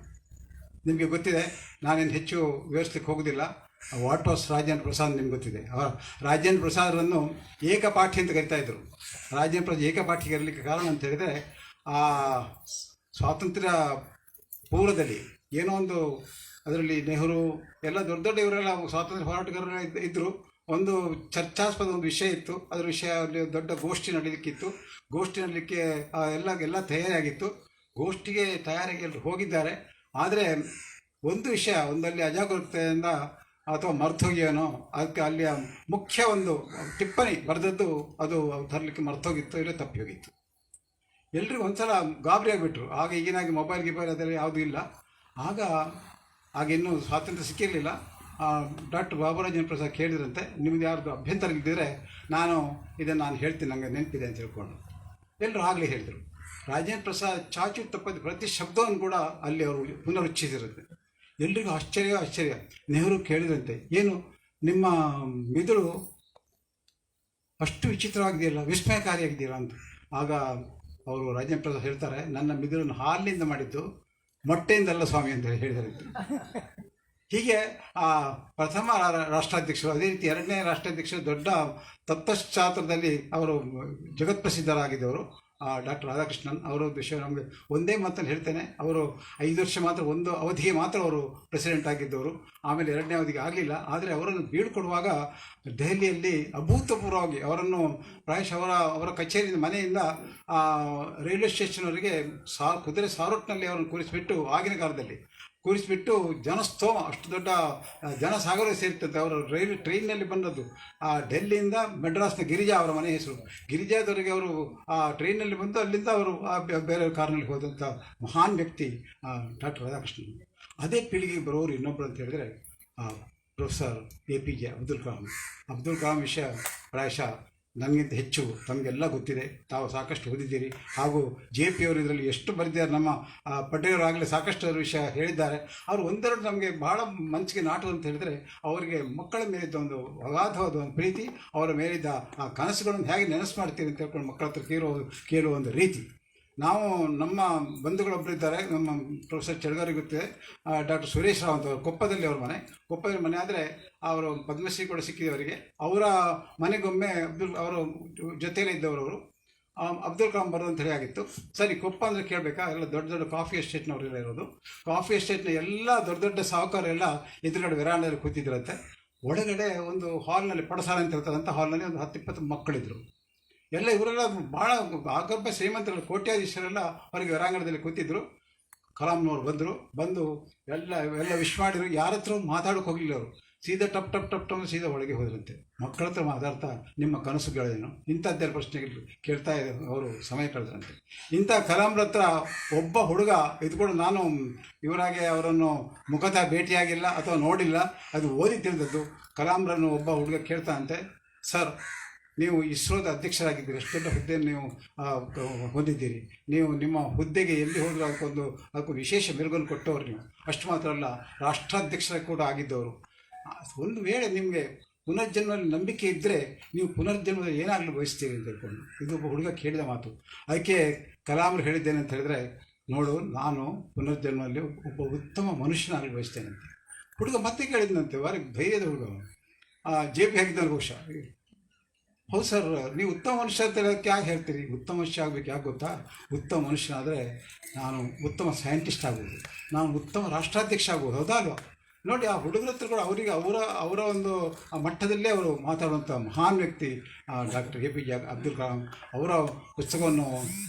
ನಿಮಗೆ ಗೊತ್ತಿದೆ, ನಾನೇನು ಹೆಚ್ಚು ವಿವರಿಸಲಿಕ್ಕೆ ಹೋಗೋದಿಲ್ಲ. ವಾಟ್ ವಾಸ್ ರಾಜೇಂದ್ರ ಪ್ರಸಾದ್ ನಿಮ್ಗೆ ಗೊತ್ತಿದೆ. ರಾಜೇಂದ್ರ ಪ್ರಸಾದರನ್ನು ಏಕಪಾಠಿ ಅಂತ ಕರಿತಾ ಇದ್ದರು. ರಾಜೇಂದ್ರ ಪ್ರಸಾದ್ ಏಕಪಾಠಿ ಕರೀಲಿಕ್ಕೆ ಕಾರಣ ಅಂತ ಹೇಳಿದರೆ, ಸ್ವಾತಂತ್ರ್ಯ ಪೂರ್ವದಲ್ಲಿ ಏನೋ ಒಂದು, ಅದರಲ್ಲಿ ನೆಹರು ಎಲ್ಲ ದೊಡ್ಡ ದೊಡ್ಡ ಇವರೆಲ್ಲ ಸ್ವಾತಂತ್ರ್ಯ ಹೋರಾಟಗಾರರು ಇದ್ದರು. ಒಂದು ಚರ್ಚಾಸ್ಪದ ಒಂದು ವಿಷಯ ಇತ್ತು, ಅದರ ವಿಷಯ ದೊಡ್ಡ ಗೋಷ್ಠಿ ನಡೀಲಿಕ್ಕಿತ್ತು. ಗೋಷ್ಠಿ ನಡೀಲಿಕ್ಕೆ ಎಲ್ಲ ತಯಾರಿಯಾಗಿತ್ತು. ಗೋಷ್ಠಿಗೆ ತಯಾರಾಗಿ ಎಲ್ಲರೂ ಹೋಗಿದ್ದಾರೆ. ಆದರೆ ಒಂದು ವಿಷಯ, ಒಂದಲ್ಲಿ ಅಜಾಗರೂಕತೆಯಿಂದ ಅಥವಾ ಮರ್ತೋಗಿಯೇನೋ, ಅದಕ್ಕೆ ಅಲ್ಲಿಯ ಮುಖ್ಯ ಒಂದು ಟಿಪ್ಪಣಿ ಬರೆದದ್ದು ಅದು ತರಲಿಕ್ಕೆ ಮರ್ತೋಗಿತ್ತು, ಇಲ್ಲ ತಪ್ಪಿ ಹೋಗಿತ್ತು. ಎಲ್ರಿಗೂ ಒಂದ್ಸಲ ಗಾಬರಿ ಆಗಿಬಿಟ್ರು. ಆಗ ಈಗಿನಾಗಿ ಮೊಬೈಲ್ ಅದೆಲ್ಲ ಯಾವುದೂ ಇಲ್ಲ. ಆಗಿನ್ನೂ ಸ್ವಾತಂತ್ರ್ಯ ಸಿಕ್ಕಿರಲಿಲ್ಲ. ಡಾಕ್ಟರ್ ಬಾಬು ರಾಜೇಂದ್ರ ಪ್ರಸಾದ್ ಕೇಳಿದ್ರಂತೆ, ನಿಮ್ದು ಯಾರ್ದು ಅಭ್ಯಂತರ ಇದ್ದಿದ್ರೆ ನಾನು ಹೇಳ್ತೀನಿ, ನನಗೆ ನೆನಪಿದೆ ಅಂತ ಹೇಳ್ಕೊಂಡು ಎಲ್ಲರೂ ಆಗಲೇ ಹೇಳಿದರು. ರಾಜೇಂದ್ರ ಪ್ರಸಾದ್ ಚಾಚು ತಪ್ಪದ ಪ್ರತಿ ಶಬ್ದವನ್ನು ಕೂಡ ಅಲ್ಲಿ ಅವರು ಪುನರುಚ್ಛರಿಸಿರುತ್ತೆ. ಎಲ್ರಿಗೂ ಆಶ್ಚರ್ಯ. ನೆಹರು ಕೇಳಿದಂತೆ, ಏನು ನಿಮ್ಮ ಮಿದುಳು ಅಷ್ಟು ವಿಚಿತ್ರವಾಗಿದೆಯಲ್ಲ, ವಿಸ್ಮಯಕಾರಿಯಾಗಿದೆಯಲ್ಲ ಅಂತ. ಆಗ ಅವರು ರಾಜೇಂದ್ರ ಪ್ರಸಾದ್ ಹೇಳ್ತಾರೆ, ನನ್ನ ಮಿದುಳನ್ನು ಹಾಲಿನಿಂದ ಮಾಡಿದ್ದು, ಮೊಟ್ಟೆಯಿಂದಲ್ಲ ಸ್ವಾಮಿ ಅಂತ ಹೇಳಿದ್ದಾರೆ. ಹೀಗೆ ಪ್ರಥಮ ರಾಷ್ಟ್ರಾಧ್ಯಕ್ಷರು, ಅದೇ ರೀತಿ ಎರಡನೇ ರಾಷ್ಟ್ರಾಧ್ಯಕ್ಷರು ದೊಡ್ಡ ತತ್ವಶಾಸ್ತ್ರದಲ್ಲಿ ಅವರು ಜಗತ್ಪ್ರಸಿದ್ಧರಾಗಿದ್ದವರು ಡಾಕ್ಟರ್ ರಾಧಾಕೃಷ್ಣನ್. ಅವರ ವಿಷಯ ನಮಗೆ ಒಂದೇ ಮಾತಲ್ಲಿ ಹೇಳ್ತೇನೆ, ಅವರು 5 ವರ್ಷ ಮಾತ್ರ, ಒಂದು ಅವಧಿಗೆ ಮಾತ್ರ ಅವರು ಪ್ರೆಸಿಡೆಂಟ್ ಆಗಿದ್ದವರು. ಆಮೇಲೆ ಎರಡನೇ ಅವಧಿಗೆ ಆಗಲಿಲ್ಲ. ಆದರೆ ಅವರನ್ನು ಬೀಳ್ಕೊಡುವಾಗ ದೆಹಲಿಯಲ್ಲಿ ಅಭೂತಪೂರ್ವವಾಗಿ ಅವರನ್ನು ಪ್ರಾಯಶಃ ಅವರ ಕಚೇರಿಯಿಂದ, ಮನೆಯಿಂದ ರೈಲ್ವೆ ಸ್ಟೇಷನ್ವರೆಗೆ ಕುದುರೆ ಸಾರೋಟ್ನಲ್ಲಿ ಅವರನ್ನು ಕೂರಿಸಿಬಿಟ್ಟು, ಆಗಿನ ಕಾಲದಲ್ಲಿ ಕೂರಿಸಿಬಿಟ್ಟು ಜನಸ್ತೋಮ, ಅಷ್ಟು ದೊಡ್ಡ ಜನಸಾಗರ ಸೇರ್ತದೆ. ಅವರು ಟ್ರೈನ್ನಲ್ಲಿ ಬಂದದ್ದು ಡೆಲ್ಲಿಯಿಂದ ಮೆಡ್ರಾಸ್ನ ಗಿರಿಜಾ, ಅವರ ಮನೆ ಹೆಸರು ಗಿರಿಜಾದವರೆಗೆ ಅವರು ಟ್ರೈನಲ್ಲಿ ಬಂದು ಅಲ್ಲಿಂದ ಅವರು ಬೇರೆ ಕಾರಿನಲ್ಲಿ ಹೋದಂಥ ಮಹಾನ್ ವ್ಯಕ್ತಿ ಡಾಕ್ಟರ್ ರಾಧಾಕೃಷ್ಣನ್. ಅದೇ ಪೀಳಿಗೆಗೆ ಬರೋರು ಇನ್ನೊಬ್ಬರು ಅಂತ ಹೇಳಿದರೆ ಪ್ರೊಫೆಸರ್ APJ ಅಬ್ದುಲ್ ಕಲಾಂ ವಿಷಯ ಪ್ರಾಯಶಃ ನನಗಿಂತ ಹೆಚ್ಚು ತಮಗೆಲ್ಲ ಗೊತ್ತಿದೆ. ತಾವು ಸಾಕಷ್ಟು ಓದಿದ್ದೀರಿ. ಹಾಗೂ JP ಅವರು ಇದರಲ್ಲಿ ಎಷ್ಟು ಬರೆದಿದ್ದಾರೆ, ನಮ್ಮ ಪಡ್ರೆಯವರಾಗಲೇ ಸಾಕಷ್ಟು ಅದರ ವಿಷಯ ಹೇಳಿದ್ದಾರೆ. ಅವರು ಒಂದೆರಡು ನಮಗೆ ಭಾಳ ಮನಸ್ಸಿಗೆ ನಾಟು ಅಂತ ಹೇಳಿದರೆ, ಅವರಿಗೆ ಮಕ್ಕಳ ಮೇಲಿದ್ದ ಒಂದು ಅಗಾಧವಾದ ಒಂದು ಪ್ರೀತಿ, ಅವರ ಮೇಲಿದ್ದ ಆ ಕನಸುಗಳನ್ನು ಹೇಗೆ ನೆನಸು ಮಾಡ್ತೀವಿ ಅಂತ ಹೇಳ್ಕೊಂಡು ಮಕ್ಕಳ ಹತ್ರ ಕೇಳುವ ಒಂದು ರೀತಿ. ನಾವು ನಮ್ಮ ಬಂಧುಗಳೊಬ್ಬರಿದ್ದಾರೆ, ನಮ್ಮ ಪ್ರೊಫೆಸರ್ ಚಡಗರಿಗೆ ಗೊತ್ತಿದೆ, ಡಾಕ್ಟರ್ ಸುರೇಶ್ ರಾವ್ ಅಂತ. ಅವರು ಕೊಪ್ಪದಲ್ಲಿ ಕೊಪ್ಪದಲ್ಲಿ ಮನೆ. ಆದರೆ ಅವರು ಪದ್ಮಶ್ರೀ ಕೂಡ ಸಿಕ್ಕಿದೆ ಅವರಿಗೆ. ಅವರ ಮನೆಗೊಮ್ಮೆ ಅವರು ಜೊತೆಯಲ್ಲೇ ಇದ್ದವರು. ಅಬ್ದುಲ್ ಕಲಾಂ ಬರೋದು ಅಂತ ಹೇಳಿ ಆಗಿತ್ತು. ಸರಿ, ಕೊಪ್ಪ ಅಂದರೆ ಕೇಳಬೇಕಾ, ಎಲ್ಲ ದೊಡ್ಡ ದೊಡ್ಡ ಕಾಫಿ ಎಸ್ಟೇಟ್ನವರೆಲ್ಲ ಇರೋದು. ಕಾಫಿ ಎಸ್ಟೇಟ್ನ ಎಲ್ಲ ದೊಡ್ಡ ದೊಡ್ಡ ಸಾಹುಕಾರೆಲ್ಲ ಎದುರುಗಡೆ ವೆರಾಂಡಲ್ಲಿ ಕೂತಿದ್ರಂತೆ. ಒಳಗಡೆ ಒಂದು ಹಾಲ್ನಲ್ಲಿ ಪಡಸಾಲ ಅಂತ ಇರ್ತದಂಥ ಹಾಲ್ನಲ್ಲಿ ಒಂದು 10-20 ಮಕ್ಕಳಿದ್ರು. ಎಲ್ಲ ಇವರೆಲ್ಲ ಭಾಳ ಆಗರ್ಭ ಶ್ರೀಮಂತರೆಲ್ಲ, ಕೋಟ್ಯಾಧೀಶರೆಲ್ಲ ಹೊರಗೆ ಹೊರಾಂಗಣದಲ್ಲಿ ಕೂತಿದ್ರು. ಕಲಾಂನವ್ರು ಬಂದು ಎಲ್ಲ ವಿಶ್ ಮಾಡಿದ್ರು. ಯಾರ ಹತ್ರ ಮಾತಾಡೋಕೆ ಹೋಗಲಿಲ್ಲ ಅವರು. ಸೀದಾ ಟಪ್ ಟಪ್ ಟಪ್ ಟಪ್ ಸೀದಾ ಒಳಗೆ ಹೋದ್ರಂತೆ. ಮಕ್ಕಳ ಹತ್ರ ಮಾತಾಡ್ತಾ ನಿಮ್ಮ ಕನಸುಗಳೇನು ಇಂಥದ್ದೆಲ್ಲ ಪ್ರಶ್ನೆಗಳು ಕೇಳ್ತಾ ಅವರು ಸಮಯ ಕಳೆದ್ರಂತೆ. ಇಂಥ ಕಲಾಂರ ಹತ್ರ ಒಬ್ಬ ಹುಡುಗ ಇದ್ಕೊಂಡು, ನಾನು ಇವರಾಗೆ ಅವರನ್ನು ಮುಖತಃ ಭೇಟಿಯಾಗಿಲ್ಲ ಅಥವಾ ನೋಡಿಲ್ಲ, ಅದು ಓದಿ ತಿಳಿದದ್ದು. ಕಲಾಂರನ್ನು ಒಬ್ಬ ಹುಡುಗ ಕೇಳ್ತಾನಂತೆ, ಸರ್ ನೀವು ಇಸ್ರೋದ ಅಧ್ಯಕ್ಷರಾಗಿದ್ದೀರಿ, ಎಷ್ಟು ದೊಡ್ಡ ಹುದ್ದೆಯನ್ನು ನೀವು ಹೊಂದಿದ್ದೀರಿ, ನೀವು ನಿಮ್ಮ ಹುದ್ದೆಗೆ ಎಲ್ಲಿ ಹೋದರೂ ಅದಕ್ಕೊಂದು ವಿಶೇಷ ಮೆರುಗನ್ನು ಕೊಟ್ಟವರು ನೀವು. ಅಷ್ಟು ಮಾತ್ರ ಅಲ್ಲ, ರಾಷ್ಟ್ರಾಧ್ಯಕ್ಷರಾಗಿ ಕೂಡ ಆಗಿದ್ದವರು. ಒಂದು ವೇಳೆ ನಿಮಗೆ ಪುನರ್ಜನ್ಮದಲ್ಲಿ ನಂಬಿಕೆ ಇದ್ದರೆ ನೀವು ಪುನರ್ಜನ್ಮದಲ್ಲಿ ಏನಾಗಲು ಬಯಸ್ತೀರಿ ಅಂತ ಹೇಳ್ಕೊಂಡು ಇದು ಒಬ್ಬ ಹುಡುಗ ಕೇಳಿದ ಮಾತು. ಅದಕ್ಕೆ ಕಲಾಂರು ಹೇಳಿದ್ದೇನೆ ಅಂತ ಹೇಳಿದ್ರೆ, ನೋಡು ನಾನು ಪುನರ್ಜನ್ಮದಲ್ಲಿ ಒಬ್ಬ ಉತ್ತಮ ಮನುಷ್ಯನಾಗಲು ಬಯಸ್ತೇನೆ ಅಂತ. ಹುಡುಗ ಮತ್ತೆ ಕೇಳಿದಂತೆ, ವಾರ ಧೈರ್ಯದ ಹುಡುಗ, JP ಆಗಿದ್ದಲ್ಲಿ ಬಹುಶಃ. ಹೌದು ಸರ್, ನೀವು ಉತ್ತಮ ಮನುಷ್ಯ ಅಂತ ಹೇಳೋಕ್ಕೆ ಯಾಕೆ ಹೇಳ್ತೀರಿ? ಉತ್ತಮ ಮನುಷ್ಯ ಆಗಬೇಕು ಯಾಕೆ ಗೊತ್ತಾ? ಉತ್ತಮ ಮನುಷ್ಯನಾದರೆ ನಾನು ಉತ್ತಮ ಸೈಂಟಿಸ್ಟ್ ಆಗ್ಬೋದು, ನಾನು ಉತ್ತಮ ರಾಷ್ಟ್ರಾಧ್ಯಕ್ಷ ಆಗ್ಬೋದು. ಹೌದಾ ಅಲ್ವಾ? ನೋಡಿ, ಆ ಹುಡುಗರ ಹತ್ರ ಕೂಡ ಅವರಿಗೆ ಅವರ ಒಂದು ಮಟ್ಟದಲ್ಲೇ ಅವರು ಮಾತಾಡುವಂಥ ಮಹಾನ್ ವ್ಯಕ್ತಿ ಡಾಕ್ಟರ್ APJ ಅಬ್ದುಲ್ ಕಲಾಂ. ಅವರ ಪುಸ್ತಕವನ್ನು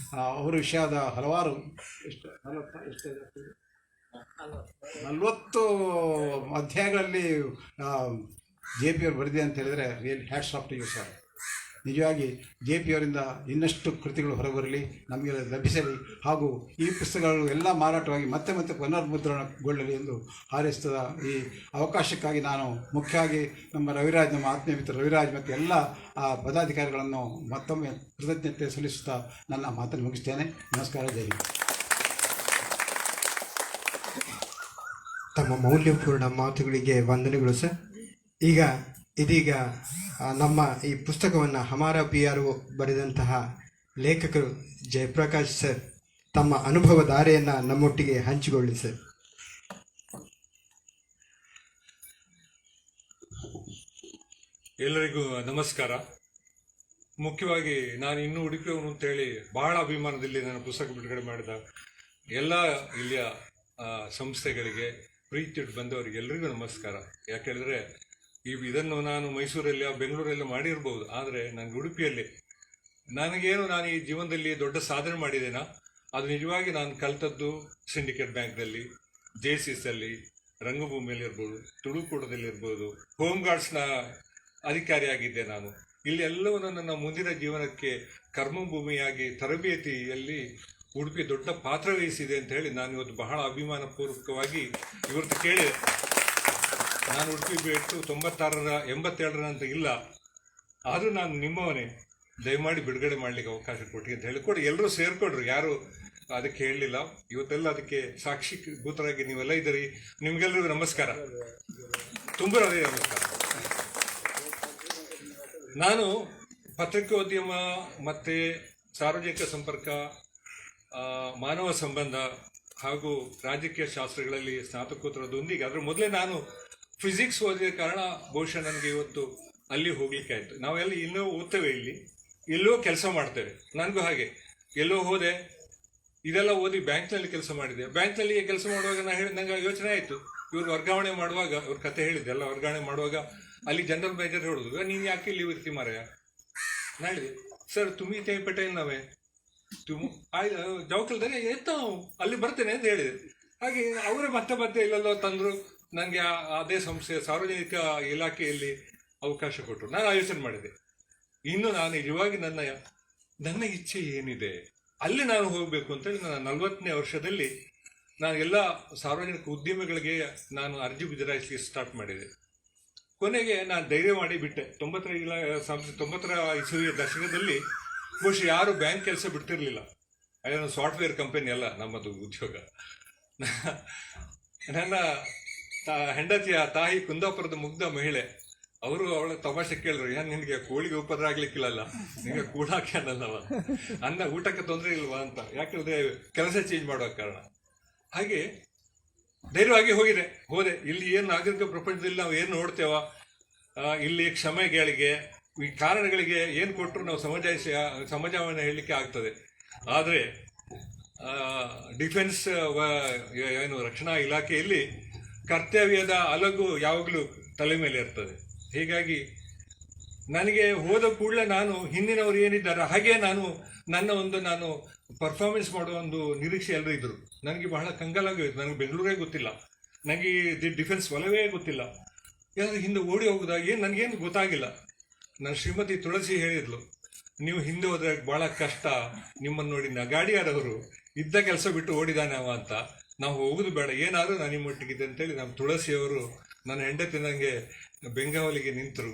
ಅವರ ವಿಷಯದ ಹಲವಾರು 40 ಅಧ್ಯಾಯಗಳಲ್ಲಿ JP ಅವರು ಬರೆದಿದೆ ಅಂತ ಹೇಳಿದರೆ real hats off to you sir. ನಿಜವಾಗಿ JP ಅವರಿಂದ ಇನ್ನಷ್ಟು ಕೃತಿಗಳು ಹೊರಬರಲಿ, ನಮಗೆ ಲಭಿಸಲಿ, ಹಾಗೂ ಈ ಪುಸ್ತಕಗಳು ಎಲ್ಲ ಮಾರಾಟವಾಗಿ ಮತ್ತೆ ಮತ್ತೆ ಪುನರ್ಮುದ್ರಣಗೊಳ್ಳಲಿ ಎಂದು ಹಾರೈಸಿದ ಈ ಅವಕಾಶಕ್ಕಾಗಿ ನಾನು ಮುಖ್ಯವಾಗಿ ನಮ್ಮ ಆತ್ಮೀಯ ಮಿತ್ರ ರವಿರಾಜ್ ಮತ್ತು ಎಲ್ಲ ಪದಾಧಿಕಾರಿಗಳನ್ನು ಮತ್ತೊಮ್ಮೆ ಕೃತಜ್ಞತೆ ಸಲ್ಲಿಸುತ್ತಾ ನನ್ನ ಮಾತನ್ನು ಮುಗಿಸ್ತೇನೆ. ನಮಸ್ಕಾರ, ಜೈ ಹಿಂದ್. ತಮ್ಮ ಮೌಲ್ಯಪೂರ್ಣ ಮಾತುಗಳಿಗೆ ವಂದನೆಗಳು ಸರ್. ಇದೀಗ ನಮ್ಮ ಈ ಪುಸ್ತಕವನ್ನು ಹಮಾರ PRO ಬರೆದಂತಹ ಲೇಖಕರು ಜಯಪ್ರಕಾಶ್ ಸರ್ ತಮ್ಮ ಅನುಭವ ಧಾರೆಯನ್ನು ನಮ್ಮೊಟ್ಟಿಗೆ ಹಂಚಿಕೊಳ್ಳಿ ಸರ್. ಎಲ್ಲರಿಗೂ ನಮಸ್ಕಾರ. ಮುಖ್ಯವಾಗಿ ನಾನು ಇನ್ನೂ ಉಡುಪಿಯವನು ಅಂತೇಳಿ ಬಹಳ ಅಭಿಮಾನದಲ್ಲಿ ನನ್ನ ಪುಸ್ತಕ ಬಿಡುಗಡೆ ಮಾಡಿದ ಎಲ್ಲ ಇಲ್ಲಿಯ ಸಂಸ್ಥೆಗಳಿಗೆ, ಪ್ರೀತಿ ಬಂದವರಿಗೆ ಎಲ್ಲರಿಗೂ ನಮಸ್ಕಾರ. ಯಾಕೆ ಹೇಳಿದ್ರೆ ಇದನ್ನು ನಾನು ಮೈಸೂರಲ್ಲಿ ಬೆಂಗಳೂರಲ್ಲಿ ಮಾಡಿರ್ಬೋದು, ಆದರೆ ನನಗೆ ಉಡುಪಿಯಲ್ಲಿ ನನಗೇನು ನಾನು ಈ ಜೀವನದಲ್ಲಿ ದೊಡ್ಡ ಸಾಧನೆ ಮಾಡಿದ್ದೇನಾ ಅದು ನಿಜವಾಗಿ ನಾನು ಕಲಿತದ್ದು ಸಿಂಡಿಕೇಟ್ ಬ್ಯಾಂಕ್ನಲ್ಲಿ, JCSಲ್ಲಿ, ರಂಗಭೂಮಿಯಲ್ಲಿ ಇರ್ಬೋದು, ತುಳುಕೂಟದಲ್ಲಿರ್ಬೋದು, ಹೋಮ್ ಗಾರ್ಡ್ಸ್ನ ಅಧಿಕಾರಿಯಾಗಿದ್ದೆ ನಾನು. ಇಲ್ಲಿ ಎಲ್ಲವನ್ನು ನನ್ನ ಮುಂದಿನ ಜೀವನಕ್ಕೆ ಕರ್ಮಭೂಮಿಯಾಗಿ ತರಬೇತಿಯಲ್ಲಿ ಉಡುಪಿ ದೊಡ್ಡ ಪಾತ್ರ ವಹಿಸಿದೆ ಅಂತ ಹೇಳಿ ನಾನು ಇವತ್ತು ಬಹಳ ಅಭಿಮಾನಪೂರ್ವಕವಾಗಿ ಇವತ್ತು ಕೇಳಿದೆ. ನಾನು ಉಡುಪಿ ಬಿಟ್ಟು 96ರ 87ರ ಅಂತ ಇಲ್ಲ, ಆದರೂ ನಾನು ನಿಮ್ಮವನೇ, ದಯಮಾಡಿ ಬಿಡುಗಡೆ ಮಾಡಲಿಕ್ಕೆ ಅವಕಾಶ ಕೊಟ್ಟಿ ಅಂತ ಹೇಳಿಕೊಡಿ. ಎಲ್ಲರೂ ಸೇರಿಕೊಡ್ರಿ, ಯಾರು ಅದಕ್ಕೆ ಹೇಳಲಿಲ್ಲ. ಇವತ್ತೆಲ್ಲ ಅದಕ್ಕೆ ಸಾಕ್ಷಿ ಭೂತರಾಗಿ ನೀವೆಲ್ಲ ಇದ್ದೀರಿ. ನಿಮಗೆಲ್ಲರಿಗೂ ನಮಸ್ಕಾರ, ತುಂಬ ಹೃದಯ ನಮಸ್ಕಾರ. ನಾನು ಪತ್ರಿಕೋದ್ಯಮ ಮತ್ತು ಸಾರ್ವಜನಿಕ ಸಂಪರ್ಕ, ಮಾನವ ಸಂಬಂಧ ಹಾಗೂ ರಾಜಕೀಯ ಶಾಸ್ತ್ರಗಳಲ್ಲಿ ಸ್ನಾತಕೋತ್ತರದೊಂದಿಗೆ ಅದರ ಮೊದಲೇ ನಾನು ಫಿಸಿಕ್ಸ್ ಓದಿದ ಕಾರಣ ಬಹುಶಃ ನನಗೆ ಇವತ್ತು ಅಲ್ಲಿ ಹೋಗ್ಲಿಕ್ಕೆ ಆಯಿತು. ನಾವೆಲ್ಲ ಇನ್ನೂ ಓದ್ತೇವೆ, ಎಲ್ಲೋ ಕೆಲಸ ಮಾಡ್ತೇವೆ. ನನಗೂ ಹಾಗೆ ಎಲ್ಲೋ ಹೋದೆ, ಇದೆಲ್ಲ ಓದಿ ಬ್ಯಾಂಕ್ನಲ್ಲಿ ಕೆಲಸ ಮಾಡಿದೆ. ಬ್ಯಾಂಕ್ನಲ್ಲಿ ಕೆಲಸ ಮಾಡುವಾಗ ನನಗೆ ಯೋಚನೆ ಆಯಿತು, ಇವ್ರು ವರ್ಗಾವಣೆ ಮಾಡುವಾಗ ಇವ್ರ ಕತೆ ಹೇಳಿದೆ, ಎಲ್ಲ ವರ್ಗಾವಣೆ ಮಾಡುವಾಗ ಅಲ್ಲಿ ಜನರಲ್ ಮ್ಯಾನೇಜರ್ ಹೇಳೋದು, ನೀನು ಯಾಕೆ ಇಲ್ಲಿ ಇರ್ತಿ ಮಾರಾಯ? ನಾನು ಹೇಳಿದೆ, ಸರ್ ತುಮಿ ತೇ ಪಟೇಲ್ ನಾವೇ ಜವಕಲ್ದಾರೆ ಎತ್ತ ಅಲ್ಲಿ ಬರ್ತೇನೆ ಅಂತ ಹೇಳಿದೆ. ಹಾಗೆ ಅವರೇ ಮತ್ತೆ ಇಲ್ಲೆಲ್ಲೋ ತಂದರು, ನನಗೆ ಅದೇ ಸಂಸ್ಥೆ ಸಾರ್ವಜನಿಕ ಇಲಾಖೆಯಲ್ಲಿ ಅವಕಾಶ ಕೊಟ್ಟರು. ನಾನು ಆಯೋಚನೆ ಮಾಡಿದೆ, ಇನ್ನು ನಾನು ನಿಜವಾಗಿ ನನ್ನ ಇಚ್ಛೆ ಏನಿದೆ ಅಲ್ಲಿ ನಾನು ಹೋಗಬೇಕು ಅಂತೇಳಿ ನನ್ನ 40ನೇ ವರ್ಷದಲ್ಲಿ ನಾನು ಎಲ್ಲ ಸಾರ್ವಜನಿಕ ಉದ್ಯಮಿಗಳಿಗೆ ನಾನು ಅರ್ಜಿ ಗುಜರಾಯಿಸಲಿಕ್ಕೆ ಸ್ಟಾರ್ಟ್ ಮಾಡಿದೆ. ಕೊನೆಗೆ ನಾನು ಧೈರ್ಯ ಮಾಡಿ ಬಿಟ್ಟೆ. 90ರ ಇಸವಿಯ ದಶಕದಲ್ಲಿ ಬಹುಶಃ ಯಾರು ಬ್ಯಾಂಕ್ ಕೆಲಸ ಬಿಡ್ತಿರ್ಲಿಲ್ಲ. ಅದೊಂದು ಸಾಫ್ಟ್ವೇರ್ ಕಂಪನಿ ಅಲ್ಲ ನಮ್ಮದು ಉದ್ಯೋಗ. ನನ್ನ ಹೆಂಡತಿಯ ತಾಯಿ ಕುಂದಾಪುರದ ಮುಗ್ಧ ಮಹಿಳೆ, ಅವರು ಅವಳ ತಮಾಷೆ ಕೇಳಿದ್ರು, ಏನ್ ನಿನಗೆ ಕೋಳಿಗೆ ಉಪದ್ರ ಆಗ್ಲಿಕ್ಕಿಲ್ಲಲ್ಲ, ನಿನಗೆ ಕೂಡಾಕೆ ಅನ್ನಲ್ಲವ, ಅನ್ನ ಊಟಕ್ಕೆ ತೊಂದರೆ ಇಲ್ವಾ ಅಂತ. ಯಾಕಂದ್ರೆ ಕೆಲಸ ಚೇಂಜ್ ಮಾಡುವ ಕಾರಣ. ಹಾಗೆ ಧೈರ್ಯವಾಗಿ ಹೋದೆ. ಇಲ್ಲಿ ಏನು ನಾಗರಿಕ ಪ್ರಪಂಚದಲ್ಲಿ ನಾವು ಏನು ನೋಡ್ತೇವ, ಇಲ್ಲಿ ಕ್ಷಮೆಗಳಿಗೆ ಈ ಕಾರಣಗಳಿಗೆ ಏನು ಕೊಟ್ಟರು ನಾವು ಸಮಾಜವನ್ನು ಹೇಳಲಿಕ್ಕೆ ಆಗ್ತದೆ. ಆದರೆ ಡಿಫೆನ್ಸ್ ಏನು ರಕ್ಷಣಾ ಇಲಾಖೆಯಲ್ಲಿ ಕರ್ತವ್ಯದ ಅಲಗು ಯಾವಾಗಲೂ ತಲೆ ಮೇಲೆ ಇರ್ತದೆ. ಹೀಗಾಗಿ ನನಗೆ ಹೋದ ಕೂಡಲೇ ನಾನು ಹಿಂದಿನವರು ಏನಿದ್ದಾರೆ ಹಾಗೆ ನಾನು ಪರ್ಫಾರ್ಮೆನ್ಸ್ ಮಾಡೋ ಒಂದು ನಿರೀಕ್ಷೆ ಎಲ್ಲರೂ ಇದ್ದರು. ನನಗೆ ಬಹಳ ಕಂಗಾಲಾಗಿತ್ತು. ನನಗೆ ಬೆಂಗಳೂರೇ ಗೊತ್ತಿಲ್ಲ, ನನಗೆ ಡಿಫೆನ್ಸ್ ಒಲವೇ ಗೊತ್ತಿಲ್ಲ. ಯಾರು ಹಿಂದೆ ಓಡಿ ಹೋಗುದಾ ಏನು ನನಗೇನು ಗೊತ್ತಾಗಿಲ್ಲ. ನನ್ನ ಶ್ರೀಮತಿ ತುಳಸಿ ಹೇಳಿದ್ಲು, ನೀವು ಹಿಂದೆ ಹೋದ್ರೆ ಭಾಳ ಕಷ್ಟ, ನಿಮ್ಮನ್ನು ನೋಡಿ ನಗಾಡಿಯಾರವರು ಇದ್ದ ಕೆಲಸ ಬಿಟ್ಟು ಓಡಿದಾನೆ ಅವ ಅಂತ. ನಾವು ಹೋಗುದು ಬೇಡ, ಏನಾದರೂ ನಾನು ನಿಮ್ಮೊಟ್ಟಿಗಿದೆ ಅಂತೇಳಿ ನಮ್ಮ ತುಳಸಿಯವರು ನನ್ನ ಹೆಂಡತಿ ನನಗೆ ಬೆಂಗಾವಲಿಗೆ ನಿಂತರು.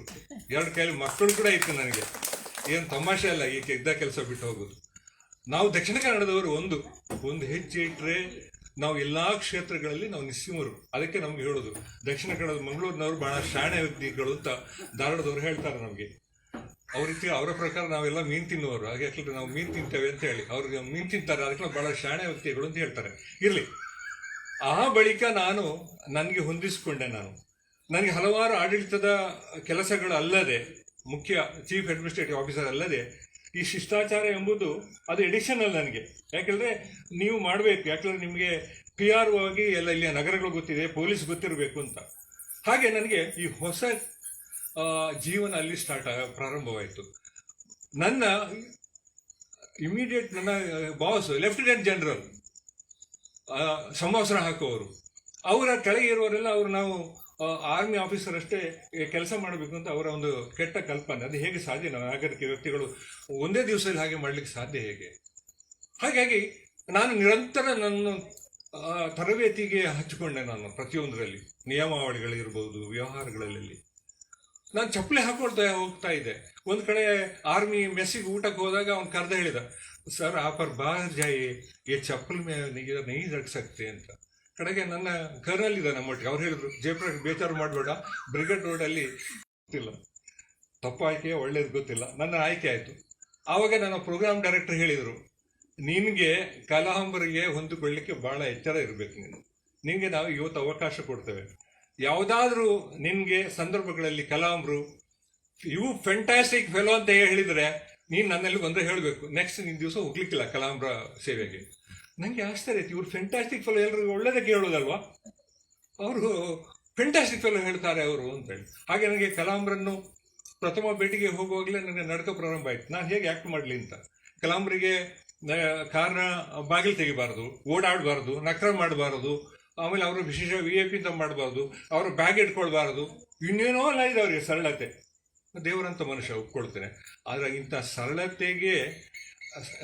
2 ಕೈಲಿ ಮಕ್ಕಳು ಕೂಡ ಇತ್ತು ನನಗೆ. ಏನು ತಮಾಷೆ ಅಲ್ಲ ಈಗ ಇದ್ದ ಕೆಲಸ ಬಿಟ್ಟು ಹೋಗೋದು. ನಾವು ದಕ್ಷಿಣ ಕನ್ನಡದವರು ಒಂದು ಹೆಜ್ಜೆ ಇಟ್ಟರೆ ನಾವು ಎಲ್ಲ ಕ್ಷೇತ್ರಗಳಲ್ಲಿ ನಾವು ನಿಸ್ಸೀಮರು. ಅದಕ್ಕೆ ನಮ್ಗೆ ಹೇಳೋದು ದಕ್ಷಿಣ ಕನ್ನಡದ ಮಂಗಳೂರಿನವರು ಬಹಳ ಶಾಣೆ ವ್ಯಕ್ತಿಗಳು ಅಂತ ಧಾರವಾಡದವರು ಹೇಳ್ತಾರೆ ನಮಗೆ. ಅವರ ಪ್ರಕಾರ ನಾವೆಲ್ಲ ಮೀನು ತಿನ್ನುವರು, ಹಾಗೆ ಯಾಕಂದ್ರೆ ನಾವು ಮೀನು ತಿಂತೇವೆ ಅಂತ ಹೇಳಿ ಅವ್ರಿಗೆ ಮೀನು ತಿಂತಾರೆ, ಅದಕ್ಕೆ ಬಹಳ ಶಾಣೆ ವ್ಯಕ್ತಿಗಳು ಅಂತ ಹೇಳ್ತಾರೆ. ಇರಲಿ, ಆ ಬಳಿಕ ನನಗೆ ಹೊಂದಿಸಿಕೊಂಡೆ. ನನಗೆ ಹಲವಾರು ಆಡಳಿತದ ಕೆಲಸಗಳು ಅಲ್ಲದೆ, ಮುಖ್ಯ ಚೀಫ್ ಅಡ್ಮಿನಿಸ್ಟ್ರೇಟಿವ್ ಆಫೀಸರ್ ಅಲ್ಲದೆ, ಈ ಶಿಷ್ಟಾಚಾರ ಎಂಬುದು ಅದು ಎಡಿಷನಲ್ ನನಗೆ. ಯಾಕೆಂದರೆ ನೀವು ಮಾಡಬೇಕು, ಯಾಕೆಂದರೆ ನಿಮಗೆ PR ಆಗಿ ಎಲ್ಲ ಇಲ್ಲಿಯ ನಗರಗಳು ಗೊತ್ತಿದೆ, ಪೊಲೀಸ್ ಗೊತ್ತಿರಬೇಕು ಅಂತ. ಹಾಗೆ ನನಗೆ ಈ ಹೊಸ ಜೀವನ ಅಲ್ಲಿ ಪ್ರಾರಂಭವಾಯಿತು. ನನ್ನ ಇಮಿಡಿಯೇಟ್ ನನ್ನ ಬಾಸ್ ಲೆಫ್ಟಿನೆಂಟ್ ಜನರಲ್ ಸಂವತ್ಸರ ಹಾಕುವವರು, ಅವರ ಕೆಳಗೆ ಇರುವವರೆಲ್ಲ ನಾವು ಆರ್ಮಿ ಆಫೀಸರ್ ಅಷ್ಟೇ ಕೆಲಸ ಮಾಡಬೇಕು ಅಂತ ಅವರ ಒಂದು ಕೆಟ್ಟ ಕಲ್ಪನೆ. ಅದು ಹೇಗೆ ಸಾಧ್ಯ? ನಾಗರಿಕ ವ್ಯಕ್ತಿಗಳು ಒಂದೇ ದಿವಸದಲ್ಲಿ ಹಾಗೆ ಮಾಡಲಿಕ್ಕೆ ಸಾಧ್ಯ ಹೇಗೆ? ಹಾಗಾಗಿ ನಾನು ನಿರಂತರ ನನ್ನ ತರಬೇತಿಗೆ ಹಚ್ಚಿಕೊಂಡೆ. ನಾನು ಪ್ರತಿಯೊಂದರಲ್ಲಿ ನಿಯಮಾವಳಿಗಳಿರ್ಬೋದು, ವ್ಯವಹಾರಗಳಲ್ಲಿ ನಾನು ಚಪ್ಪಲಿ ಹಾಕೊಳ್ತಾ ಹೋಗ್ತಾ ಇದ್ದೆ. ಒಂದು ಕಡೆ ಆರ್ಮಿ ಮೆಸ್ಸಿಗೆ ಊಟಕ್ಕೆ ಹೋದಾಗ ಅವ್ನು ಕರೆದ ಹೇಳಿದ, ಸರ್ ಆಪರ್ ಬಾಹರ್ ಜಾಯಿ ಈ ಚಪ್ಪಲ್ ನೈ ರಟ್ ಸಕ್ತೆ ಅಂತ. ಕಡೆಗೆ ನನ್ನ ಕರ್ನಲ್ ಇದೆ ನಮ್ಮೊಟ್ಟಿಗೆ, ಅವ್ರು ಹೇಳಿದ್ರು, ಜಯಪ್ರಕಾಶ್ ಬೇಚಾರು ಮಾಡಬೇಡ, ಬ್ರಿಗೇಡ್ ರೋಡಲ್ಲಿ ಗೊತ್ತಿಲ್ಲ, ತಪ್ಪು ಆಯ್ಕೆ ಒಳ್ಳೇದು ಗೊತ್ತಿಲ್ಲ. ನನ್ನ ಆಯ್ಕೆ ಆಯಿತು. ಆವಾಗ ನನ್ನ ಪ್ರೋಗ್ರಾಮ್ ಡೈರೆಕ್ಟರ್ ಹೇಳಿದರು, ನಿನಗೆ ಕಲಾಂಬರಿಗೆ ಹೊಂದಿಕೊಳ್ಳಿಕ್ಕೆ ಭಾಳ ಎಚ್ಚರ ಇರಬೇಕು. ನಿನಗೆ ನಾವು ಇವತ್ತು ಅವಕಾಶ ಕೊಡ್ತೇವೆ. ಯಾವುದಾದ್ರೂ ನಿನಗೆ ಸಂದರ್ಭಗಳಲ್ಲಿ ಕಲಾಂಬರು ಇವು ಫ್ಯಾಂಟಾಸ್ಟಿಕ್ ಫೆಲೋ ಅಂತ ಹೇಳಿದರೆ ನೀನು ನನ್ನಲ್ಲಿ ಬಂದರೆ ಹೇಳಬೇಕು, ನೆಕ್ಸ್ಟ್ ನಿನ್ನ ದಿವಸ ಹೋಗ್ಲಿಕ್ಕಿಲ್ಲ ಕಲಾಂಬ್ರ ಸೇವೆಗೆ. ನನಗೆ ಆಶ್ಚರ್ಯ ಆಯ್ತು, ಇವ್ರು ಫ್ಯಾಂಟಾಸ್ಟಿಕ್ ಫೆಲೋ ಎಲ್ಲರಿಗೂ ಒಳ್ಳೇದಕ್ಕೆ ಹೇಳೋದಲ್ವಾ, ಅವರು ಫ್ಯಾಂಟಾಸ್ಟಿಕ್ ಫೆಲೋ ಹೇಳ್ತಾರೆ ಅವರು ಅಂತೇಳಿ. ಹಾಗೆ ನನಗೆ ಕಲಾಂಬ್ರನ್ನು ಪ್ರಥಮ ಭೇಟಿಗೆ ಹೋಗುವಾಗಲೇ ನನಗೆ ನಡ್ಕೋ ಪ್ರಾರಂಭ ಆಯಿತು, ನಾನು ಹೇಗೆ ಆ್ಯಕ್ಟ್ ಮಾಡಲಿ ಅಂತ. ಕಲಾಂಬ್ರಿಗೆ ಕಾರ್ನ ಬಾಗಿಲು ತೆಗಿಬಾರ್ದು, ಓಡಾಡಬಾರ್ದು, ನಕ್ರ ಮಾಡಬಾರ್ದು, ಆಮೇಲೆ ಅವರು ವಿಶೇಷ VIP ಅಂತ ಮಾಡಬಾರ್ದು, ಅವರು ಬ್ಯಾಗ್ ಇಟ್ಕೊಳ್ಬಾರ್ದು, ಇನ್ನೇನೋ ಎಲ್ಲ ಇದೆ ಅವರಿಗೆ ಸರಳತೆ. ದೇವರಂತ ಮನುಷ್ಯ ಒಪ್ಕೊಳ್ತೇನೆ. ಆದರೆ ಇಂಥ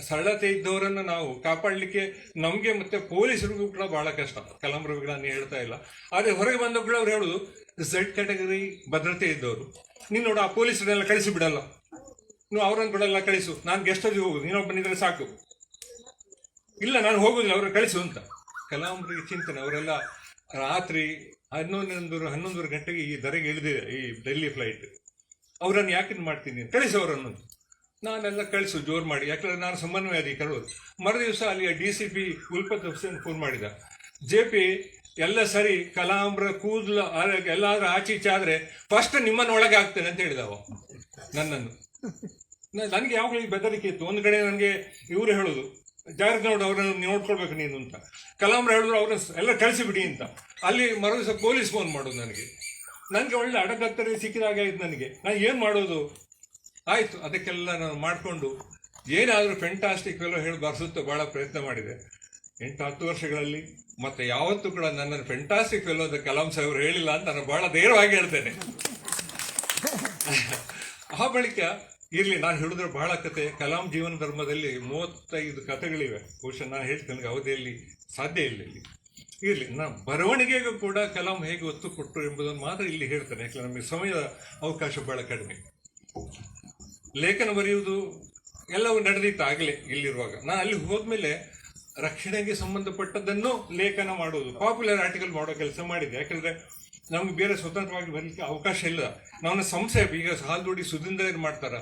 ಸರಳತೆ ಇದ್ದವರನ್ನು ನಾವು ಕಾಪಾಡಲಿಕ್ಕೆ ನಮಗೆ ಮತ್ತು ಪೊಲೀಸರಿಗೂ ಕೂಡ ಬಹಳ ಕಷ್ಟ. ಕಲಾಂಬ್ರಿಗೆ ನಾನು ಹೇಳ್ತಾ ಇಲ್ಲ, ಆದರೆ ಹೊರಗೆ ಬಂದಗಳು ಅವ್ರು ಹೇಳೋದು Z ಕ್ಯಾಟಗರಿ ಭದ್ರತೆ ಇದ್ದವರು, ನೀನು ನೋಡು ಆ ಪೊಲೀಸರನ್ನೆಲ್ಲ ಕಳಿಸಿ ಬಿಡಲ್ಲ, ನೀವು ಅವರನ್ನು ಬಿಡಲ್ಲ, ಕಳಿಸು, ನಾನು ಗೆಸ್ಟ್ ಹೌಸ್ಗೆ ಹೋಗುದು, ನೀನೊಬ್ಬನಿದ್ರೆ ಸಾಕು, ಇಲ್ಲ ನಾನು ಹೋಗುದಿಲ್ಲ, ಅವ್ರನ್ನ ಕಳಿಸು ಅಂತ. ಕಲಾಂಬ್ರಿಗೆ ಚಿಂತನೆ. ಅವರೆಲ್ಲ ರಾತ್ರಿ 11 ಗಂಟೆಗೆ ಈ ದರೆಗೆ ಇಳಿದಿದೆ ಈ ಡೆಲ್ಲಿ ಫ್ಲೈಟ್. ಅವರನ್ನು ಯಾಕೆ ಮಾಡ್ತೀನಿ, ಕಳಿಸು ಅವರನ್ನು. ನಾನೆಲ್ಲ ಕಳಿಸು ಜೋರು ಮಾಡಿ, ಯಾಕಂದ್ರೆ ನಾನು ಸಮನ್ವಯಾಧಿಕಾರಿ. ಮರುದಿವಸ ಅಲ್ಲಿಯ DCP ಉಲ್ಫತ್ ಹುಸೇನ್ ಫೋನ್ ಮಾಡಿದ, JP ಎಲ್ಲ ಸರಿ, ಕಲಾಂಬ್ರ ಕೂದಲು ಎಲ್ಲಾದ್ರೂ ಆಚೀಚೆ ಆದರೆ ಫಸ್ಟ್ ನಿಮ್ಮನ್ನು ಒಳಗೆ ಹಾಕ್ತೇನೆ ಅಂತ ಹೇಳಿದವ ನನ್ನನ್ನು. ನನಗೆ ಯಾವಾಗಲೂ ಬೆದರಿಕೆ ಇತ್ತು. ಒಂದು ಕಡೆ ನನಗೆ ಇವರು ಹೇಳೋದು, ಜಾಗ್ರತೆ ನೋಡು ಅವ್ರನ್ನ ನೋಡ್ಕೊಳ್ಬೇಕು ನೀನು ಅಂತ. ಕಲಾಂಬ್ರ ಹೇಳಿದ್ರು ಅವ್ರನ್ನ ಎಲ್ಲ ಕಳಿಸಿಬಿಡಿ ಅಂತ. ಅಲ್ಲಿ ಮರುದಿವಸ ಪೊಲೀಸ್ ಫೋನ್ ಮಾಡೋದು ನನಗೆ ಒಳ್ಳೆ ಅಡಗತ್ತರಿ ಸಿಕ್ಕಿದಾಗ ಆಯ್ತು ನನಗೆ. ನಾನು ಏನು ಮಾಡೋದು? ಆಯಿತು, ಅದಕ್ಕೆಲ್ಲ ನಾನು ಮಾಡಿಕೊಂಡು ಏನಾದರೂ ಫ್ಯಾಂಟಾಸ್ಟಿಕ್ ಫೆಲೋ ಹೇಳಿ ಬರ್ಸುತ್ತೋ ಭಾಳ ಪ್ರಯತ್ನ ಮಾಡಿದೆ 8-10 ವರ್ಷಗಳಲ್ಲಿ. ಮತ್ತು ಯಾವತ್ತೂ ಕೂಡ ನನ್ನನ್ನು ಫ್ಯಾಂಟಾಸ್ಟಿಕ್ ಫೆಲೋ ಅಂತ ಕಲಾಂ ಸಾಹೇಬರು ಹೇಳಿಲ್ಲ ಅಂತ ನಾನು ಭಾಳ ಧೈರ್ಯವಾಗಿ ಹೇಳ್ತೇನೆ. ಆ ಬಳಿಕ ಇರಲಿ, ನಾನು ಹೇಳಿದ್ರೆ ಬಹಳ ಕತೆ. ಕಲಾಂ ಜೀವನ ಧರ್ಮದಲ್ಲಿ 35 ಕಥೆಗಳಿವೆ. ಬಹುಶಃ ನಾನು ಹೇಳ್ತೇನೆ ಅವಧಿಯಲ್ಲಿ ಸಾಧ್ಯ ಇಲ್ಲ ಇಲ್ಲಿ. ಇರಲಿ, ನಾನು ಬರವಣಿಗೆಗೂ ಕೂಡ ಕಲಾಂ ಹೇಗೆ ಒತ್ತು ಕೊಟ್ಟರು ಎಂಬುದನ್ನು ಮಾತ್ರ ಇಲ್ಲಿ ಹೇಳ್ತೇನೆ, ಯಾಕಂದ್ರೆ ನಮಗೆ ಸಮಯದ ಅವಕಾಶ ಬಹಳ ಕಡಿಮೆ. ಲೇಖನ ಬರೆಯುವುದು ಎಲ್ಲವೂ ನಡೆದಿತ್ತು ಆಗಲೇ ಇಲ್ಲಿರುವಾಗ. ನಾನು ಅಲ್ಲಿ ಹೋದ್ಮೇಲೆ ರಕ್ಷಣೆಗೆ ಸಂಬಂಧಪಟ್ಟದ್ದನ್ನು ಲೇಖನ ಮಾಡೋದು, ಪಾಪ್ಯುಲರ್ ಆರ್ಟಿಕಲ್ ಮಾಡೋ ಕೆಲಸ ಮಾಡಿದೆ. ಯಾಕಂದರೆ ನಮಗೆ ಬೇರೆ ಸ್ವತಂತ್ರವಾಗಿ ಬರಲಿಕ್ಕೆ ಅವಕಾಶ ಇಲ್ಲ. ನಾವು ಸಂಸ್ಥೆ ಈಗ ಹಾಲ್ದೋಡಿ ಸುಧೀಂದ್ರ ಏನು ಮಾಡ್ತಾರ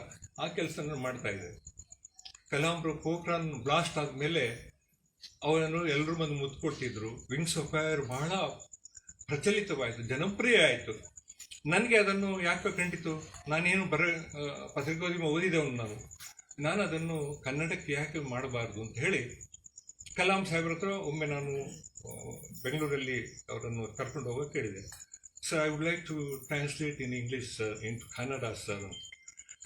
ಆ ಕೆಲಸ ಮಾಡ್ತಾ ಇದ್ದೆ. ಕಲಾಂಬ್ರು ಪೋಖ್ರಾನ್ ಬ್ಲಾಸ್ಟ್ ಆದಮೇಲೆ ಅವರನ್ನು ಎಲ್ಲರೂ ಬಂದು ಮುತ್ತು ಕೊಟ್ಟಿದ್ರು. ವಿಂಗ್ಸ್ ಆಫ್ ಫೈರ್ ಬಹಳ ಪ್ರಚಲಿತವಾಯಿತು, ಜನಪ್ರಿಯ ಆಯಿತು. ನನಗೆ ಅದನ್ನು ಯಾಕೆ ಕಂಡಿತು, ನಾನೇನು ಪತ್ರಿಕೋದ್ಯಮ ಓದಿದವನು ನಾನು ಅದನ್ನು ಕನ್ನಡಕ್ಕೆ ಯಾಕೆ ಮಾಡಬಾರ್ದು ಅಂತ ಹೇಳಿ ಕಲಾಂ ಸಾಹೇಬ್ರ ಹತ್ರ ಒಮ್ಮೆ ನಾನು ಬೆಂಗಳೂರಲ್ಲಿ ಅವರನ್ನು ಕರ್ಕೊಂಡು ಹೋಗೋಕೆ ಕೇಳಿದೆ. Sir, I would like to translate in English sir, in Kannada sir ಅಂತ.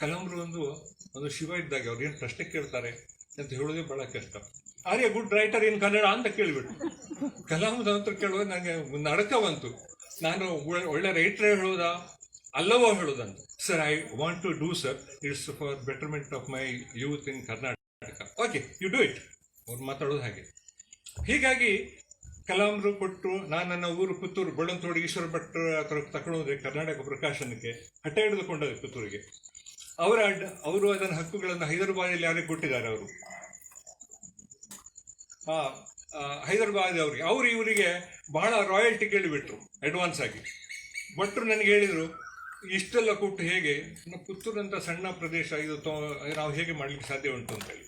ಕಲಾಂರು ಒಂದು ಶಿವ ಇದ್ದಾಗ ಅವ್ರು ಏನು ಪ್ರಶ್ನೆ ಕೇಳ್ತಾರೆ ಅಂತ ಹೇಳೋದೇ ಭಾಳ ಕಷ್ಟ. Are a good writer in Kannada ಅಂತ ಕೇಳಿಬಿಟ್ಟು ಕಲಾಂದ ಹತ್ರ ಕೇಳುವಾಗ ನನಗೆ ನಡಕ ಬಂತು. ನಾನು ಒಳ್ಳೆ ರೈಟರ್ ಹೇಳೋದಾ ಅಲ್ಲವೋ ಹೇಳೋದಂತ. Sir, I want to do sir, it's for betterment of my youth in Karnataka. Okay, you do it. ಅವ್ರು ಮಾತಾಡೋದು ಹಾಗೆ. ಹೀಗಾಗಿ ಕಲಾಂರು ಕೊಟ್ಟು ನಾನು ನನ್ನ ಊರು ಪುತ್ತೂರು ಬಳ್ಳಂತೋಡಿ ಈಶ್ವರ ಭಟ್ರ ಹತ್ರ ತಗೊಂಡೋದ್ರೆ ಕರ್ನಾಟಕ ಪ್ರಕಾಶನಕ್ಕೆ ಹಠ ಹಿಡಿದುಕೊಂಡದ್ದು ಪುತ್ತೂರಿಗೆ. ಅವರು ಅದನ್ನ ಹಕ್ಕುಗಳನ್ನು ಹೈದರಾಬಾದಲ್ಲಿ ಯಾರಿಗೆ ಕೊಟ್ಟಿದ್ದಾರೆ ಅವರು, ಹೈದರಾಬಾದ್ ಅವ್ರಿಗೆ ಇವರಿಗೆ ಬಹಳ ರಾಯಲ್ಟಿ ಕೇಳಿಬಿಟ್ರು ಅಡ್ವಾನ್ಸ್ ಆಗಿ. ಭಟ್ರು ನನಗೆ ಹೇಳಿದರು, ಇಷ್ಟೆಲ್ಲ ಕೊಟ್ಟು ಹೇಗೆ ಪುತ್ತೂರಂತ ಸಣ್ಣ ಪ್ರದೇಶ ಇದು ನಾವು ಹೇಗೆ ಮಾಡ್ಲಿಕ್ಕೆ ಸಾಧ್ಯ ಉಂಟು ಅಂತ ಹೇಳಿ.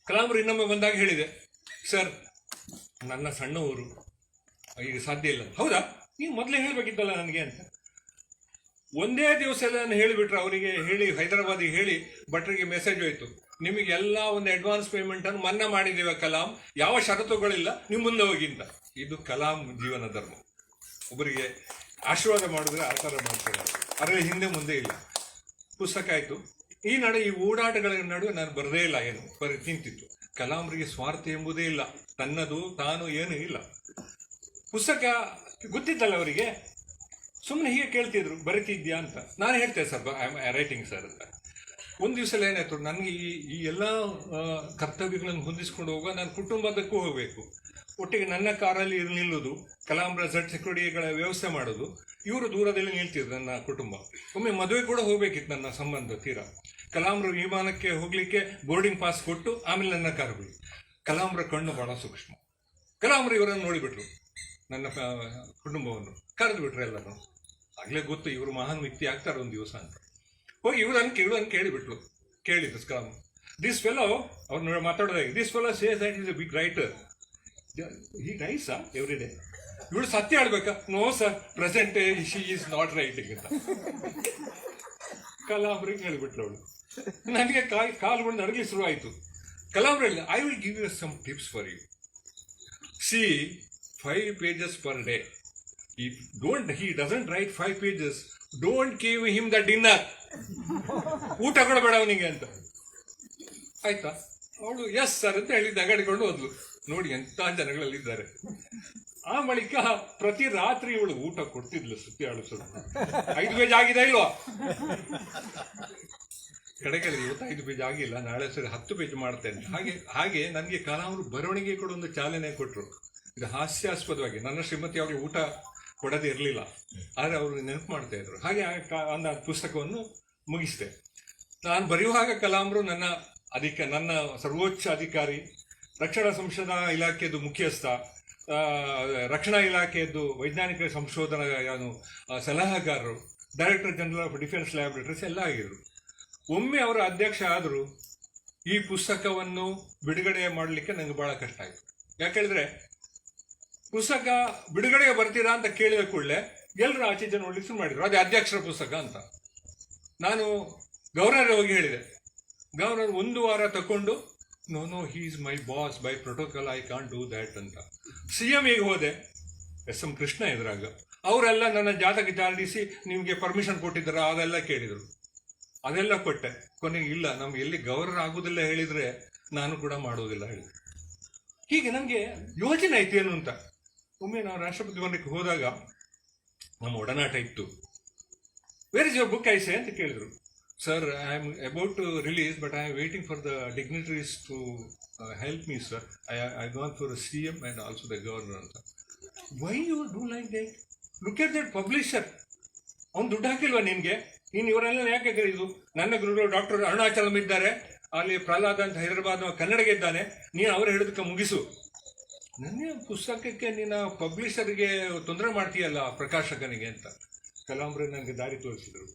ಕಲಾಂರು ಇನ್ನೊಮ್ಮೆ ಬಂದಾಗ ಹೇಳಿದೆ, ಸರ್ ನನ್ನ ಸಣ್ಣ ಊರು ಈಗ ಸಾಧ್ಯ ಇಲ್ಲ. ಹೌದಾ, ನೀವು ಮೊದಲೇ ಹೇಳಬೇಕಿತ್ತಲ್ಲ ನನಗೆ ಅಂತ. ಒಂದೇ ದಿವಸ ನಾನು ಹೇಳಿಬಿಟ್ರೆ ಅವರಿಗೆ ಹೇಳಿ ಹೈದರಾಬಾದಿಗೆ ಹೇಳಿ ಭಟ್ರಿಗೆ ಮೆಸೇಜ್ ಹೋಯ್ತು, ನಿಮಗೆಲ್ಲ ಒಂದು ಅಡ್ವಾನ್ಸ್ ಪೇಮೆಂಟ್ ಅನ್ನು ಮನ್ನಾ ಮಾಡಿದ್ದೇವೆ ಕಲಾಂ, ಯಾವ ಷರತ್ತುಗಳಿಲ್ಲ, ನೀವು ಮುಂದೆ ಹೋಗಿಂತ. ಇದು ಕಲಾಂ ಜೀವನ ಧರ್ಮ. ಒಬ್ಬರಿಗೆ ಆಶೀರ್ವಾದ ಮಾಡಿದ್ರೆ ಆ ಥರ ಮಾಡ್ತಾರೆ, ಅದರಲ್ಲಿ ಹಿಂದೆ ಮುಂದೆ ಇಲ್ಲ. ಪುಸ್ತಕ ಆಯಿತು. ಈ ಓಡಾಟಗಳ ನಡುವೆ ನಾನು ಬರದೇ ಇಲ್ಲ, ಏನು ನಿಂತಿತ್ತು. ಕಲಾಂರಿಗೆ ಸ್ವಾರ್ಥ ಎಂಬುದೇ ಇಲ್ಲ, ತನ್ನದು ತಾನು ಏನೂ ಇಲ್ಲ. ಪುಸ್ತಕ ಗೊತ್ತಿದ್ದಲ್ಲ ಅವರಿಗೆ, ಸುಮ್ಮನೆ ಹೀಗೆ ಕೇಳ್ತಿದ್ರು, ಬರೀತಿದ್ಯಾ ಅಂತ. ನಾನು ಹೇಳ್ತೇನೆ sir, I am writing sir ಅಂತ. ಒಂದು ದಿವಸ ಏನಾಯ್ತು, ನನಗೆ ಈ ಎಲ್ಲ ಕರ್ತವ್ಯಗಳನ್ನು ಹೊಂದಿಸ್ಕೊಂಡು ಹೋಗುವ ನಾನು ಕುಟುಂಬದಕ್ಕೂ ಹೋಗಬೇಕು. ಒಟ್ಟಿಗೆ ನನ್ನ ಕಾರಲ್ಲಿ ನಿಲ್ಲೋದು, ಕಲಾಂರ ಸೆಕ್ಯೂರಿಟಿಗಳ ವ್ಯವಸ್ಥೆ ಮಾಡೋದು, ಇವರು ದೂರದಲ್ಲಿ ನಿಲ್ತಿದ್ರು ನನ್ನ ಕುಟುಂಬ. ಒಮ್ಮೆ ಮದುವೆ ಕೂಡ ಹೋಗ್ಬೇಕಿತ್ತು ನನ್ನ ಸಂಬಂಧ ತೀರಾ. ಕಲಾಂರ ವಿಮಾನಕ್ಕೆ ಹೋಗ್ಲಿಕ್ಕೆ ಬೋರ್ಡಿಂಗ್ ಪಾಸ್ ಕೊಟ್ಟು ಆಮೇಲೆ ನನ್ನ ಕಾರು ಬಿಡಿ. ಕಲಾಂರ ಕಣ್ಣು ಬಹಳ ಸೂಕ್ಷ್ಮ. ಕಲಾಂರ ಇವರನ್ನು ನೋಡಿಬಿಟ್ರು, ನನ್ನ ಕುಟುಂಬವನ್ನು ಕರೆದು ಬಿಟ್ರು ಎಲ್ಲರೂ. ಆಗ್ಲೇ ಗೊತ್ತು ಇವರು ಮಹಾನ್ ವ್ಯಕ್ತಿ ಆಗ್ತಾರೆ ಒಂದು ದಿವಸ ಅಂತ. ಹೋಗಿ ಇವರನ್ನು ಕೇಳಿಬಿಟ್ಲು. ಕೇಳಿದ್ರು ಕಲಾಂ, ದಿಸ್ ಫೆಲೋ ಅವ್ರು ಮಾತಾಡೋದಾಗಿ, this fellow says that is a big writer, he writes every day. ಇವಳು ಸತ್ಯ ಹೇಳ್ಬೇಕಾ? No sir, present she is not writing ಅಂತ ಕಲಾಂಬ್ರಿಗೆ ಹೇಳಿಬಿಟ್ಲು ಅವಳು. ನನಗೆ ಕಾಲುಗಳು ನಡಗಲಿ ಶುರುವಾಯಿತು. ಕಲಾಂಬ್ರ ಹೇಳಿದ, I will give you some tips for you. See 5 pages per day. If he doesn't write 5 pages, don't give him the dinner. ಊಟ ಕೊಡಬೇಡ ಅವನಿಗೆ ಅಂತ. ಆಯ್ತಾ? ಅವಳು ಎಸ್ ಸರ್ ಅಂತ ಹೇಳಿ ದಗಾಡಿಕೊಂಡು ಹೋದ್ಲು. ನೋಡಿ ಎಂತ ಜನಗಳಲ್ಲಿದ್ದಾರೆ. ಆ ಬಳಿಕ ಪ್ರತಿ ರಾತ್ರಿ ಇವಳು ಊಟ ಕೊಡ್ತಿದ್ಲು. ಸುತ್ತಿ ಆಡಿಸೋದು 5 ಪೇಜ್ ಆಗಿದೆ ಇಲ್ವಾ? ಕಡೆಗೆ ಇವತ್ತು 5 ಪೇಜ್ ಆಗಿಲ್ಲ, ನಾಳೆ ಸರಿ 10 ಪೇಜ್ ಮಾಡ್ತೇನೆ. ಹಾಗೆ ನನಗೆ ಕಲಾಂರು ಬರವಣಿಗೆ ಕೂಡ ಒಂದು ಚಾಲನೆ ಕೊಟ್ಟರು. ಇದು ಹಾಸ್ಯಾಸ್ಪದವಾಗಿ. ನನ್ನ ಶ್ರೀಮತಿ ಅವ್ರಿಗೆ ಊಟ ಕೊಡೋದೇ ಇರಲಿಲ್ಲ, ಆದರೆ ಅವರು ನೆನಪು ಮಾಡ್ತಾ ಇದ್ರು. ಹಾಗೆ ಒಂದು ಪುಸ್ತಕವನ್ನು ಮುಗಿಸಿದೆ. ನಾನು ಬರೆಯುವಾಗ ಕಲಾಂರು ನನ್ನ ಸರ್ವೋಚ್ಚ ಅಧಿಕಾರಿ, ರಕ್ಷಣಾ ಸಂಶೋಧನಾ ಇಲಾಖೆಯದ್ದು ಮುಖ್ಯಸ್ಥ, ರಕ್ಷಣಾ ಇಲಾಖೆಯದ್ದು ವೈಜ್ಞಾನಿಕ ಸಂಶೋಧನಾ ಸಲಹಾಗಾರರು, director general of defence laboratories ಎಲ್ಲ ಆಗಿದ್ರು. ಒಮ್ಮೆ ಅವರ ಅಧ್ಯಕ್ಷ ಆದರೂ ಈ ಪುಸ್ತಕವನ್ನು ಬಿಡುಗಡೆ ಮಾಡಲಿಕ್ಕೆ ನನಗೆ ಬಹಳ ಕಷ್ಟ ಆಯಿತು. ಯಾಕೆಳಿದ್ರೆ ಪುಸ್ತಕ ಬಿಡುಗಡೆಗೆ ಬರ್ತೀರಾ ಅಂತ ಕೇಳಿದ ಕೂಡಲೇ ಎಲ್ಲರೂ ಆಚೆ ಜನ ನೋಡ್ಲಿಕ್ಕೆ ಶುರು ಮಾಡಿದ್ರು, ಅದೇ ಅಧ್ಯಕ್ಷರ ಪುಸ್ತಕ ಅಂತ. ನಾನು ಗವರ್ನರ್ ಹೋಗಿ ಹೇಳಿದೆ. ಗವರ್ನರ್ 1 ವಾರ ತಕೊಂಡು, no he is my boss, by protocol I can't do that ಅಂತ. CMಗೆ ಹೋದೆ, SM ಕೃಷ್ಣ ಎದುರಾಗ. ಅವರೆಲ್ಲ ನನ್ನ ಜಾತಕ ವಿಚಾರಿಸಿ ನಿಮಗೆ ಪರ್ಮಿಷನ್ ಕೊಟ್ಟಿದ್ದಾರಾ ಅದೆಲ್ಲ ಕೇಳಿದರು. ಅದೆಲ್ಲ ಕೊಟ್ಟೆ. ಕೊನೆಗೆ ಇಲ್ಲ, ನಮ್ಗೆ ಎಲ್ಲಿ ಗವರ್ನರ್ ಆಗುವುದಿಲ್ಲ ಹೇಳಿದರೆ ನಾನು ಕೂಡ ಮಾಡುವುದಿಲ್ಲ ಹೇಳಿ. ಹೀಗೆ ನನಗೆ ಯೋಚನೆ ಆಯ್ತು ಏನು ಅಂತ. ಒಮ್ಮೆ ನಾವು ರಾಷ್ಟ್ರಪತಿ ಭವನಕ್ಕೆ ಹೋದಾಗ ನಮ್ಮ ಒಡನಾಟ ಇತ್ತು. Where is your book I say ಅಂತ ಕೇಳಿದ್ರು. Sir, I am about to release, but I am waiting for the dignitaries to help me sir. I gone for CM and also the governor ಅಂತ. Why you do like that? Look at that publisher. ಅವ್ನು ದುಡ್ಡು ಹಾಕಿಲ್ವಾ ನಿನಗೆ? ನೀನು ಇವರೆಲ್ಲ ಯಾಕೆ ಕರೀದು? ನನ್ನ ಗುರುಗಳು doctor Arunachalam ಇದ್ದಾರೆ, ಅಲ್ಲಿ ಪ್ರಹ್ಲಾದ್ ಅಂತ ಹೈದರಾಬಾದ್ ಕನ್ನಡಗೆ ಇದ್ದಾನೆ, ನೀನು ಅವ್ರು ಹೇಳಿದಕ್ಕೆ ಮುಗಿಸು. ನನ್ನ ಪುಸ್ತಕಕ್ಕೆ ನೀನು ಪಬ್ಲಿಷರ್ಗೆ ತೊಂದರೆ ಮಾಡ್ತೀಯಲ್ಲ ಪ್ರಕಾಶಕನಿಗೆ ಅಂತ. ಕಲಾಂಬ್ರೆ ನನಗೆ ದಾರಿ ತೋರಿಸಿದ್ರು.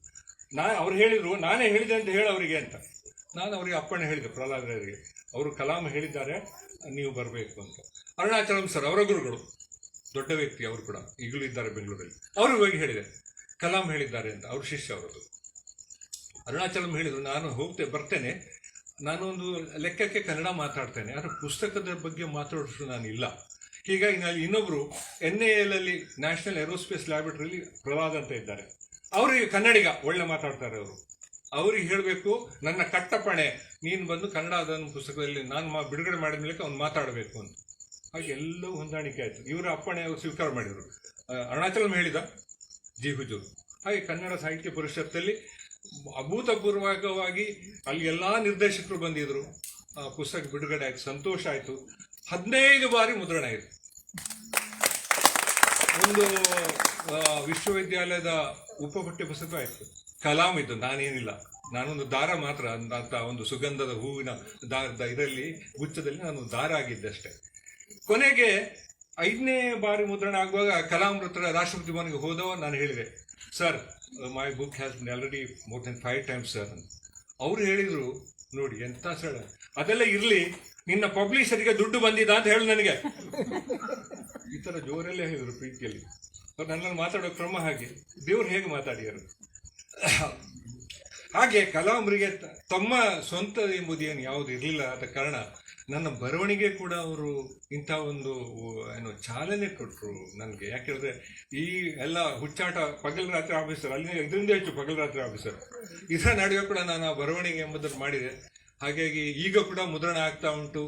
ಅವ್ರು ಹೇಳಿದರು, ನಾನೇ ಹೇಳಿದೆ ಅಂತ ಹೇಳಿ ಅವರಿಗೆ ಅಂತ. ನಾನು ಅವರಿಗೆ ಅಪ್ಪಣೆ ಹೇಳಿದೆ ಪ್ರಹ್ಲಾದ್ ಅವರಿಗೆ, ಅವರು ಕಲಾಂ ಹೇಳಿದ್ದಾರೆ ನೀವು ಬರಬೇಕು ಅಂತ. ಅರುಣಾಚಲಂ ಸರ್ ಅವರ ಗುರುಗಳು, ದೊಡ್ಡ ವ್ಯಕ್ತಿ ಅವರು ಕೂಡ ಈಗಲೂ ಇದ್ದಾರೆ ಬೆಂಗಳೂರಲ್ಲಿ. ಅವರು ಹೋಗಿ ಹೇಳಿದೆ ಕಲಾಂ ಹೇಳಿದ್ದಾರೆ ಅಂತ, ಅವ್ರ ಶಿಷ್ಯ ಅವರದು. ಅರುಣಾಚಲಂ ಹೇಳಿದ್ರು ನಾನು ಬರ್ತೇನೆ, ನಾನೊಂದು ಲೆಕ್ಕಕ್ಕೆ ಕನ್ನಡ ಮಾತಾಡ್ತೇನೆ, ಆದರೆ ಪುಸ್ತಕದ ಬಗ್ಗೆ ಮಾತಾಡೋಷ್ಟು ನಾನು ಇಲ್ಲ. ಹೀಗಾಗಿ ನಾನು ಇನ್ನೊಬ್ಬರು NAL ಅಲ್ಲಿ ನ್ಯಾಷನಲ್ ಏರೋಸ್ಪೇಸ್ ಲ್ಯಾಬೊರೇಟರಿಲಿ ಪ್ರಹ್ಲಾದ್ ಅಂತ ಇದ್ದಾರೆ, ಅವರಿಗೆ ಕನ್ನಡಿಗ ಒಳ್ಳೆ ಮಾತಾಡ್ತಾರೆ ಅವರು. ಅವ್ರಿಗೆ ಹೇಳಬೇಕು ನನ್ನ ಕಟ್ಟಪಣೆ ನೀನು ಬಂದು ಕನ್ನಡದ ಪುಸ್ತಕದಲ್ಲಿ ನಾನು ಬಿಡುಗಡೆ ಮಾಡಿದ ಮೇಲೆ ಅವ್ನು ಮಾತಾಡಬೇಕು ಅಂತ. ಹಾಗೆ ಎಲ್ಲವೂ ಹೊಂದಾಣಿಕೆ ಆಯಿತು. ಇವರ ಅಪ್ಪಣೆ ಅವರು ಸ್ವೀಕಾರ ಮಾಡಿದರು. ಅರುಣಾಚಲಂ ಹೇಳಿದ ಜಿ ಹುಜೂರ್. ಹಾಗೆ ಕನ್ನಡ ಸಾಹಿತ್ಯ ಪರಿಷತ್ತಲ್ಲಿ ಅಭೂತಪೂರ್ವಕವಾಗಿ ಅಲ್ಲಿ ಎಲ್ಲ ನಿರ್ದೇಶಕರು ಬಂದಿದ್ರು. ಪುಸ್ತಕ ಬಿಡುಗಡೆ ಆಯಿತು, ಸಂತೋಷ ಆಯಿತು. 15 ಬಾರಿ ಮುದ್ರಣ ಆಯಿತು. ಒಂದು ವಿಶ್ವವಿದ್ಯಾಲಯದ ಉಪಪಠ್ಯ ಪುಸ್ತಕ ಆಯಿತು. ಕಲಾಂ ಇದ್ದು, ನಾನೇನಿಲ್ಲ, ನಾನೊಂದು ದಾರ ಮಾತ್ರ ಅಂತ ಒಂದು ಸುಗಂಧದ ಹೂವಿನ ಇದರಲ್ಲಿ ಗುಚ್ಛದಲ್ಲಿ ನಾನು ದಾರ ಆಗಿದ್ದೆ ಅಷ್ಟೇ. ಕೊನೆಗೆ 5ನೇ ಬಾರಿ ಮುದ್ರಣ ಆಗುವಾಗ ಕಲಾಂ ಹತ್ರ ರಾಷ್ಟ್ರಪತಿ ಭವನಿಗೆ ಹೋದವ ನಾನು ಹೇಳಿದೆ, sir my book has been already more than 5 times sir ಅಂತ. ಅವ್ರು ಹೇಳಿದರು, ನೋಡಿ ಎಂತ ಸಳ, ಅದೆಲ್ಲ ಇರಲಿ, ನಿನ್ನ ಪಬ್ಲಿಷರಿಗೆ ದುಡ್ಡು ಬಂದಿದ ಅಂತ ಹೇಳಿ ನನಗೆ. ಈ ಥರ ಜೋರಲ್ಲೇ ಹೇಳಿದರು ಪ್ರೀತಿಯಲ್ಲಿ. ಅವ್ರು ನನ್ನಲ್ಲಿ ಮಾತಾಡೋ ಕ್ರಮ ಹಾಗೆ, ದೇವ್ರು ಹೇಗೆ ಮಾತಾಡಿದರು. ಹಾಗೆ ಕಲಾಂರಿಗೆ ತಮ್ಮ ಸ್ವಂತ ಎಂಬುದೇನು ಯಾವುದು ಇರಲಿಲ್ಲ. ಆದ ಕಾರಣ ನನ್ನ ಬರವಣಿಗೆ ಕೂಡ ಅವರು ಇಂಥ ಒಂದು ಚಾಲನೆ ಕೊಟ್ಟರು ನನಗೆ. ಯಾಕೆಂದರೆ ಈ ಎಲ್ಲ ಹುಚ್ಚಾಟ ಪಗಲು ರಾತ್ರಿ ಆಫೀಸರ್, ಅಲ್ಲಿ ಇದರಿಂದ ಹೆಚ್ಚು ಪಗಲು ರಾತ್ರಿ ಆಫೀಸರ್, ಇದರ ನಡುವೆ ಕೂಡ ನಾನು ಆ ಬರವಣಿಗೆ ಎಂಬುದನ್ನು ಮಾಡಿದೆ. ಹಾಗಾಗಿ ಈಗ ಕೂಡ ಮುದ್ರಣ ಆಗ್ತಾ ಉಂಟು.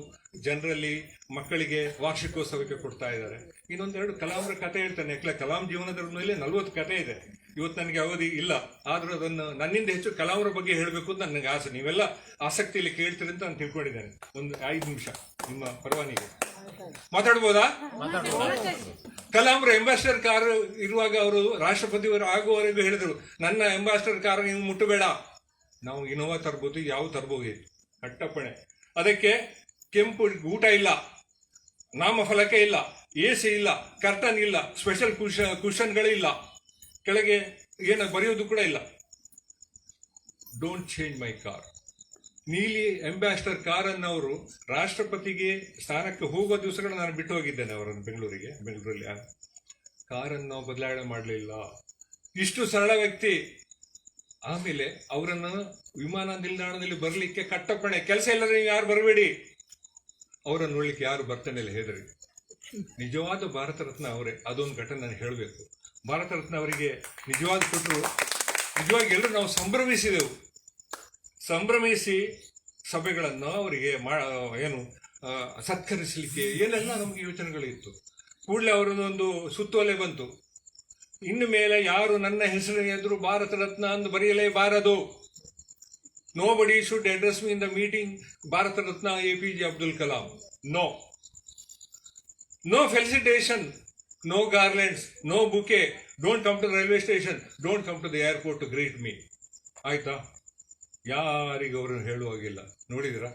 ಜನರಲ್ಲಿ ಮಕ್ಕಳಿಗೆ ವಾರ್ಷಿಕೋತ್ಸವಕ್ಕೆ ಕೊಡ್ತಾ ಇದ್ದಾರೆ. ಇನ್ನೊಂದೆರಡು ಕಲಾಂರ ಕಥೆ ಹೇಳ್ತಾನೆ. ಕಲಾಂ ಜೀವನದ ಮೇಲೆ 40 ಕಥೆ ಇದೆ. ಇವತ್ತು ನನಗೆ ಅವಧಿ ಇಲ್ಲ, ಆದರೂ ಅದನ್ನು ನನ್ನಿಂದ ಹೆಚ್ಚು ಕಲಾಂರ ಬಗ್ಗೆ ಹೇಳಬೇಕು ಅಂತ ನನಗೆ ಆಸೆ. ನೀವೆಲ್ಲ ಆಸಕ್ತಿಯಲ್ಲಿ ಕೇಳ್ತೀರಿ ಅಂತ ನಾನು ತಿಳ್ಕೊಂಡಿದ್ದೇನೆ. ಒಂದು 5 ನಿಮಿಷ ನಿಮ್ಮ ಪರವಾನಿಗೆ ಮಾತಾಡ್ಬೋದಾ? ಕಲಾಂರ ಎಂಬಾಸಿಡರ್ ಕಾರ್ ಇರುವಾಗ ಅವರು ರಾಷ್ಟ್ರಪತಿಯವರು ಆಗುವವರೆಗೂ ಹೇಳಿದರು, ನನ್ನ ಎಂಬಾಸಿಡರ್ ಕಾರ್ ನೀವು ಮುಟ್ಟಬೇಡ, ನಾವು ಇನೋವಾ ತರ್ಬೋದು, ಯಾವ ತರ್ಬೋದು, ಕಟ್ಟಪ್ಪಣೆ. ಅದಕ್ಕೆ ಕೆಂಪು ಊಟ ಇಲ್ಲ, ನಾಮಫಲಕ ಇಲ್ಲ, AC ಇಲ್ಲ, ಕರ್ಟನ್ ಇಲ್ಲ, ಸ್ಪೆಷಲ್ ಕುಷನ್ಗಳಿಲ್ಲ, ಕೆಳಗೆ ಏನು ಬರೆಯೋದು ಕೂಡ ಇಲ್ಲ. Don't change my car. ನೀಲಿ ಎಂಬಾಸಿಡರ್ ಕಾರನ್ನು ಅವರು ರಾಷ್ಟ್ರಪತಿಗೆ ಸ್ಥಾನಕ್ಕೆ ಹೋಗುವ ದಿವಸಗಳು ನಾನು ಬಿಟ್ಟು ಹೋಗಿದ್ದೇನೆ ಅವರನ್ನು ಬೆಂಗಳೂರಲ್ಲಿ. ಕಾರನ್ನು ನಾವು ಬದಲಾವಣೆ ಮಾಡಲಿಲ್ಲ. ಇಷ್ಟು ಸರಳ ವ್ಯಕ್ತಿ. ಆಮೇಲೆ ಅವರನ್ನು ವಿಮಾನ ನಿಲ್ದಾಣದಲ್ಲಿ ಬರಲಿಕ್ಕೆ ಕಟ್ಟಪ್ಪಣೆ, ಕೆಲಸ ಇಲ್ಲದ್ರೆ ನೀವು ಯಾರು ಬರಬೇಡಿ, ಅವರನ್ನು ನೋಡ್ಲಿಕ್ಕೆ ಯಾರು ಬರ್ತಾನೆ ಇಲ್ಲ ಹೆದರಿ. ನಿಜವಾದ ಭಾರತ ರತ್ನ ಅವರೇ. ಅದೊಂದು ಘಟನೆ ನಾನು ಹೇಳಬೇಕು. ಭಾರತ ರತ್ನ ಅವರಿಗೆ ನಿಜವಾದ ಕೊಟ್ಟರು. ನಿಜವಾಗಿ ಎಲ್ಲರೂ ನಾವು ಸಂಭ್ರಮಿಸಿದೆವು. ಸಂಭ್ರಮಿಸಿ ಸಭೆಗಳನ್ನು ಅವರಿಗೆ ಸತ್ಕರಿಸಲಿಕ್ಕೆ ಏನೆಲ್ಲ ನಮಗೆ ಯೋಚನೆಗಳಿತ್ತು. ಕೂಡಲೇ ಅವರದೊಂದು ಸುತ್ತೋಲೆ ಬಂತು, ಇನ್ನು ಮೇಲೆ ಯಾರು ನನ್ನ ಹೆಸರಿನ ಎದುರು ಭಾರತ ರತ್ನ ಅಂದು ಬರೆಯಲೇಬಾರದು. Nobody should address me in the meeting Bharat Ratna APJ Abdul Kalam. No felicitation, no garlands, no bouquet. Don't come to the railway station. Don't come to the airport to greet me. ಆಯ್ತಾ? ಯಾರಿಗೂ ಅವರನ್ನು ಹೇಳುವಾಗಿಲ್ಲ. ನೋಡಿದಿರಾ?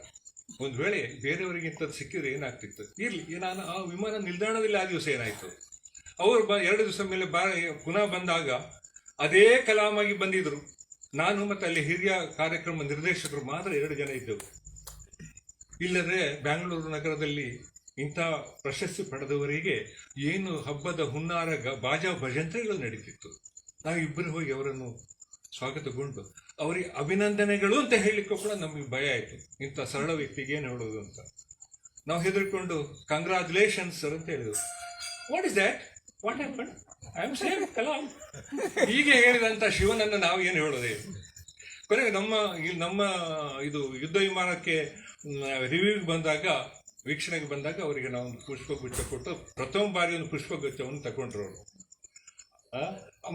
ಒಂದು ವೇಳೆ ಬೇರೆಯವರಿಗೆ ಇಂಥದ್ದು ಸಿಕ್ಕಿದ್ರೆ ಏನಾಗ್ತಿತ್ತು? ಇರಲಿ, ನಾನು ಆ ವಿಮಾನ ನಿಲ್ದಾಣದಲ್ಲಿ ಆ ದಿವಸ ಏನಾಯಿತು, ಅವರು 2 ದಿವಸ ಮೇಲೆ ಪುನಃ ಬಂದಾಗ ಅದೇ ಕಲಾಮಾಗಿ ಬಂದಿದ್ರು. ನಾನು ಮತ್ತು ಅಲ್ಲಿ ಹಿರಿಯ ಕಾರ್ಯಕ್ರಮ ನಿರ್ದೇಶಕರು ಮಾತ್ರ 2 ಜನ ಇದ್ದೆವು. ಇಲ್ಲದ್ರೆ ಬ್ಯಾಂಗ್ಳೂರು ನಗರದಲ್ಲಿ ಇಂಥ ಪ್ರಶಸ್ತಿ ಪಡೆದವರಿಗೆ ಏನು ಹಬ್ಬದ ಹುನ್ನಾರ ಬಾಜಾ ಭಜಂತ್ರಿಗಳು ನಡೀತಿತ್ತು. ನಾವು ಇಬ್ಬರು ಹೋಗಿ ಅವರನ್ನು ಸ್ವಾಗತಗೊಂಡು ಅವರಿಗೆ ಅಭಿನಂದನೆಗಳು ಅಂತ ಹೇಳಲಿಕ್ಕೂ ಕೂಡ ನಮಗೆ ಭಯ ಆಯಿತು. ಇಂಥ ಸರಳ ವ್ಯಕ್ತಿಗೆ ಏನು ಹೇಳೋದು ಅಂತ ನಾವು ಹೆದರ್ಕೊಂಡು ಕಂಗ್ರಾಚುಲೇಷನ್ಸ್ ಸರ್ ಅಂತ ಹೇಳಿದೆವು. What is that? What happen? I am same Kalam. ಹೀಗೆ ಹೇಳಿದಂಥ ಶಿವನನ್ನು ನಾವು ಏನು ಹೇಳೋದೇ. ಕೊನೆಗೆ ನಮ್ಮ ಇದು ಯುದ್ಧ ವಿಮಾನಕ್ಕೆ ರಿವ್ಯೂಗೆ ಬಂದಾಗ, ವೀಕ್ಷಣೆಗೆ ಬಂದಾಗ ಅವರಿಗೆ ನಾವು ಒಂದು ಪುಷ್ಪಗುಚ್ಛ ಕೊಟ್ಟು ಪ್ರಥಮ ಬಾರಿ ಒಂದು ಪುಷ್ಪಗುಚ್ಛವನ್ನು ತಗೊಂಡ್ರು ಅವರು.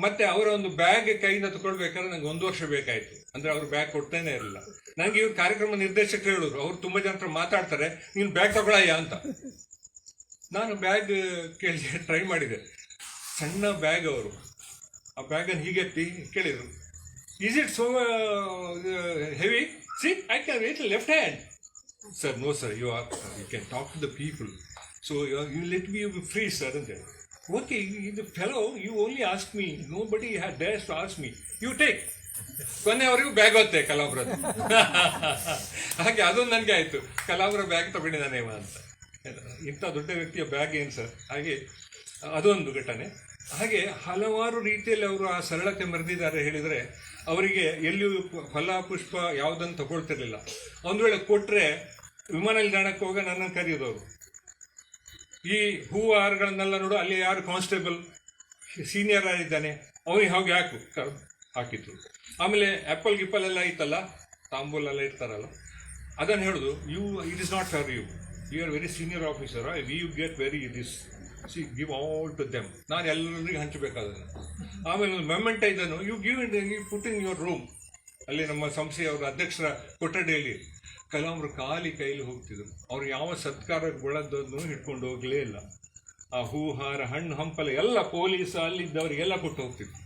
ಮತ್ತೆ ಅವರ ಒಂದು ಬ್ಯಾಗ್ ಕೈಯಿಂದ ತಗೊಳ್ಬೇಕಾದ್ರೆ ನಂಗೆ 1 ವರ್ಷ ಬೇಕಾಯಿತು. ಅಂದರೆ ಅವರು ಬ್ಯಾಗ್ ಕೊಡ್ತಾನೆ ಇರಲಿಲ್ಲ. ನನಗೆ ಇವ್ರು ಕಾರ್ಯಕ್ರಮ ನಿರ್ದೇಶಕರು ಹೇಳಿದ್ರು, ಅವ್ರು ತುಂಬ ಜನ ಮಾತಾಡ್ತಾರೆ, ನೀನು ಬ್ಯಾಗ್ ತಗೊಳ್ಳಯ್ಯ ಅಂತ. ನಾನು ಬ್ಯಾಗ್ ಕೇಳಿ ಟ್ರೈ ಮಾಡಿದೆ. ಸಣ್ಣ ಬ್ಯಾಗ್ ಅವರು. ಆ ಬ್ಯಾಗನ್ನು ಹೀಗೆತ್ತಿ ಕೇಳಿದರು, is it so heavy? See, I can weight left hand. Sir, no sir, you can talk to the people, so you let me you be free sir ಅಂತ ಹೇಳಿ. ಓಕೆ, ಇದು fellow, you only ask me, nobody had dares to ask me, you take. ಕೊನೆಯವರೆಗೂ bag ಹೊತ್ತೆ ಕಲಾಬ್ರದ್ದು. ಹಾಗೆ ಅದೊಂದು ನನಗೆ ಆಯಿತು, ಕಲಾಬ್ರ ಬ್ಯಾಗ್ ತಗೊಂಡಿದ್ದಾನೆ ಇವ ಅಂತ. ಇಂಥ ದೊಡ್ಡ ವ್ಯಕ್ತಿಯ ಬ್ಯಾಗ್ ಏನು ಸರ್. ಹಾಗೆ ಅದೊಂದು ಘಟನೆ. ಹಾಗೆ ಹಲವಾರು ರೀತಿಯಲ್ಲಿ ಅವರು ಆ ಸರಳತೆ ಮೆರೆದಿದ್ದಾರೆ ಹೇಳಿದರೆ, ಅವರಿಗೆ ಎಲ್ಲಿಯೂ ಫಲ ಪುಷ್ಪ ಯಾವುದನ್ನು ತಗೊಳ್ತಿರ್ಲಿಲ್ಲ. ಒಂದು ವೇಳೆ ಕೊಟ್ಟರೆ ವಿಮಾನ ನಿಲ್ದಾಣಕ್ಕೆ ಹೋಗ ನನ್ನನ್ನು ಕರೆಯೋದವರು. ಈ ಹೂವು ಹಾರಗಳನ್ನೆಲ್ಲ ನೋಡು, ಅಲ್ಲಿ ಯಾರು ಕಾನ್ಸ್ಟೇಬಲ್ ಸೀನಿಯರ್ ಆಗಿದ್ದಾನೆ ಅವನಿಗೆ ಹೋಗಿ ಹಾಕಿದ್ರು. ಆಮೇಲೆ ಆ್ಯಪಲ್ ಗಿಪ್ಪಲ್ ಎಲ್ಲ ಇತ್ತಲ್ಲ, ತಾಂಬೂಲೆಲ್ಲ ಇರ್ತಾರಲ್ಲ, ಅದನ್ನು ಹೇಳೋದು, it is not for you are very senior officer, you get very this give all to them. ನಾನು ಎಲ್ಲರಿಗೂ ಹಂಚಬೇಕಾದನ್ನು. ಆಮೇಲೆ ಒಂದು ಮೊಮೆಂಟ್ ಇದನ್ನು you put in your room. ಅಲ್ಲಿ ನಮ್ಮ ಸಂಸ್ಥೆಯವರ ಅಧ್ಯಕ್ಷರ ಕೊಠಡಿಯಲ್ಲಿ ಕಲಾಂಬ್ರು ಕೈಲಿ ಹೋಗ್ತಿದ್ರು. ಅವ್ರು ಯಾವ ಸತ್ಕಾರಗೊಳ್ಳದನ್ನು ಹಿಡ್ಕೊಂಡು ಹೋಗಲೇ ಇಲ್ಲ. ಆ ಹೂ ಹಾರ ಹಣ್ಣು ಹಂಪಲ ಎಲ್ಲ ಪೊಲೀಸ್ ಅಲ್ಲಿದ್ದವರಿಗೆಲ್ಲ ಕೊಟ್ಟು ಹೋಗ್ತಿದ್ರು.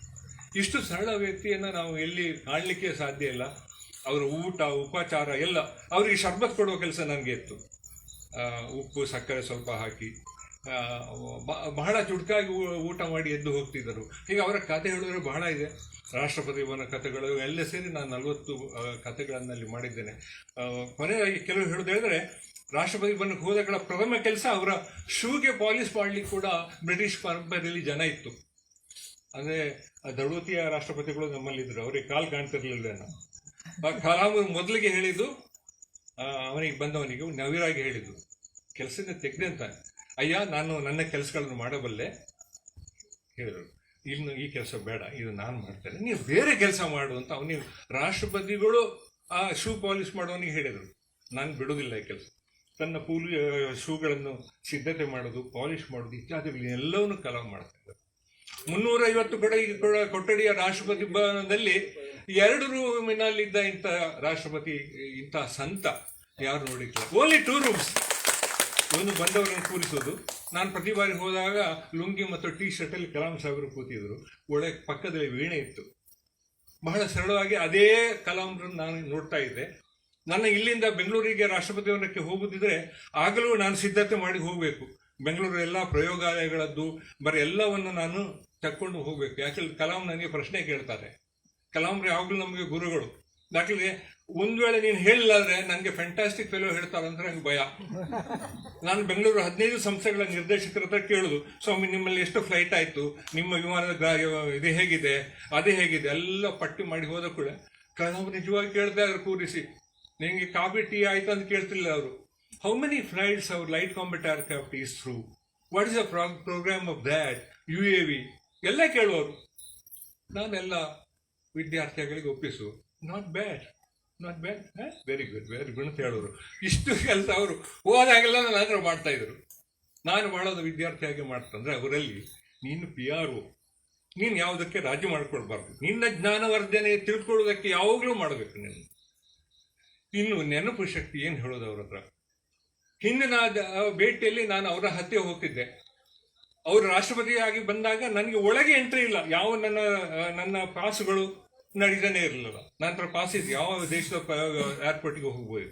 ಇಷ್ಟು ಸರಳ ವ್ಯಕ್ತಿಯನ್ನು ನಾವು ಎಲ್ಲಿ ಕಾಣಲಿಕ್ಕೆ ಸಾಧ್ಯ ಇಲ್ಲ. ಅವರ ಊಟ ಉಪಚಾರ ಎಲ್ಲ, ಅವರಿಗೆ ಶರ್ಬತ್ ಕೊಡುವ ಕೆಲಸ ನನಗೆ ಇತ್ತು. ಉಪ್ಪು ಸಕ್ಕರೆ ಸ್ವಲ್ಪ ಹಾಕಿ ಬಹಳ ಚುಟುಕಾಗಿ ಊಟ ಮಾಡಿ ಎದ್ದು ಹೋಗ್ತಿದ್ದರು. ಹೀಗೆ ಅವರ ಕತೆ ಹೇಳಿದ್ರೆ ಬಹಳ ಇದೆ. ರಾಷ್ಟ್ರಪತಿ ಭವನ ಕಥೆಗಳು ಎಲ್ಲ ಸೇರಿ ನಾನು 40 ಕಥೆಗಳನ್ನಲ್ಲಿ ಮಾಡಿದ್ದೇನೆ. ಕೊನೆಯಾಗಿ ಕೆಲವು ಹೇಳೋದು ಹೇಳಿದ್ರೆ, ರಾಷ್ಟ್ರಪತಿ ಭವನಕ್ಕೆ ಹೋದಗಳ ಪ್ರಥಮ ಕೆಲಸ ಅವರ ಶೂಗೆ ಪಾಲಿಶ್ ಮಾಡಲಿಕ್ಕೆ ಕೂಡ ಬ್ರಿಟಿಷ್ ಪರಂಪರೆಯಲ್ಲಿ ಜನ ಇತ್ತು. ಅಂದರೆ ದಳೋತಿಯ ರಾಷ್ಟ್ರಪತಿಗಳು ನಮ್ಮಲ್ಲಿದ್ದರು, ಅವರಿಗೆ ಕಾಲು ಕಾಣ್ತಿರ್ಲಿಲ್ಲ. ನಾವು ಕಲಾಂ ಮೊದಲಿಗೆ ಹೇಳಿದ್ದು ಅವನಿಗೆ ಬಂದವನಿಗೆ ನವಿರಾಗಿ ಹೇಳಿದ್ದು, ಕೆಲಸದಿಂದ ತೆಗೆದೆ ಅಂತಾನೆ. ಅಯ್ಯ, ನಾನು ನನ್ನ ಕೆಲಸಗಳನ್ನು ಮಾಡಬಲ್ಲೆ ಹೇಳಿದರು. ಇನ್ನು ಈ ಕೆಲಸ ಬೇಡ, ಇದು ನಾನು ಮಾಡ್ತೇನೆ, ನೀವು ಬೇರೆ ಕೆಲಸ ಮಾಡು ಅಂತ ಅವನಿಗೆ ರಾಷ್ಟ್ರಪತಿಗಳು ಆ ಶೂ ಪಾಲಿಶ್ ಮಾಡೋನಿಗೆ ಹೇಳಿದರು. ನಾನು ಬಿಡೋದಿಲ್ಲ ಈ ಕೆಲಸ. ತನ್ನ ಶೂಗಳನ್ನು ಸಿದ್ಧತೆ ಮಾಡೋದು, ಪಾಲಿಶ್ ಮಾಡೋದು ಇತ್ಯಾದಿಗಳು ಎಲ್ಲವನ್ನೂ ಕಲಾಂ ಮಾಡ್ತಾ ಇದ್ದಾರೆ. 350 ಕೊಠಡಿಯ ರಾಷ್ಟ್ರಪತಿ ಭವನದಲ್ಲಿ 2 ರೂಮಿನಲ್ಲಿದ್ದ ಇಂಥ ರಾಷ್ಟ್ರಪತಿ, ಇಂಥ ಸಂತ ಯಾರು ನೋಡಿಲ್ಲ. Only 2 rooms. ಒಂದು ಬಂದವರನ್ನು ಕೂರಿಸೋದು. ನಾನು ಪ್ರತಿ ಬಾರಿ ಹೋದಾಗ ಲುಂಗಿ ಮತ್ತು ಟೀ ಶರ್ಟಲ್ಲಿ ಕಲಾಂ ಸಾಹೇಬರು ಕೂತಿದ್ರು. ಒಳಗೆ ಪಕ್ಕದಲ್ಲಿ ವೀಣೆ ಇತ್ತು. ಬಹಳ ಸರಳವಾಗಿ ಅದೇ ಕಲಾಂರನ್ನು ನಾನು ನೋಡ್ತಾ ಇದ್ದೆ. ನನ್ನ ಇಲ್ಲಿಂದ ಬೆಂಗಳೂರಿಗೆ ರಾಷ್ಟ್ರಪತಿ ಭವನಕ್ಕೆ ಹೋಗುತ್ತಿದ್ರೆ ಆಗಲೂ ನಾನು ಸಿದ್ಧತೆ ಮಾಡಿ ಹೋಗಬೇಕು. ಬೆಂಗಳೂರು ಎಲ್ಲ ಪ್ರಯೋಗಾಲಯಗಳದ್ದು ಬರೀ ಎಲ್ಲವನ್ನು ನಾನು ತಕ್ಕೊಂಡು ಹೋಗಬೇಕು. ಯಾಕಂದ್ರೆ ಕಲಾಂ ನನಗೆ ಪ್ರಶ್ನೆ ಕೇಳ್ತಾರೆ. ಕಲಾಂರು ಯಾವಾಗಲೂ ನಮಗೆ ಗುರುಗಳು. ಯಾಕಂದರೆ ಒಂದು ವೇಳೆ ನೀನು ಹೇಳಿಲ್ಲ ಅಂದರೆ ನನಗೆ ಫ್ಯಾಂಟಾಸ್ಟಿಕ್ ಫೆಲೋ ಹೇಳ್ತಾರಂದ್ರೆ ನಂಗೆ ಭಯ. ನಾನು ಬೆಂಗಳೂರು 15 ಸಂಸ್ಥೆಗಳ ನಿರ್ದೇಶಕರ ಹತ್ರ ಕೇಳೋದು, ಸ್ವಾಮಿ ನಿಮ್ಮಲ್ಲಿ ಎಷ್ಟು ಫ್ಲೈಟ್ ಆಯಿತು, ನಿಮ್ಮ ವಿಮಾನದ ಇದು ಹೇಗಿದೆ, ಅದೇ ಹೇಗಿದೆ ಎಲ್ಲ ಪಟ್ಟಿ ಮಾಡಿ ಹೋದ ಕೂಡ ಕಲಾಂ ನಿಜವಾಗಿ ಕೇಳ್ತಾ ಇದ್ರು ಕೂರಿಸಿ. ನಿಮಗೆ ಕಾಫಿ ಟೀ ಆಯಿತು ಅಂತ ಕೇಳ್ತಿಲ್ಲ ಅವರು. How many flights our light combat aircraft is through, what is the programme of that, UAV ಎಲ್ಲ ಕೇಳುವರು. ನಾನೆಲ್ಲ ವಿದ್ಯಾರ್ಥಿಗಳಿಗೆ ಒಪ್ಪಿಸು, ನಾಟ್ ಬ್ಯಾಡ್ ವೆರಿ ಗುಡ್ ಅಂತ ಹೇಳೋರು. ಇಷ್ಟು ಕೆಲಸ ಅವರು ಹೋದಾಗೆಲ್ಲ ನನ್ನ ಹತ್ರ ಮಾಡ್ತಾ ಇದ್ರು. ನಾನು ಮಾಡೋದು ವಿದ್ಯಾರ್ಥಿಯಾಗಿ ಮಾಡ್ತಂದ್ರೆ ಅವರಲ್ಲಿ, ನೀನು PRO, ನೀನು ಯಾವುದಕ್ಕೆ ರಾಜಿ ಮಾಡ್ಕೊಳ್ಬಾರ್ದು, ನಿನ್ನ ಜ್ಞಾನವರ್ಧನೆ ತಿಳ್ಕೊಳ್ಳೋದಕ್ಕೆ ಯಾವಾಗಲೂ ಮಾಡಬೇಕು ನೀನು. ಇನ್ನು ನೆನಪು ಶಕ್ತಿ ಏನು ಹೇಳೋದು ಅವ್ರ ಹತ್ರ. ಹಿಂದಿನ ಭೇಟಿಯಲ್ಲಿ ನಾನು ಅವರ ಹತ್ತಿರ ಹೋಗ್ತಿದ್ದೆ. ಅವರು ರಾಷ್ಟ್ರಪತಿಯಾಗಿ ಬಂದಾಗ ನನಗೆ ಒಳಗೆ ಎಂಟ್ರಿ ಇಲ್ಲ. ಯಾವ ನನ್ನ ಪಾಸುಗಳು ನಡೀತಾನೆ ಇರಲಿಲ್ಲ. ನಂತರ ಪಾಸ್ ಇದೆ, ಯಾವ ದೇಶದ ಏರ್ಪೋರ್ಟಿಗೆ ಹೋಗ್ಬೋದು.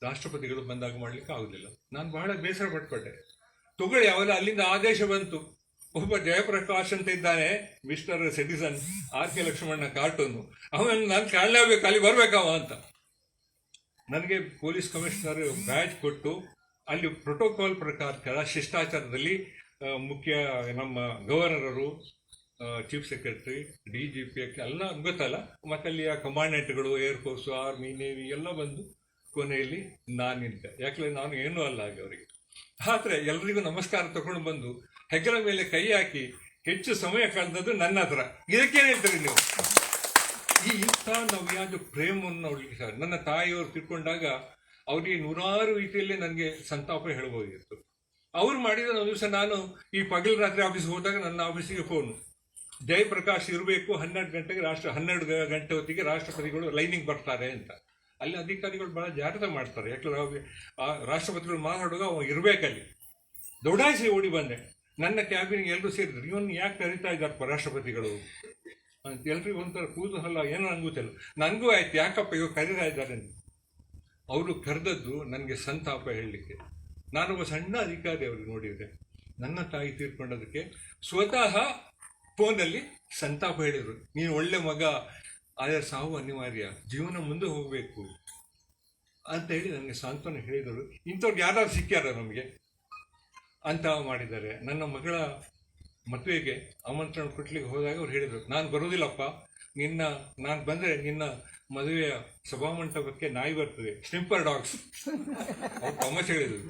ರಾಷ್ಟ್ರಪತಿಗಳು ಬಂದಾಗ ಮಾಡ್ಲಿಕ್ಕೆ ಆಗುದಿಲ್ಲ. ನಾನು ಬಹಳ ಬೇಸರ ಪಟ್ಕೊಂಡೆ. ತಗೊಳ್ಳಿ, ಅವೆಲ್ಲ ಅಲ್ಲಿಂದ ಆದೇಶ ಬಂತು. ಒಬ್ಬ ಜಯಪ್ರಕಾಶ್ ಅಂತ ಇದ್ದಾನೆ, mister citizen, RK Laxman cartoon, ಅವನು ನಾನು ಕಾಣಲೇಬೇಕು, ಅಲ್ಲಿ ಬರ್ಬೇಕಾವ ಅಂತ. ನನಗೆ ಪೊಲೀಸ್ ಕಮಿಷನರ್ ಬ್ಯಾಜ್ ಕೊಟ್ಟು ಅಲ್ಲಿ ಪ್ರೋಟೋಕಾಲ್ ಪ್ರಕಾರ ಶಿಷ್ಟಾಚಾರದಲ್ಲಿ ಮುಖ್ಯ ನಮ್ಮ ಗವರ್ನರು, ಚೀಫ್ ಸೆಕ್ರೆಟರಿ, DGP ಎಲ್ಲ ಗೊತ್ತಲ್ಲ, ಮತ್ತೆ ಅಲ್ಲಿಯ ಕಮಾಂಡೆಂಟ್ಗಳು, ಏರ್ಫೋರ್ಸು, ಆರ್ಮಿ, ನೇವಿ ಎಲ್ಲ ಬಂದು ಕೊನೆಯಲ್ಲಿ ನಾನಿದ್ದೆ. ಯಾಕಂದರೆ ನಾನು ಏನೂ ಅಲ್ಲ ಆಗಿ ಅವರಿಗೆ. ಆದರೆ ಎಲ್ರಿಗೂ ನಮಸ್ಕಾರ ತಗೊಂಡು ಬಂದು ಹೆಗಲ ಮೇಲೆ ಕೈ ಹಾಕಿ ಹೆಚ್ಚು ಸಮಯ ಕಳೆದದ್ದು ನನ್ನ ಹತ್ರ. ಇದಕ್ಕೇನು ಹೇಳ್ತೀರಿ ನೀವು? ಈ ಇಂಥ ನಾವು ಯಾವುದು ಪ್ರೇಮವನ್ನು ನೋಡ್ಲಿಕ್ಕೆ ಸರ್. ನನ್ನ ತಾಯಿಯವರು ತಿಳ್ಕೊಂಡಾಗ ಅವರಿಗೆ 100 ರೀತಿಯಲ್ಲಿ ನನಗೆ ಸಂತಾಪ ಹೇಳ್ಬೋದಿತ್ತು. ಅವ್ರು ಮಾಡಿದ ಒಂದು ದಿವಸ ನಾನು ಈ ಪಗಲು ರಾತ್ರಿ ಆಫೀಸ್ಗೆ ಹೋದಾಗ ನನ್ನ ಆಫೀಸಿಗೆ ಫೋನು, ಜಯಪ್ರಕಾಶ್ ಇರಬೇಕು 12 ಗಂಟೆಗೆ 12 ಗಂಟೆ ಹೊತ್ತಿಗೆ ರಾಷ್ಟ್ರಪತಿಗಳು ಲೈನಿಂಗ್ ಬರ್ತಾರೆ ಅಂತ. ಅಲ್ಲಿ ಅಧಿಕಾರಿಗಳು ಭಾಳ ಜಾಗ್ರತೆ ಮಾಡ್ತಾರೆ. ಯಾಕಂದ್ರೆ ರಾಷ್ಟ್ರಪತಿಗಳು ಮಾತಾಡುವಾಗ ಅವ ಇರಬೇಕಲ್ಲಿ. ದೌಡಾಯಿಸಿ ಓಡಿ ಬಂದೆ. ನನ್ನ ಕ್ಯಾಬಿನ್ಗೆ ಎಲ್ಲರೂ ಸೇರಿದ್ರು. ಇವನು ಯಾಕೆ ಕರೀತಾ ಇದ್ದಾರಪ್ಪ ರಾಷ್ಟ್ರಪತಿಗಳು ಅಂತ ಎಲ್ರಿಗೂ ಒಂಥರ ಕುತೂಹಲ, ಏನೋ ನಂಗುತ್ತಿಲ್ಲ. ನನಗೂ ಆಯ್ತು, ಯಾಕಪ್ಪ ಇವಾಗ ಕರೀತಾ ಇದ್ದಾರೆ ಅಂತ. ಅವರು ಕರೆದದ್ದು ನನಗೆ ಸಂತಾಪ ಹೇಳಲಿಕ್ಕೆ. ನಾನೊಬ್ಬ ಸಣ್ಣ ಅಧಿಕಾರಿ ಅವ್ರಿಗೆ ನೋಡಿದ್ದೆ. ನನ್ನ ತಾಯಿ ತೀರ್ಕೊಂಡೋದಕ್ಕೆ ಸ್ವತಃ ಫೋನಲ್ಲಿ ಸಂತಾಪ ಹೇಳಿದರು. ನೀನು ಒಳ್ಳೆ ಮಗ, ಆದರೆ ಸಾವು ಅನಿವಾರ್ಯ, ಜೀವನ ಮುಂದೆ ಹೋಗಬೇಕು ಅಂತ ಹೇಳಿ ನನಗೆ ಸಾಂತ್ವನ ಹೇಳಿದರು. ಇಂಥವ್ರು ಯಾರು ಸಿಕ್ಕ್ಯಾರ ನಮಗೆ ಅಂತ ಮಾಡಿದ್ದಾರೆ. ನನ್ನ ಮಗಳ ಮದುವೆಗೆ ಆಮಂತ್ರಣ ಕೊಡ್ಲಿಕ್ಕೆ ಹೋದಾಗ ಅವ್ರು ಹೇಳಿದರು, ನಾನು ಬರೋದಿಲ್ಲಪ್ಪ, ನಾನು ಬಂದರೆ ನಿನ್ನ ಮದುವೆಯ ಸಭಾಮಂಟಪಕ್ಕೆ ನಾಯಿ ಬರ್ತದೆ, ಸ್ನಿಪ್ಪರ್ ಡಾಗ್ಸ್. ಅವ್ರು ತಮಾಷೆ ಹೇಳಿದರು,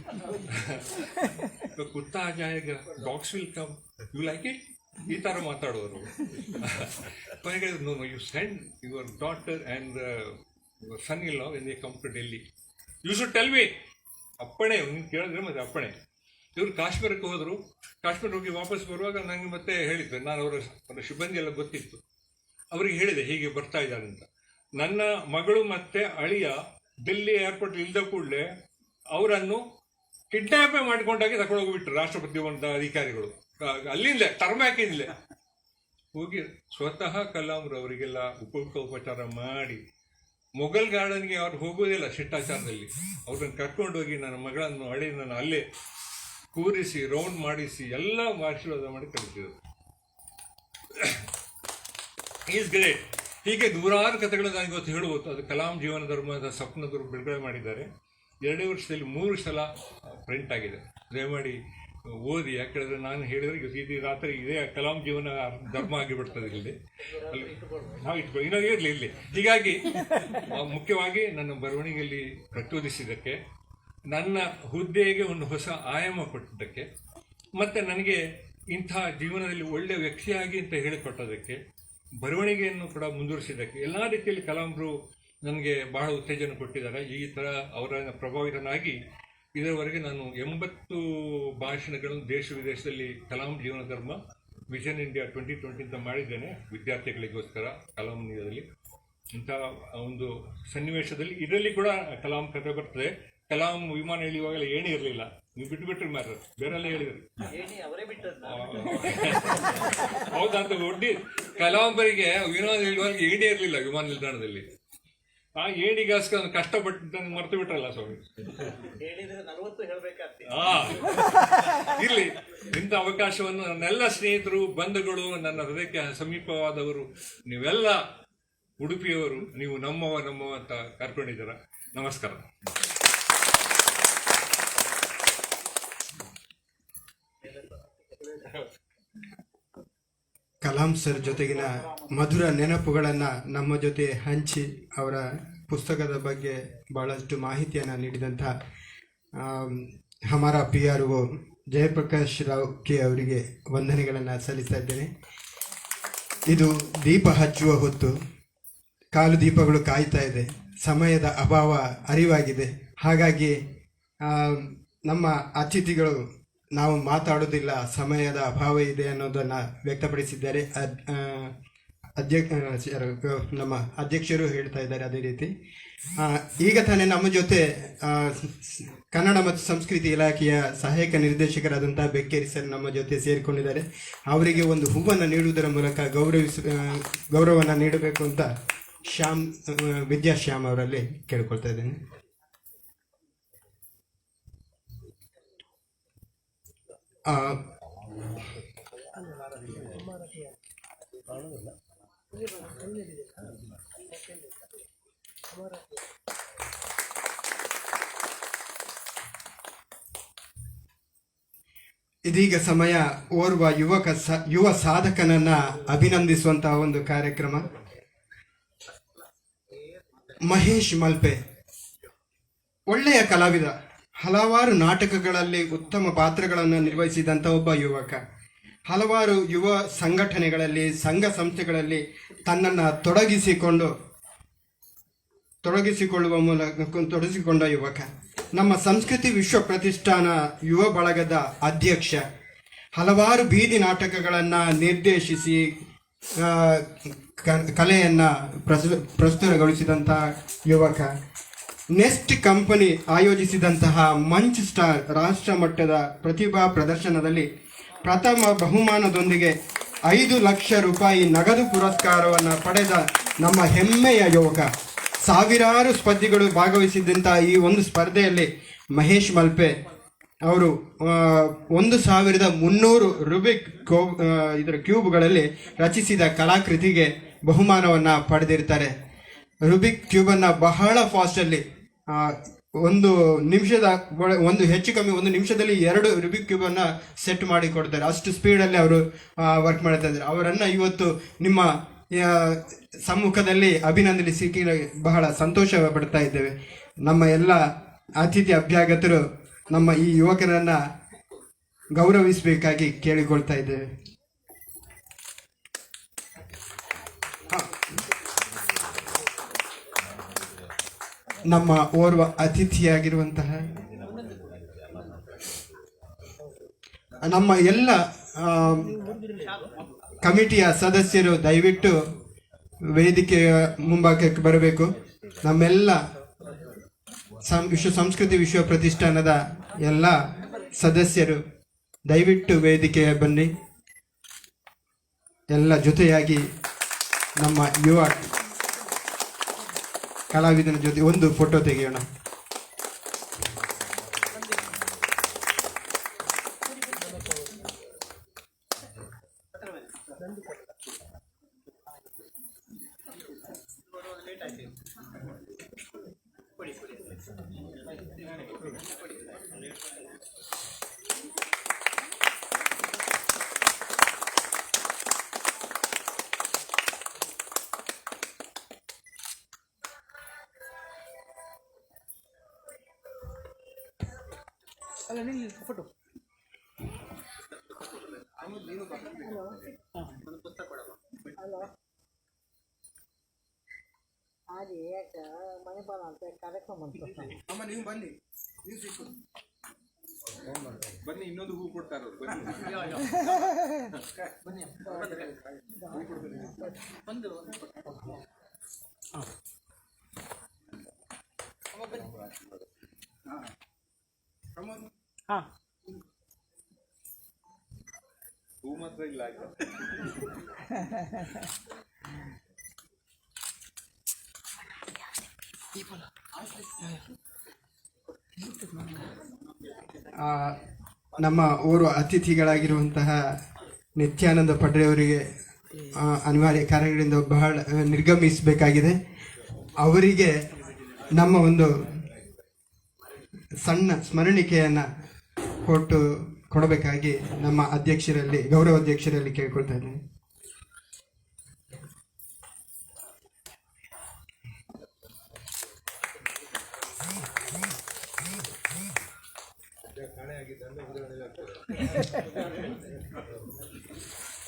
ಕುತ್ತಾ ಜಾಯಗ dogs will come, you like it, ಈ ಥರ ಮಾತಾಡೋರು. ಕೊನೆಗೆ ಹೇಳಿದ್ರು, no you send your daughter and son in law when they come to Delhi, you should tell me. ಅಪ್ಪಣೆ, ನೀನು ಕೇಳಿದ್ರೆ ಮತ್ತೆ ಅಪ್ಪಣೆ. ಇವರು ಕಾಶ್ಮೀರಕ್ಕೆ ಹೋದರು. ಕಾಶ್ಮೀರ ಹೋಗಿ ವಾಪಸ್ ಬರುವಾಗ ನನಗೆ ಮತ್ತೆ ಹೇಳಿದ್ದೆ, ನಾನು ಅವರ ಸಿಬ್ಬಂದಿ ಎಲ್ಲ ಗೊತ್ತಿತ್ತು, ಅವರಿಗೆ ಹೇಳಿದೆ ಹೀಗೆ ಬರ್ತಾ ಇದ್ದಾರೆ ಅಂತ. ನನ್ನ ಮಗಳು ಮತ್ತೆ ಅಳಿಯ ಡೆಲ್ಲಿ ಏರ್ಪೋರ್ಟ್ ಇಲ್ದ ಕೂಡಲೇ ಅವರನ್ನು ಕಿಡ್ನಾಪೇ ಮಾಡಿಕೊಂಡಾಗಿ ತಗೊಂಡೋಗ್ಬಿಟ್ರು ರಾಷ್ಟ್ರಪತಿ ಭವನದ ಅಧಿಕಾರಿಗಳು. ಅಲ್ಲಿಂದಲೇ ಟರ್ಮ್ಯಾಕಿಂದಲೇ ಹೋಗಿ ಸ್ವತಃ ಕಲಾಂರವರಿಗೆಲ್ಲ ಉಪಚಾರ ಮಾಡಿ, ಮೊಘಲ್ ಗಾರ್ಡನ್ಗೆ ಅವ್ರು ಹೋಗೋದಿಲ್ಲ ಶಿಷ್ಟಾಚಾರದಲ್ಲಿ, ಅವ್ರನ್ನ ಕರ್ಕೊಂಡೋಗಿ ನನ್ನ ಮಗಳನ್ನು ಅಳಿಯನ್ನ ಅಲ್ಲೇ ಕೂರಿಸಿ ರೌಂಡ್ ಮಾಡಿಸಿ ಎಲ್ಲ ಆಶೀರ್ವಾದ ಮಾಡಿ ಕಳಿಸಿದರು. Is great. ಹೀಗೆ ನೂರಾರು ಕಥೆಗಳನ್ನು ನಾನು ಇವತ್ತು ಹೇಳ್ಬೋದು. ಅದು ಕಲಾಂ ಜೀವನ ಧರ್ಮದ ಸ್ವಪ್ನದವರು ಬಿಡುಗಡೆ ಮಾಡಿದ್ದಾರೆ. 2 ವರ್ಷದಲ್ಲಿ 3 ಸಲ ಪ್ರಿಂಟ್ ಆಗಿದೆ. ದಯಮಾಡಿ ಓದಿ. ಯಾಕೆಂದರೆ ನಾನು ಹೇಳಿದರೆ ಇಡೀ ರಾತ್ರಿ ಇದೇ ಕಲಾಂ ಜೀವನ ಧರ್ಮ ಆಗಿಬಿಡ್ತದೆ ಇಲ್ಲಿ, ನಾವು ಇಟ್ಕೊಳ್ಳಿ, ಇನ್ನೂ ಇರಲಿ ಇಲ್ಲಿ. ಹೀಗಾಗಿ ಮುಖ್ಯವಾಗಿ ನನ್ನ ಬರವಣಿಗೆಯಲ್ಲಿ ಪ್ರಚೋದಿಸಿದ್ದಕ್ಕೆ, ನನ್ನ ಹುದ್ದೆಗೆ ಒಂದು ಹೊಸ ಆಯಾಮ ಕೊಟ್ಟಿದ್ದಕ್ಕೆ, ಮತ್ತು ನನಗೆ ಇಂಥ ಜೀವನದಲ್ಲಿ ಒಳ್ಳೆಯ ವ್ಯಕ್ತಿಯಾಗಿ ಅಂತ ಹೇಳಿಕೊಟ್ಟೋದಕ್ಕೆ, ಬರವಣಿಗೆಯನ್ನು ಕೂಡ ಮುಂದುವರಿಸಿದ್ದಕ್ಕೆ, ಎಲ್ಲ ರೀತಿಯಲ್ಲಿ ಕಲಾಂರು ನನಗೆ ಬಹಳ ಉತ್ತೇಜನ ಕೊಟ್ಟಿದ್ದಾರೆ. ಈ ಥರ ಅವರ ಪ್ರಭಾವಿತನಾಗಿ ಇದರವರೆಗೆ ನಾನು 80 ಭಾಷಣಗಳನ್ನು ದೇಶ ವಿದೇಶದಲ್ಲಿ ಕಲಾಂ ಜೀವನ ಧರ್ಮ ವಿಷನ್ ಇಂಡಿಯಾ 2020 ಅಂತ ಮಾಡಿದ್ದೇನೆ ವಿದ್ಯಾರ್ಥಿಗಳಿಗೋಸ್ಕರ ಕಲಾಂನಿಯದಲ್ಲಿ. ಇಂಥ ಒಂದು ಸನ್ನಿವೇಶದಲ್ಲಿ ಇದರಲ್ಲಿ ಕೂಡ ಕಲಾಂ ಕಥೆ ಬರ್ತದೆ. ಕಲಾಂ ವಿಮಾನ ಇಳಿಯುವಾಗಲೇ ಏಣಿ ಇರಲಿಲ್ಲ, ನೀವು ಬಿಟ್ಟುಬಿಟ್ರಿ ಮಾರ, ಬೇರೆಲ್ಲ ಹೇಳಿದ್ರು. ಹೌದಂತ ಒಡ್ಡಿ ಕಲಾಂಬರಿಗೆ ವಿಮಾನ ಇಳಿಯುವಾಗ ಏಣಿ ಇರಲಿಲ್ಲ ವಿಮಾನ ನಿಲ್ದಾಣದಲ್ಲಿ. ಆ ಏಣಿಗೋಸ್ಕರ ಕಷ್ಟಪಟ್ಟು ಮರ್ತು ಬಿಟ್ರಲ್ಲ ಸ್ವಾಮಿ. ಇರ್ಲಿ, ಇಂಥ ಅವಕಾಶವನ್ನು ನನ್ನೆಲ್ಲ ಸ್ನೇಹಿತರು, ಬಂಧುಗಳು, ನನ್ನ ಹೃದಯಕ್ಕೆ ಸಮೀಪವಾದವರು, ನೀವೆಲ್ಲ ಉಡುಪಿಯವರು, ನೀವು ನಮ್ಮವ ಅಂತ ಕರ್ಕೊಂಡಿದ್ದೀರ. ನಮಸ್ಕಾರ. ಕಲಾಂ ಸರ್ ಜೊತೆಗಿನ ಮಧುರ ನೆನಪುಗಳನ್ನು ನಮ್ಮ ಜೊತೆ ಹಂಚಿ ಅವರ ಪುಸ್ತಕದ ಬಗ್ಗೆ ಭಾಳಷ್ಟು ಮಾಹಿತಿಯನ್ನು ನೀಡಿದಂಥ ಹಮಾರ PRO ಜಯಪ್ರಕಾಶ್ ರಾವ್ ಕೆ ಅವರಿಗೆ ವಂದನೆಗಳನ್ನು ಸಲ್ಲಿಸ್ತಾ ಇದ್ದೇನೆ. ಇದು ದೀಪ ಹಚ್ಚುವ ಹೊತ್ತು, ಕಾಲು ದೀಪಗಳು ಕಾಯ್ತಾ ಇದೆ, ಸಮಯದ ಅಭಾವ ಅರಿವಾಗಿದೆ. ಹಾಗಾಗಿ ನಮ್ಮ ಅತಿಥಿಗಳು ನಾವು ಮಾತಾಡೋದಿಲ್ಲ, ಸಮಯದ ಅಭಾವ ಇದೆ ಅನ್ನೋದನ್ನು ವ್ಯಕ್ತಪಡಿಸಿದ್ದಾರೆ. ನಮ್ಮ ಅಧ್ಯಕ್ಷರು ಹೇಳ್ತಾ ಇದ್ದಾರೆ ಅದೇ ರೀತಿ. ಈಗ ತಾನೇ ನಮ್ಮ ಜೊತೆ ಕನ್ನಡ ಮತ್ತು ಸಂಸ್ಕೃತಿ ಇಲಾಖೆಯ ಸಹಾಯಕ ನಿರ್ದೇಶಕರಾದಂಥ ಬೆಕ್ಕೇರಿ ಸರ್ ನಮ್ಮ ಜೊತೆ ಸೇರಿಕೊಂಡಿದ್ದಾರೆ. ಅವರಿಗೆ ಒಂದು ಹೂವನ್ನು ನೀಡುವುದರ ಮೂಲಕ ಗೌರವವನ್ನು ನೀಡಬೇಕು ಅಂತ ವಿದ್ಯಾಶ್ಯಾಮ್ ಅವರಲ್ಲಿ ಕೇಳ್ಕೊಳ್ತಾ ಇದ್ದೇನೆ. ಇದೀಗ ಸಮಯ ಓರ್ವ ಯುವ ಸಾಧಕನನ್ನ ಅಭಿನಂದಿಸುವಂತಹ ಒಂದು ಕಾರ್ಯಕ್ರಮ. ಮಹೇಶ್ ಮಲ್ಪೆ ಒಳ್ಳೆಯ ಕಲಾವಿದ, ಹಲವಾರು ನಾಟಕಗಳಲ್ಲಿ ಉತ್ತಮ ಪಾತ್ರಗಳನ್ನು ನಿರ್ವಹಿಸಿದಂಥ ಒಬ್ಬ ಯುವಕ. ಹಲವಾರು ಯುವ ಸಂಘಟನೆಗಳಲ್ಲಿ, ಸಂಘ ಸಂಸ್ಥೆಗಳಲ್ಲಿ ತನ್ನನ್ನು ತೊಡಗಿಸಿಕೊಂಡ ಯುವಕ. ನಮ್ಮ ಸಂಸ್ಕೃತಿ ವಿಶ್ವ ಪ್ರತಿಷ್ಠಾನ ಯುವ ಬಳಗದ ಅಧ್ಯಕ್ಷ. ಹಲವಾರು ಬೀದಿ ನಾಟಕಗಳನ್ನು ನಿರ್ದೇಶಿಸಿ ಕಲೆಯನ್ನು ಪ್ರಸ್ತುತಗೊಳಿಸಿದಂತಹ ಯುವಕ. ನೆಸ್ಟ್ ಕಂಪನಿ ಆಯೋಜಿಸಿದಂತಹ ಮಂಚ್ ಸ್ಟಾರ್ ರಾಷ್ಟ್ರ ಮಟ್ಟದ ಪ್ರತಿಭಾ ಪ್ರದರ್ಶನದಲ್ಲಿ ಪ್ರಥಮ ಬಹುಮಾನದೊಂದಿಗೆ 5 ಲಕ್ಷ ರೂಪಾಯಿ ನಗದು ಪುರಸ್ಕಾರವನ್ನು ಪಡೆದ ನಮ್ಮ ಹೆಮ್ಮೆಯ ಯುವಕ. ಸಾವಿರಾರು ಸ್ಪರ್ಧಿಗಳು ಭಾಗವಹಿಸಿದ್ದಂತಹ ಈ ಒಂದು ಸ್ಪರ್ಧೆಯಲ್ಲಿ ಮಹೇಶ್ ಮಲ್ಪೆ ಅವರು 1300 ರೂಬಿಕ್ ಕ್ಯೂಬ್ಗಳಲ್ಲಿ ರಚಿಸಿದ ಕಲಾಕೃತಿಗೆ ಬಹುಮಾನವನ್ನು ಪಡೆದಿರ್ತಾರೆ. ರುಬಿಕ್ ಕ್ಯೂಬನ್ನು ಬಹಳ ಫಾಸ್ಟಲ್ಲಿ ಒಂದು ಹೆಚ್ಚು ಕಮ್ಮಿ 1 ನಿಮಿಷದಲ್ಲಿ 2 ರುಬಿಕ್ ಕ್ಯೂಬನ್ನು ಸೆಟ್ ಮಾಡಿ ಕೊಡ್ತಾರೆ. ಅಷ್ಟು ಸ್ಪೀಡಲ್ಲಿ ಅವರು ವರ್ಕ್ ಮಾಡ್ತಾ ಇದ್ದಾರೆ. ಅವರನ್ನು ಇವತ್ತು ನಿಮ್ಮ ಸಮ್ಮುಖದಲ್ಲಿ ಅಭಿನಂದನಿಸಿ ಬಹಳ ಸಂತೋಷ ಪಡ್ತಾ ಇದ್ದೇವೆ. ನಮ್ಮ ಎಲ್ಲ ಅತಿಥಿ ಅಭ್ಯಾಗತರು ನಮ್ಮ ಈ ಯುವಕರನ್ನು ಗೌರವಿಸಬೇಕಾಗಿ ಕೇಳಿಕೊಳ್ತಾ ಇದ್ದೇವೆ. ನಮ್ಮ ಓರ್ವ ಅತಿಥಿಯಾಗಿರುವಂತಹ ನಮ್ಮ ಎಲ್ಲ ಕಮಿಟಿಯ ಸದಸ್ಯರು ದಯವಿಟ್ಟು ವೇದಿಕೆಯ ಮುಂಭಾಗಕ್ಕೆ ಬರಬೇಕು. ನಮ್ಮೆಲ್ಲ ವಿಶ್ವ ಸಂಸ್ಕೃತಿ ವಿಶ್ವ ಪ್ರತಿಷ್ಠಾನದ ಎಲ್ಲ ಸದಸ್ಯರು ದಯವಿಟ್ಟು ವೇದಿಕೆಯ ಬನ್ನಿ. ಎಲ್ಲ ಜೊತೆಯಾಗಿ ನಮ್ಮ ಯುವ ಕಲಾವಿದನ ಜೊತೆ ಒಂದು ಫೋಟೋ ತೆಗೆಯೋಣ. ಬನ್ನಿ, ಇನ್ನೊಂದು ಹೂ ಕೊಡ್ತಾರ. ಹೂ ಮಾತ್ರ ಇಲ್ಲ. ನಮ್ಮ ಓರ್ವ ಅತಿಥಿಗಳಾಗಿರುವಂತಹ ನಿತ್ಯಾನಂದ ಪಡ್ರೆಯವರಿಗೆ ಅನಿವಾರ್ಯ ಕಾರಣಗಳಿಂದ ಬಹಳ ನಿರ್ಗಮಿಸಬೇಕಾಗಿದೆ. ಅವರಿಗೆ ನಮ್ಮ ಒಂದು ಸಣ್ಣ ಸ್ಮರಣಿಕೆಯನ್ನು ಕೊಡಬೇಕಾಗಿ ನಮ್ಮ ಗೌರವ ಅಧ್ಯಕ್ಷರಲ್ಲಿ ಕೇಳ್ಕೊಳ್ತಾ ಇದ್ದೇನೆ.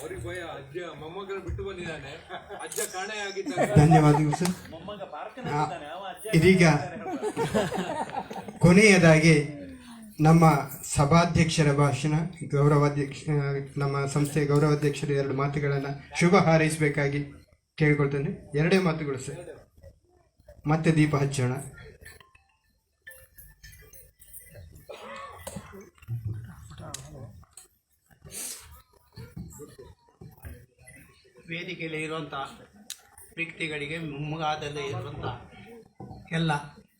ಅವ್ರಿಗೆ ಭಯ, ಅಜ್ಜ ಮೊಮ್ಮಗನ ಬಿಟ್ಟು ಬಂದಿದ್ದಾನೆ, ಅಜ್ಜ ಕಾಣೆ ಆಗಿದ್ದಾನೆ. ಧನ್ಯವಾದಗಳು ಸರ್. ಇದೀಗ ಕೊನೆಯದಾಗಿ ನಮ್ಮ ಸಭಾಧ್ಯಕ್ಷರ ಭಾಷಣ, ನಮ್ಮ ಸಂಸ್ಥೆಯ ಗೌರವಾಧ್ಯಕ್ಷರು 2 ಮಾತುಗಳನ್ನು ಶುಭ ಹಾರೈಸಬೇಕಾಗಿ ಕೇಳ್ಕೊಳ್ತೇನೆ. 2 ಮಾತುಗಳು ಸರ್, ಮತ್ತೆ ದೀಪ ಹಚ್ಚೋಣ. ವೇದಿಕೆಯಲ್ಲಿ ಇರುವಂಥ ವ್ಯಕ್ತಿಗಳಿಗೆ, ಮುಂಗಾದಲ್ಲಿ ಇರುವಂಥ ಎಲ್ಲ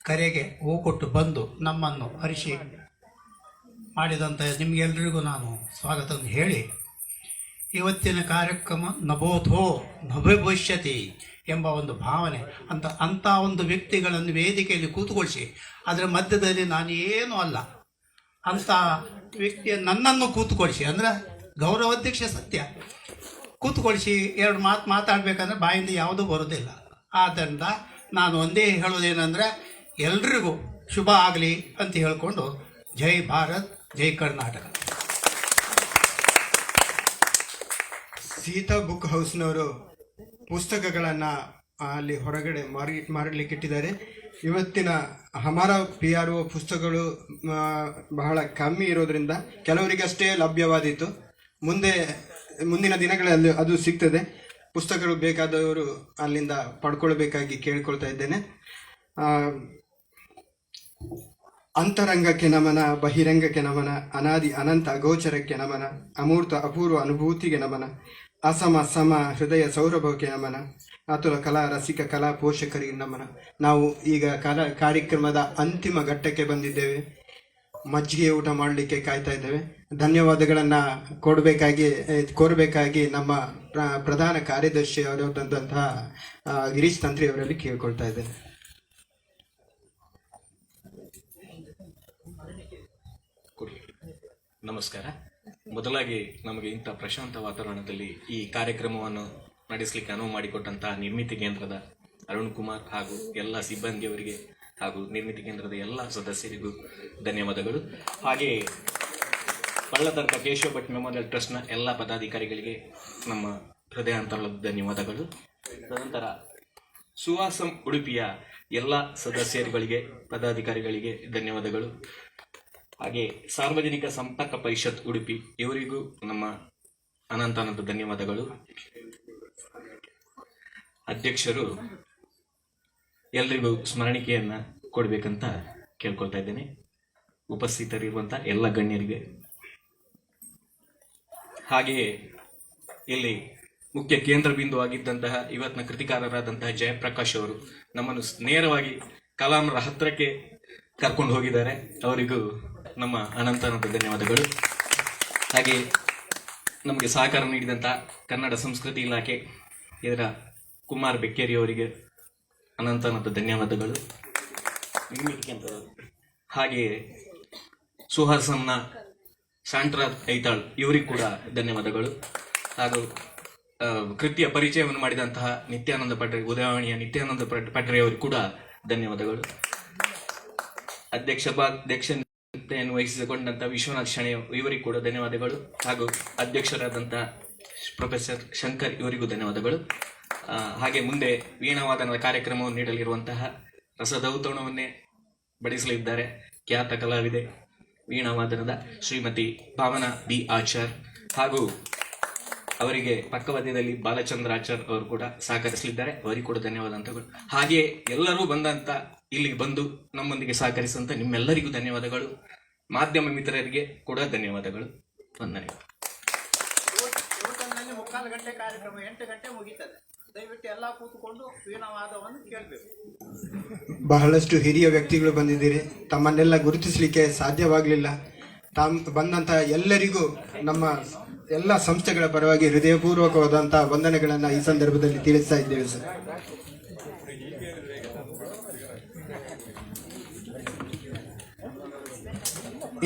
ಕರೆಗೆ ಹೂ ಕೊಟ್ಟು ಬಂದು ನಮ್ಮನ್ನು ಹರಿಸಿ ಮಾಡಿದಂಥ ನಿಮಗೆಲ್ಲರಿಗೂ ನಾನು ಸ್ವಾಗತವನ್ನು ಹೇಳಿ, ಇವತ್ತಿನ ಕಾರ್ಯಕ್ರಮ ನಬೋಧೋ ನಭವಿಷ್ಯತಿ ಎಂಬ ಒಂದು ಭಾವನೆ ಅಂಥ ಒಂದು ವ್ಯಕ್ತಿಗಳನ್ನು ವೇದಿಕೆಯಲ್ಲಿ ಕೂತುಕೊಳಿಸಿ, ಅದರ ಮಧ್ಯದಲ್ಲಿ ನಾನು ಏನೂ ಅಲ್ಲ ಅಂಥ ವ್ಯಕ್ತಿಯನ್ನು ನನ್ನನ್ನು ಕೂತುಕೊಳಿಸಿ, ಅಂದರೆ ಗೌರವಾಧ್ಯಕ್ಷ ಸತ್ಯ, ಕೂತ್ಕೊಳಿಸಿ 2 ಮಾತು ಮಾತಾಡಬೇಕಂದ್ರೆ ಬಾಯಿಂದ ಯಾವುದೂ ಬರೋದಿಲ್ಲ. ಆದ್ದರಿಂದ ನಾನು ಒಂದೇ ಹೇಳೋದೇನೆಂದರೆ ಎಲ್ರಿಗೂ ಶುಭ ಆಗಲಿ ಅಂತ ಹೇಳಿಕೊಂಡು, ಜೈ ಭಾರತ್, ಜೈ ಕರ್ನಾಟಕ. ಸೀತಾ ಬುಕ್ ಹೌಸ್ನವರು ಪುಸ್ತಕಗಳನ್ನು ಅಲ್ಲಿ ಹೊರಗಡೆ ಮಾರಲಿಕ್ಕೆ ಇಟ್ಟಿದ್ದಾರೆ. ಇವತ್ತಿನ ಹಮಾರ PRO ಪುಸ್ತಕಗಳು ಬಹಳ ಕಮ್ಮಿ ಇರೋದ್ರಿಂದ ಕೆಲವರಿಗಷ್ಟೇ ಲಭ್ಯವಾದೀತು. ಮುಂದಿನ ದಿನಗಳಲ್ಲಿ ಅದು ಸಿಗ್ತದೆ. ಪುಸ್ತಕಗಳು ಬೇಕಾದವರು ಅಲ್ಲಿಂದ ಪಡ್ಕೊಳ್ಬೇಕಾಗಿ ಕೇಳ್ಕೊಳ್ತಾ ಇದ್ದೇನೆ. ಅಂತರಂಗಕ್ಕೆ ನಮನ, ಬಹಿರಂಗಕ್ಕೆ ನಮನ, ಅನಾದಿ ಅನಂತ ಅಗೋಚರಕ್ಕೆ ನಮನ, ಅಮೂರ್ತ ಅಪೂರ್ವ ಅನುಭೂತಿಗೆ ನಮನ, ಅಸಮ ಸಮ ಹೃದಯ ಸೌರಭಕ್ಕೆ ನಮನ, ಅತುಲ ಕಲಾ ರಸಿಕ ಕಲಾ ಪೋಷಕರಿಗೆ ನಮನ. ನಾವು ಈಗ ಕಾರ್ಯಕ್ರಮದ ಅಂತಿಮ ಘಟ್ಟಕ್ಕೆ ಬಂದಿದ್ದೇವೆ. ಮಜ್ಜಿಗೆ ಊಟ ಮಾಡಲಿಕ್ಕೆ ಕಾಯ್ತಾ ಇದ್ದೇವೆ. ಧನ್ಯವಾದಗಳನ್ನು ಕೋರಬೇಕಾಗಿ ನಮ್ಮ ಪ್ರಧಾನ ಕಾರ್ಯದರ್ಶಿ ಅವರಾದಂತಹ ಗಿರೀಶ್ ತಂತ್ರಿ ಅವರಲ್ಲಿ ಕೇಳ್ಕೊಳ್ತಾ ಇದ್ದೇನೆ. ನಮಸ್ಕಾರ. ಮೊದಲಾಗಿ ನಮಗೆ ಇಂಥ ಪ್ರಶಾಂತ ವಾತಾವರಣದಲ್ಲಿ ಈ ಕಾರ್ಯಕ್ರಮವನ್ನು ನಡೆಸಲಿಕ್ಕೆ ಅನುವು ಮಾಡಿಕೊಟ್ಟಂತಹ ನಿರ್ಮಿತಿ ಕೇಂದ್ರದ ಅರುಣ್ ಕುಮಾರ್ ಹಾಗೂ ಎಲ್ಲ ಸಿಬ್ಬಂದಿಯವರಿಗೆ ಹಾಗೂ ನಿರ್ಮಿತಿ ಕೇಂದ್ರದ ಎಲ್ಲ ಸದಸ್ಯರಿಗೂ ಧನ್ಯವಾದಗಳು. ಹಾಗೆಯೇ ಪಳ್ಳದರ್ಕ ಕೇಶವ ಭಟ್ ಮೆಮೋರಿಯಲ್ ಟ್ರಸ್ಟ್ನ ಎಲ್ಲ ಪದಾಧಿಕಾರಿಗಳಿಗೆ ನಮ್ಮ ಹೃದಯಾಂತರದ ಧನ್ಯವಾದಗಳು. ತದನಂತರ ಸುವಾಸಂ ಉಡುಪಿಯ ಎಲ್ಲ ಸದಸ್ಯರುಗಳಿಗೆ ಪದಾಧಿಕಾರಿಗಳಿಗೆ ಧನ್ಯವಾದಗಳು. ಹಾಗೆ ಸಾರ್ವಜನಿಕ ಸಂಪರ್ಕ ಪರಿಷತ್ ಉಡುಪಿ ಇವರಿಗೂ ನಮ್ಮ ಅನಂತ ಧನ್ಯವಾದಗಳು. ಅಧ್ಯಕ್ಷರು ಎಲ್ರಿಗೂ ಸ್ಮರಣಿಕೆಯನ್ನ ಕೊಡಬೇಕಂತ ಕೇಳ್ಕೊಳ್ತಾ ಇದ್ದೇನೆ. ಉಪಸ್ಥಿತರಿರುವಂತಹ ಎಲ್ಲ ಗಣ್ಯರಿಗೆ, ಹಾಗೆಯೇ ಇಲ್ಲಿ ಮುಖ್ಯ ಕೇಂದ್ರ ಬಿಂದು ಆಗಿದ್ದಂತಹ ಇವತ್ತಿನ ಕೃತಿಕಾರರಾದಂತಹ ಜಯಪ್ರಕಾಶ್ ಅವರು ನಮ್ಮನ್ನು ನೇರವಾಗಿ ಕಲಾಂರ ಹತ್ತಿರಕ್ಕೆ ಕರ್ಕೊಂಡು ಹೋಗಿದ್ದಾರೆ. ಅವರಿಗೂ ನಮ್ಮ ಅನಂತ ಧನ್ಯವಾದಗಳು. ಹಾಗೆ ನಮಗೆ ಸಹಕಾರ ನೀಡಿದಂತಹ ಕನ್ನಡ ಸಂಸ್ಕೃತಿ ಇಲಾಖೆ ಇದರ ಕುಮಾರ್ ಬೆಕ್ಕೇರಿ ಅವರಿಗೆ ಅನಂತ ಧನ್ಯವಾದಗಳು. ಹಾಗೆಯೇ ಸುಹಾಸಂನ ಶಾಂಟ್ರಾಜ್ ಐತಾಳ್ ಇವರಿಗೂ ಕೂಡ ಧನ್ಯವಾದಗಳು. ಹಾಗೂ ಕೃತಿಯ ಪರಿಚಯವನ್ನು ಮಾಡಿದಂತಹ ನಿತ್ಯಾನಂದ ಪಟ್ರೆ, ಉದಯವಾಣಿಯ ನಿತ್ಯಾನಂದ ಪಟ್ರೆ ಅವರಿಗೂ ಕೂಡ ಧನ್ಯವಾದಗಳು. ಅಧ್ಯಕ್ಷತೆಯನ್ನು ವಹಿಸಿಕೊಂಡಂತಹ ವಿಶ್ವನಾಥ್ ಶಣೆ ಇವರಿಗೂ ಕೂಡ ಧನ್ಯವಾದಗಳು. ಹಾಗೂ ಅಧ್ಯಕ್ಷರಾದಂತಹ ಪ್ರೊಫೆಸರ್ ಶಂಕರ್ ಇವರಿಗೂ ಧನ್ಯವಾದಗಳು. ಹಾಗೆ ಮುಂದೆ ವೀಣಾವಾದನದ ಕಾರ್ಯಕ್ರಮವನ್ನು ನೀಡಲಿರುವಂತಹ ರಸದೌತಣವನ್ನೇ ಬಡಿಸಲಿದ್ದಾರೆ ಖ್ಯಾತ ಕಲಾವಿದೆ ವೀಣಾವಾದನದ ಶ್ರೀಮತಿ ಭಾವನಾ ಬಿ ಆಚಾರ್, ಹಾಗೂ ಅವರಿಗೆ ಪಕ್ಕವಾದ್ಯದಲ್ಲಿ ಬಾಲಚಂದ್ರ ಆಚಾರ್ ಅವರು ಕೂಡ ಸಹಕರಿಸಲಿದ್ದಾರೆ. ಅವರಿಗೂ ಕೂಡ ಧನ್ಯವಾದ ಅಂತಗಳು. ಹಾಗೆಯೇ ಎಲ್ಲರೂ ಬಂದಂತ ಇಲ್ಲಿಗೆ ಬಂದು ನಮ್ಮೊಂದಿಗೆ ಸಹಕರಿಸಿದಂತ ನಿಮ್ಮೆಲ್ಲರಿಗೂ ಧನ್ಯವಾದಗಳು. ಮಾಧ್ಯಮ ಮಿತ್ರರಿಗೆ ಕೂಡ ಧನ್ಯವಾದಗಳು. ವಂದನೆ. 3:45 ಗಂಟೆ ಕಾರ್ಯಕ್ರಮ, 8 ಗಂಟೆ ಮುಗೀತದೆ. ದಯವಿಟ್ಟು ಎಲ್ಲ ಕೂತ್ಕೊಂಡು ವೀಣಾವಾದವನ್ನು ಕೇಳಬೇಕು. ಬಹಳಷ್ಟು ಹಿರಿಯ ವ್ಯಕ್ತಿಗಳು ಬಂದಿದ್ದೀರಿ. ತಮ್ಮನ್ನೆಲ್ಲ ಗುರುತಿಸಲಿಕ್ಕೆ ಸಾಧ್ಯವಾಗಲಿಲ್ಲ. ಬಂದಂತಹ ಎಲ್ಲರಿಗೂ ನಮ್ಮ ಎಲ್ಲ ಸಂಸ್ಥೆಗಳ ಪರವಾಗಿ ಹೃದಯಪೂರ್ವಕವಾದಂತಹ ವಂದನೆಗಳನ್ನು ಈ ಸಂದರ್ಭದಲ್ಲಿ ತಿಳಿಸ್ತಾ ಇದ್ದೇವೆ ಸರ್.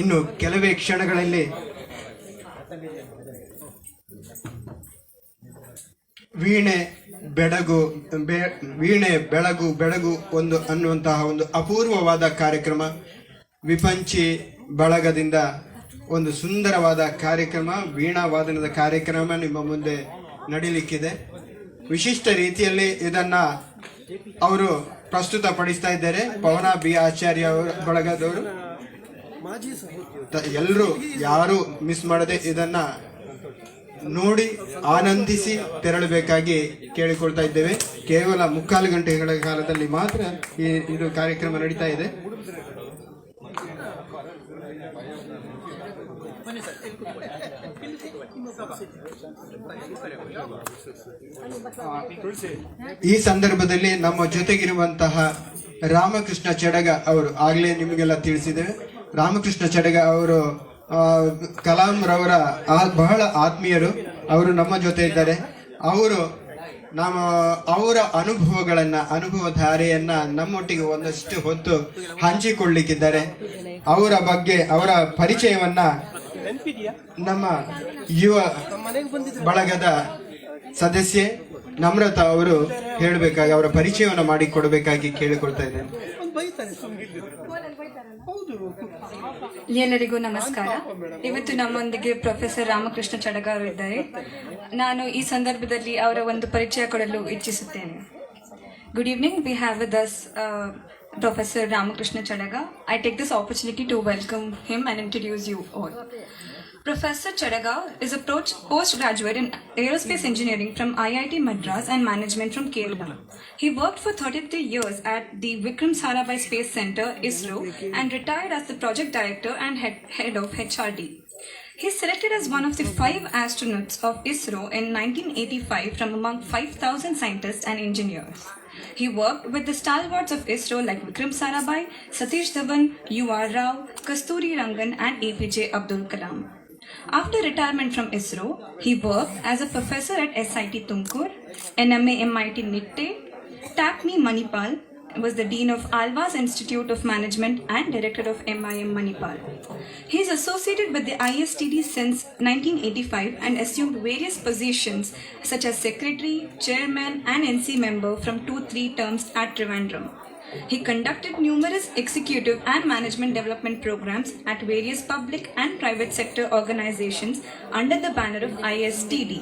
ಇನ್ನು ಕೆಲವೇ ಕ್ಷಣಗಳಲ್ಲಿ ವೀಣೆ ಬೆಳಗು ಒಂದು ಅನ್ನುವಂತಹ ಒಂದು ಅಪೂರ್ವವಾದ ಕಾರ್ಯಕ್ರಮ, ವಿಪಂಚಿ ಬಳಗದಿಂದ ಒಂದು ಸುಂದರವಾದ ಕಾರ್ಯಕ್ರಮ, ವೀಣಾವಾದನದ ಕಾರ್ಯಕ್ರಮ ನಿಮ್ಮ ಮುಂದೆ ನಡೀಲಿಕ್ಕಿದೆ. ವಿಶಿಷ್ಟ ರೀತಿಯಲ್ಲಿ ಇದನ್ನ ಅವರು ಪ್ರಸ್ತುತಪಡಿಸ್ತಾ ಇದ್ದಾರೆ. ಪವನ ಬಿ ಆಚಾರ್ಯ ಅವರ ಬಳಗದವರು ಎಲ್ಲರೂ ಯಾರು ಮಿಸ್ ಮಾಡದೆ ಇದನ್ನ ನೋಡಿ ಆನಂದಿಸಿ ತೆರಳಬೇಕಾಗಿ ಕೇಳಿಕೊಳ್ತಾ ಇದ್ದೇವೆ. ಕೇವಲ 3/4 ಗಂಟೆಗಳ ಕಾಲದಲ್ಲಿ ಮಾತ್ರ ಇದು ಕಾರ್ಯಕ್ರಮ ನಡೀತಾ ಇದೆ. ಈ ಸಂದರ್ಭದಲ್ಲಿ ನಮ್ಮ ಜೊತೆಗಿರುವಂತಹ ರಾಮಕೃಷ್ಣ ಚಡಗ ಅವರು ಆಗಲೇ ನಿಮಗೆಲ್ಲ ತಿಳಿಸಿದ್ದೇವೆ. ರಾಮಕೃಷ್ಣ ಚಡಗ ಅವರು ಕಲಾಂ ರವರ ಬಹಳ ಆತ್ಮೀಯರು. ಅವರು ನಮ್ಮ ಜೊತೆ ಇದ್ದಾರೆ. ಅವರು ಅವರ ಅನುಭವಧಾರೆಯನ್ನ ನಮ್ಮೊಟ್ಟಿಗೆ ಒಂದಷ್ಟು ಹೊತ್ತು ಹಂಚಿಕೊಳ್ಳಿಕ್ಕಿದ್ದಾರೆ. ಅವರ ಪರಿಚಯವನ್ನ ನಮ್ಮ ಯುವ ಬಳಗದ ಸದಸ್ಯೆ ನಮ್ರತಾ ಅವರು ಹೇಳಬೇಕಾಗಿ ಅವರ ಪರಿಚಯವನ್ನು ಮಾಡಿಕೊಡಬೇಕಾಗಿ ಕೇಳಿಕೊಳ್ತಾ ಇದ್ದೇನೆ. ಎಲ್ಲರಿಗೂ ನಮಸ್ಕಾರ. ಇವತ್ತು ನಮ್ಮೊಂದಿಗೆ ಪ್ರೊಫೆಸರ್ ರಾಮಕೃಷ್ಣ ಚಡಗ ಅವರು ಇದ್ದಾರೆ. ನಾನು ಈ ಸಂದರ್ಭದಲ್ಲಿ ಅವರ ಒಂದು ಪರಿಚಯ ಕೊಡಲು ಇಚ್ಛಿಸುತ್ತೇನೆ. Good evening. We have with us Professor Ramakrishna Chadaga. I take this opportunity to welcome him and introduce you all. Professor Chadaga is a postgraduate in aerospace engineering from IIT Madras and management from Kerala. He worked for 33 years at the Vikram Sarabhai Space Center, ISRO, and retired as the project director and head of HRD. He is selected as one of the 5 astronauts of ISRO in 1985 from among 5,000 scientists and engineers. He worked with the stalwarts of ISRO like Vikram Sarabhai, Satish Dhawan, U.R. Rao, Kasturi Rangan and APJ Abdul Kalam. After retirement from ISRO, he worked as a professor at SIT Tumkur, NMA MIT Nitte, TACME Manipal, was the Dean of Alvas Institute of Management and Director of MIM Manipal. He is associated with the ISTD since 1985 and assumed various positions such as Secretary, Chairman and NC member from 2-3 terms at Trivandrum. He conducted numerous executive and management development programs at various public and private sector organizations under the banner of ISTD.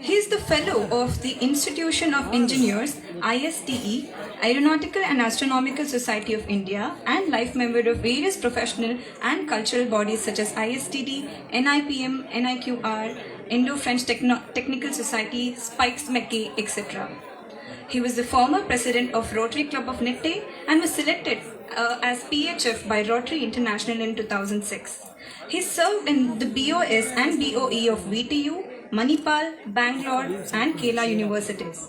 He is the fellow of the Institution of Engineers, ISTE, Aeronautical and Astronomical Society of India, and life member of various professional and cultural bodies such as ISTD, NIPM, NIQR, Indo-French Technical Society, Spikes McKay, etc. He was the former president of Rotary Club of Nitte and was selected as PHF by Rotary International in 2006. He served in the BOS and BOE of VTU, Manipal, Bangalore and Kerala universities.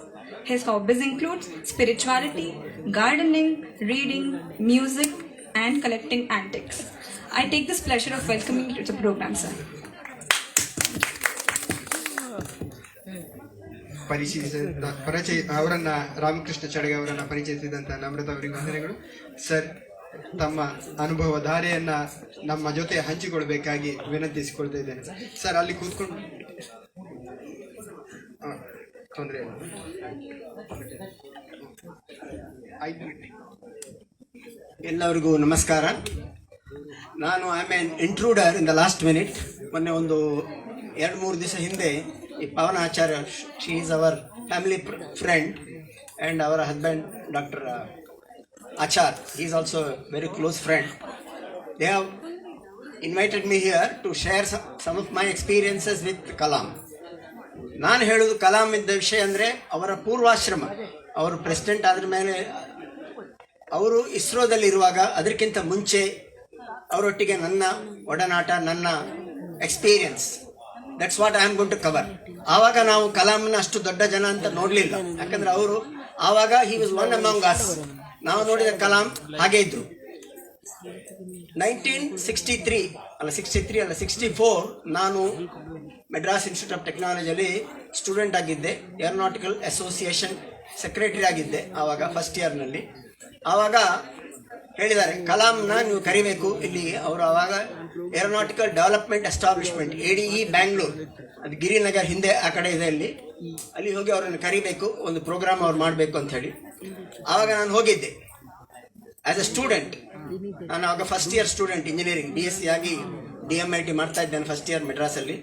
His hobbies include spirituality, gardening, reading, music and collecting antiques. I take this pleasure of welcoming you to the program, sir. ಅವರನ್ನ ರಾಮಕೃಷ್ಣ ಚಡಗ ಅವರನ್ನ ಪರಿಚಯಿಸಿದಂತ ನಮ್ರತ ಅವರಿಗೆ ವಂದನೆಗಳು. Sir, ತಮ್ಮ ಅನುಭವ ಧಾರೆಯನ್ನ ನಮ್ಮ ಜೊತೆ ಹಂಚಿಕೊಳ್ಬೇಕಾಗಿ ವಿನಂತಿಸಿಕೊಳ್ತಾ ಇದ್ದೇನೆ. Sir, ಅಲ್ಲಿ ಕೂತ್ಕೊಂಡು ತೊಂದರೆ ಇಲ್ಲ. ಎಲ್ಲರಿಗೂ ನಮಸ್ಕಾರ. ನಾನು I am an intruder in the last minute. ಮೊನ್ನೆ ಒಂದು 2-3 ದಿವಸ ಹಿಂದೆ ಈ Pavana Acharya, she is our family friend and our husband doctor Achar, he is also a very close friend. They have invited me here to share some of my experiences with Kalam. ನಾನು ಹೇಳೋದು ಕಲಾಂ ಇದ್ದ ವಿಷಯ ಅಂದರೆ ಅವರ ಪೂರ್ವಾಶ್ರಮ. ಅವರು ಪ್ರೆಸಿಡೆಂಟ್ ಆದ್ರ ಮೇಲೆ ಅವರು ಇಸ್ರೋದಲ್ಲಿ ಇರುವಾಗ ಅದಕ್ಕಿಂತ ಮುಂಚೆ ಅವರೊಟ್ಟಿಗೆ ನನ್ನ ಒಡನಾಟ, ನನ್ನ experience, that's what I am going to cover. ಆವಾಗ ನಾವು ಕಲಾಂನ ಅಷ್ಟು ದೊಡ್ಡ ಜನ ಅಂತ ನೋಡಲಿಲ್ಲ, ಯಾಕಂದ್ರೆ ಅವರು ಆವಾಗ he was one among us. ನಾವು ನೋಡಿದ ಕಲಾಂ ಹಾಗೆ ಇದ್ರು. 1964 ನಾನು ಮೆಡ್ರಾಸ್ ಇನ್ಸ್ಟಿಟ್ಯೂಟ್ ಆಫ್ ಟೆಕ್ನಾಲಜಿಯಲ್ಲಿ ಸ್ಟೂಡೆಂಟ್ ಆಗಿದ್ದೆ. ಏರೋನಾಟಿಕಲ್ ಅಸೋಸಿಯೇಷನ್ ಸೆಕ್ರೆಟರಿ ಆಗಿದ್ದೆ ಆವಾಗ ಫಸ್ಟ್ ಇಯರ್ನಲ್ಲಿ. ಆವಾಗ ಹೇಳಿದ್ದಾರೆ ಕಲಾಂನ ನೀವು ಕರಿಬೇಕು ಇಲ್ಲಿ. ಅವರು ಆವಾಗ aeronautical development establishment ADE Bangalore, ಅದು ಗಿರಿನಗರ್ ಹಿಂದೆ ಆ ಕಡೆ ಇದೆ, ಅಲ್ಲಿ ಹೋಗಿ ಅವರನ್ನು ಕರಿಬೇಕು, ಒಂದು ಪ್ರೋಗ್ರಾಮ್ ಅವ್ರು ಮಾಡಬೇಕು ಅಂತ ಹೇಳಿ. ಆವಾಗ ನಾನು ಹೋಗಿದ್ದೆ ಆ್ಯಸ್ ಅ ಸ್ಟೂಡೆಂಟ್. ನಾನು ಆವಾಗ first year student, engineering BSc ಆಗಿ DMIT ಮಾಡ್ತಾ ಇದ್ದೇನೆ ಫಸ್ಟ್ ಇಯರ್ ಮೆಡ್ರಾಸಲ್ಲಿ.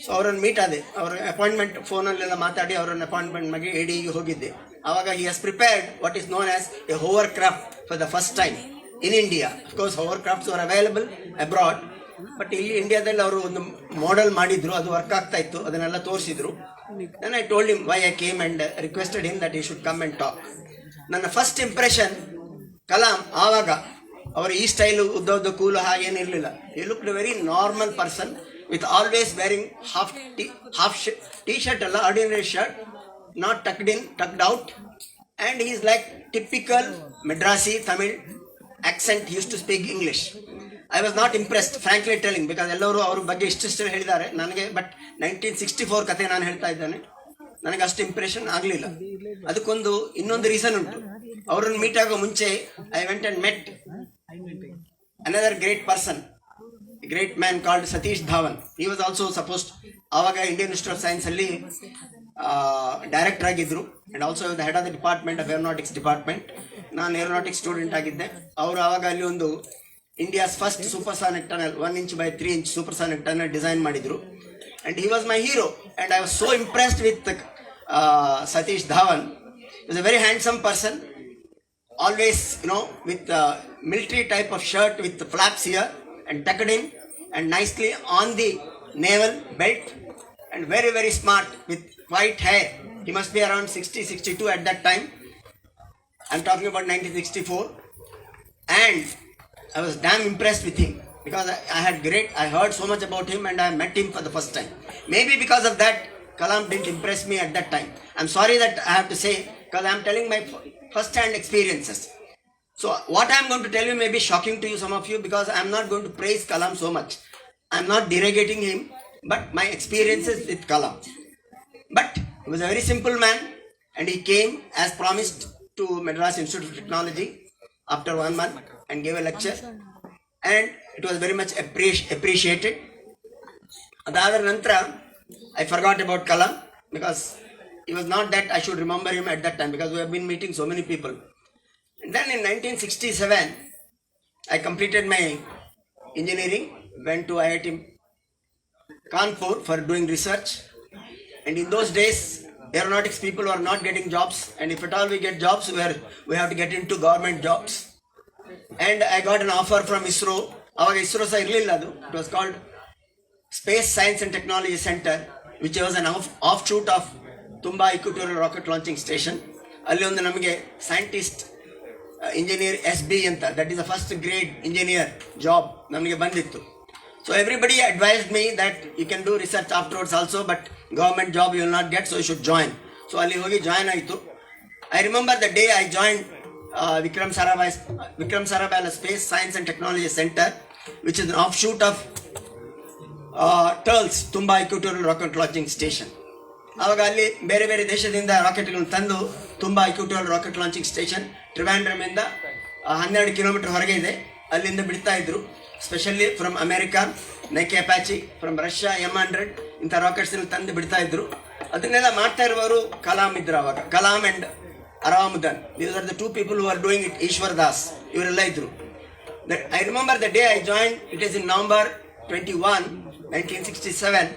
ಸೊ ಅವರನ್ನು ಮೀಟ್ ಆದೆ, ಅವರ ಅಪಾಯಿಂಟ್ಮೆಂಟ್ ಫೋನಲ್ಲೆಲ್ಲ ಮಾತಾಡಿ ಅವರನ್ನು ಅಪಾಯಿಂಟ್ಮೆಂಟ್ ಮಾಡಿ ADEಗೆ ಹೋಗಿದ್ದೆ. ಆವಾಗ he has prepared what is known as A Hoover craft for the first time in India. Of course Hoover crafts are available abroad, but ಇಲ್ಲಿ ಇಂಡಿಯಾದಲ್ಲಿ ಅವರು ಒಂದು ಮಾಡೆಲ್ ಮಾಡಿದ್ರು, ಅದು ವರ್ಕ್ ಆಗ್ತಾ ಇತ್ತು, ಅದನ್ನೆಲ್ಲ ತೋರಿಸಿದ್ರು. Then I told him why I came and requested him that he should come and talk. ನನ್ನ ಫಸ್ಟ್ ಇಂಪ್ರೆಷನ್ ಕಲಾಂ ಆವಾಗ ಅವರು ಈ ಸ್ಟೈಲು ಉದ್ದ ಕೂಲು ಹಾಗೇನಿರಲಿಲ್ಲ. He look very normal person with always wearing half t-shirt alla ordinary shirt, not tucked out, and he is like typical Madrasi Tamil accent. He used to speak English. I was not impressed, frankly telling, because ಎಲ್ಲರೂ ಅವ್ರ ಬಗ್ಗೆ ಇಷ್ಟು ಹೇಳಿದ್ದಾರೆ ನನಗೆ. But 1964 ಕತೆ ನಾನು ಹೇಳ್ತಾ ಇದ್ದೇನೆ, ನನಗೆ ಅಷ್ಟು ಇಂಪ್ರೆಷನ್ ಆಗಲಿಲ್ಲ. ಅದಕ್ಕೊಂದು ಇನ್ನೊಂದು ರೀಸನ್ ಉಂಟು. ಅವರನ್ನು ಮೀಟ್ ಆಗೋ ಮುಂಚೆ I went and met another great person, a great man called Satish Dhawan. He was also supposed, ಆವಾಗ ಇಂಡಿಯನ್ ಇನ್ಸ್ಟಿಟ್ಯೂಟ್ ಆಫ್ ಸೈನ್ಸ್ ಅಲ್ಲಿ ಡೈರೆಕ್ಟರ್ ಆಗಿದ್ರು, and also the head of the department of aeronautics department. ನಾನು aeronautics student ಆಗಿದ್ದೆ. ಅವರು ಆವಾಗ ಅಲ್ಲಿ ಒಂದು India's first supersonic tunnel 1 inch by 3 inch supersonic tunnel design ಮಾಡಿದ್ರು. And he was my hero, and I was so impressed with Satish Dhawan. He was a very handsome person, always with military type of shirt with the flaps here and tucked in and nicely on the navel belt, and very very smart with white hair. He must be around 60-62 at that time. I'm talking about 1964, and I was damn impressed with him because I heard so much about him and I met him for the first time. Maybe because of that Kalam didn't impress me at that time. I'm sorry that I have to say because I am telling my first-hand experiences. So what I am going to tell you may be shocking to you, some of you, because I am not going to praise Kalam so much. I am not derogating him, but my experiences with Kalam. But he was a very simple man, and he came as promised to Madras Institute of Technology after 1 month and gave a lecture, and it was very much appreciated. Adadar Nantra, I forgot about Kalam because it was not that I should remember him at that time, because we have been meeting so many people. And then in 1967, I completed my engineering, went to IIT Kanpur for doing research. And in those days, aeronautics people were not getting jobs, and if at all we get jobs, we have to get into government jobs. And I got an offer from ISRO. Our ISRO sa irlilla adu. It was called Space Science and Technology Center, which was an offshoot of Tumba Equatorial Rocket Launching Station. ಅಲ್ಲಿ ಒಂದು ನಮಗೆ scientist engineer SB ಅಂತ, that is the first grade engineer job ನಮಗೆ ಬಂದಿತ್ತು. So everybody advised me that you can do research afterwards also, but government job you will not get, so you should join. So ಅಲ್ಲಿ ಹೋಗಿ join ಆಯಿತು. I remember the day I joined Vikram Sarabhai Space Science and Technology Center, which is an offshoot of TERLS, Tumba Equatorial Rocket Launching Station. ಆವಾಗ ಅಲ್ಲಿ ಬೇರೆ ಬೇರೆ ದೇಶದಿಂದ ರಾಕೆಟ್ಗಳನ್ನು ತಂದು ತುಂಬಾ ಇಕ್ವಿಟೋರಿಯಲ್ ರಾಕೆಟ್ ಲಾಂಚಿಂಗ್ ಸ್ಟೇಷನ್ ಟ್ರಿವಾಂಡ್ರಮಿಂದ 12 ಕಿಲೋಮೀಟರ್ ಹೊರಗೆ ಇದೆ, ಅಲ್ಲಿಂದ ಬಿಡ್ತಾ ಇದ್ರು. Specially from America Nike Apache, from Russia M100 ಇಂಥ ರಾಕೆಟ್ಸ್ ತಂದು ಬಿಡ್ತಾ ಇದ್ರು. ಅದನ್ನೆಲ್ಲ ಮಾಡ್ತಾ ಇರುವವರು ಕಲಾಂ ಇದ್ರು. ಅವಾಗ Kalam and Aravamudan, these are the 2 people who are doing it. Eswar Das ಇವರೆಲ್ಲ ಇದ್ರು. I remember the day I join, it is in November 21, 1967.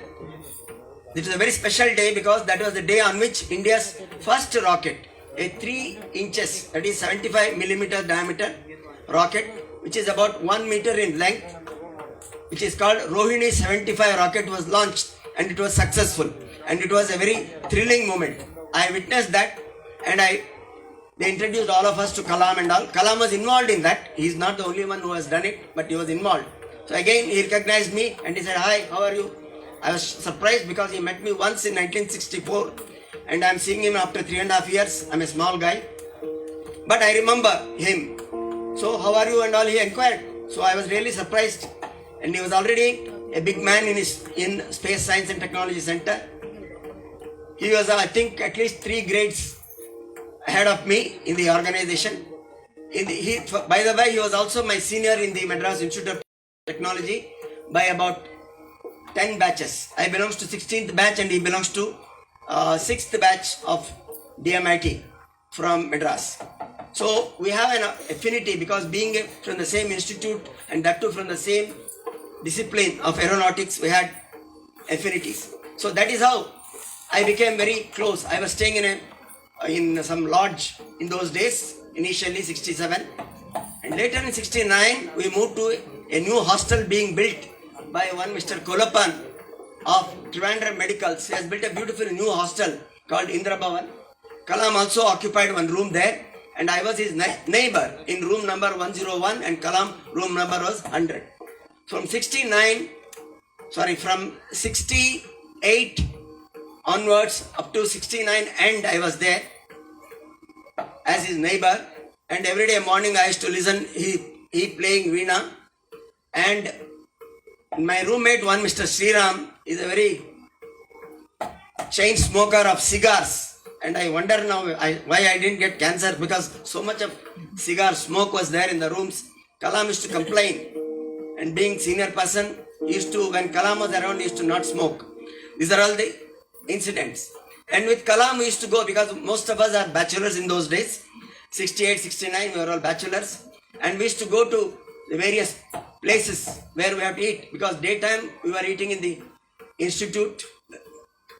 This is a very special day because that was the day on which India's first rocket, a 3 inches, that is 75 millimeter diameter rocket, which is about 1 meter in length, which is called Rohini 75 rocket, was launched, and it was successful, and it was a very thrilling moment. I witnessed that, and they introduced all of us to Kalam and all. Kalam was involved in that. He is not the only one who has done it, but he was involved. So again he recognized me and he said, "Hi, how are you?" I was surprised because he met me once in 1964, and I am seeing him after 3.5 years. I'm a small guy, but I remember him. So how are you and all, he inquired. So I was really surprised, and he was already a big man in Space Science and Technology Center. He was I think at least 3 grades ahead of me in the organization. By the way, he was also my senior in the Madras Institute of Technology by about 10 batches. I belongs to 16th batch and he belongs to 6th batch of DMIT from Madras. So we have an affinity because being from the same institute and that too from the same discipline of aeronautics, we had affinities. So that is how I became very close. I was staying in some lodge in those days, initially 67, and later in 69 we moved to a new hostel being built by one Mr. Kolapan of Trivandrum Medicals. He has built a beautiful new hostel called Indra Bhavan. Kalam also occupied one room there, and I was his neighbor in room number 101, and Kalam room number was 100. From 68 onwards up to 69 end, I was there as his neighbor, and every day morning I used to listen he playing veena. And my roommate, one Mr. Sriram, is a very chain smoker of cigars, and I wonder now why I didn't get cancer, because so much of cigar smoke was there in the rooms. Kalam used to complain, and being senior person, when Kalam was around, he used to not smoke. These are all the incidents. And with Kalam we used to go, because most of us are bachelors in those days, 68, 69, we were all bachelors, and we used to go to the various places where we have to eat, because daytime we were eating in the institute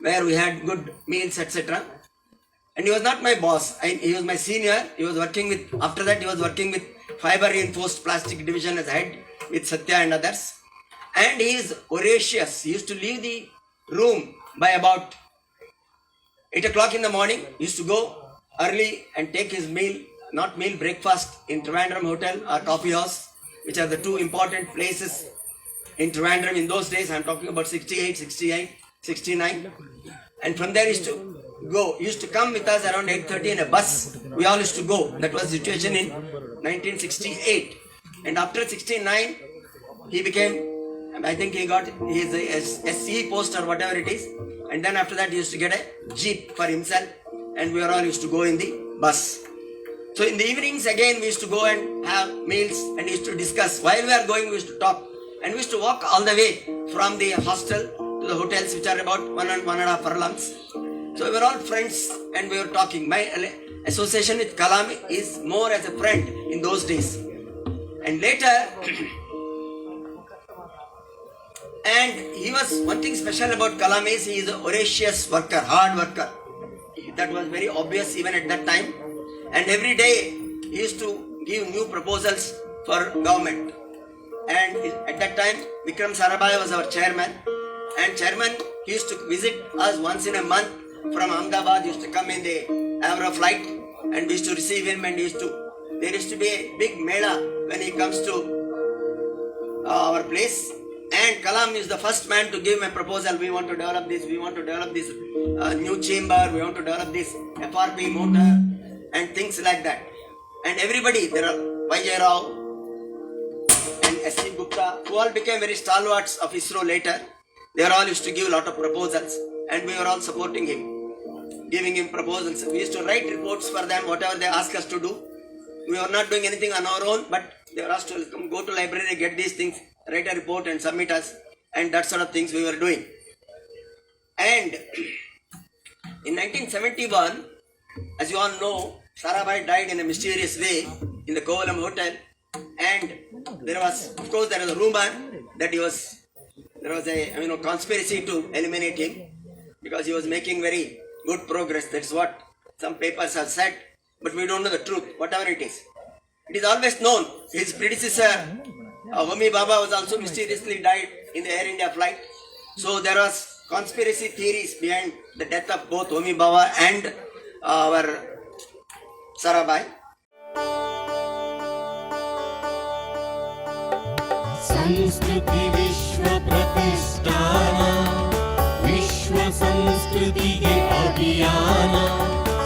where we had good meals, etc. And he was not my boss. He was my senior. He was working with, after that he was working with fiber reinforced plastic division as head with Satya and others. And he is voracious. He used to leave the room by about 8 o'clock in the morning. He used to go early and take his breakfast in Trivandrum Hotel or Coffee House, which are the 2 important places in Trivandrum in those days. I am talking about 68, 69. And from there he used to go. He used to come with us around 8:30 in a bus. We all used to go. That was the situation in 1968. And after 69, he became, I think he got his SC post or whatever it is. And then after that, he used to get a jeep for himself. And we all used to go in the bus. So in the evenings again, we used to go and have meals and used to discuss. While we are going, we used to talk. And we used to walk all the way from the hostel to the hotels, which are about 1.5 furlongs. So we were all friends and we were talking. My association with Kalam is more as a friend in those days. And later, and he was, one thing special about Kalam is he is a voracious worker, hard worker. That was very obvious even at that time. And every day he used to give new proposals for government. And at that time, Vikram Sarabhai was our chairman. And chairman, he used to visit us once in a month from Ahmedabad. He used to come in the Avro flight and we used to receive him. And there used to be a big mela when he comes to our place. And Kalam is the first man to give a proposal. We want to develop this. We want to develop this new chamber. We want to develop this FRP motor and things like that. And everybody, there are Vijay Rao and S.C. Gupta, who all became very stalwarts of ISRO later. They all used to give a lot of proposals and we were all supporting him, giving him proposals. We used to write reports for them, whatever they asked us to do. We were not doing anything on our own, but they were asked to go to library, get these things, write a report and submit us, and that sort of things we were doing. And in 1971, as you all know, Sarabhai died in a mysterious way in the Kovalam Hotel, and there was a rumor that there was a conspiracy to eliminate him because he was making very good progress. That's what some papers have said, but we don't know the truth, whatever it is. It is always known his predecessor, Homi Bhabha, was also mysteriously died in the Air India flight. So there was conspiracy theories behind the death of both Homi Bhabha and our Sarabhai. संस्कृति विश्व प्रतिष्ठान विश्व संस्कृति के अभियान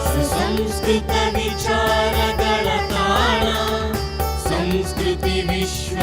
सुसंस्कृत विचारಗಳ ताಣ संस्कृति विश्व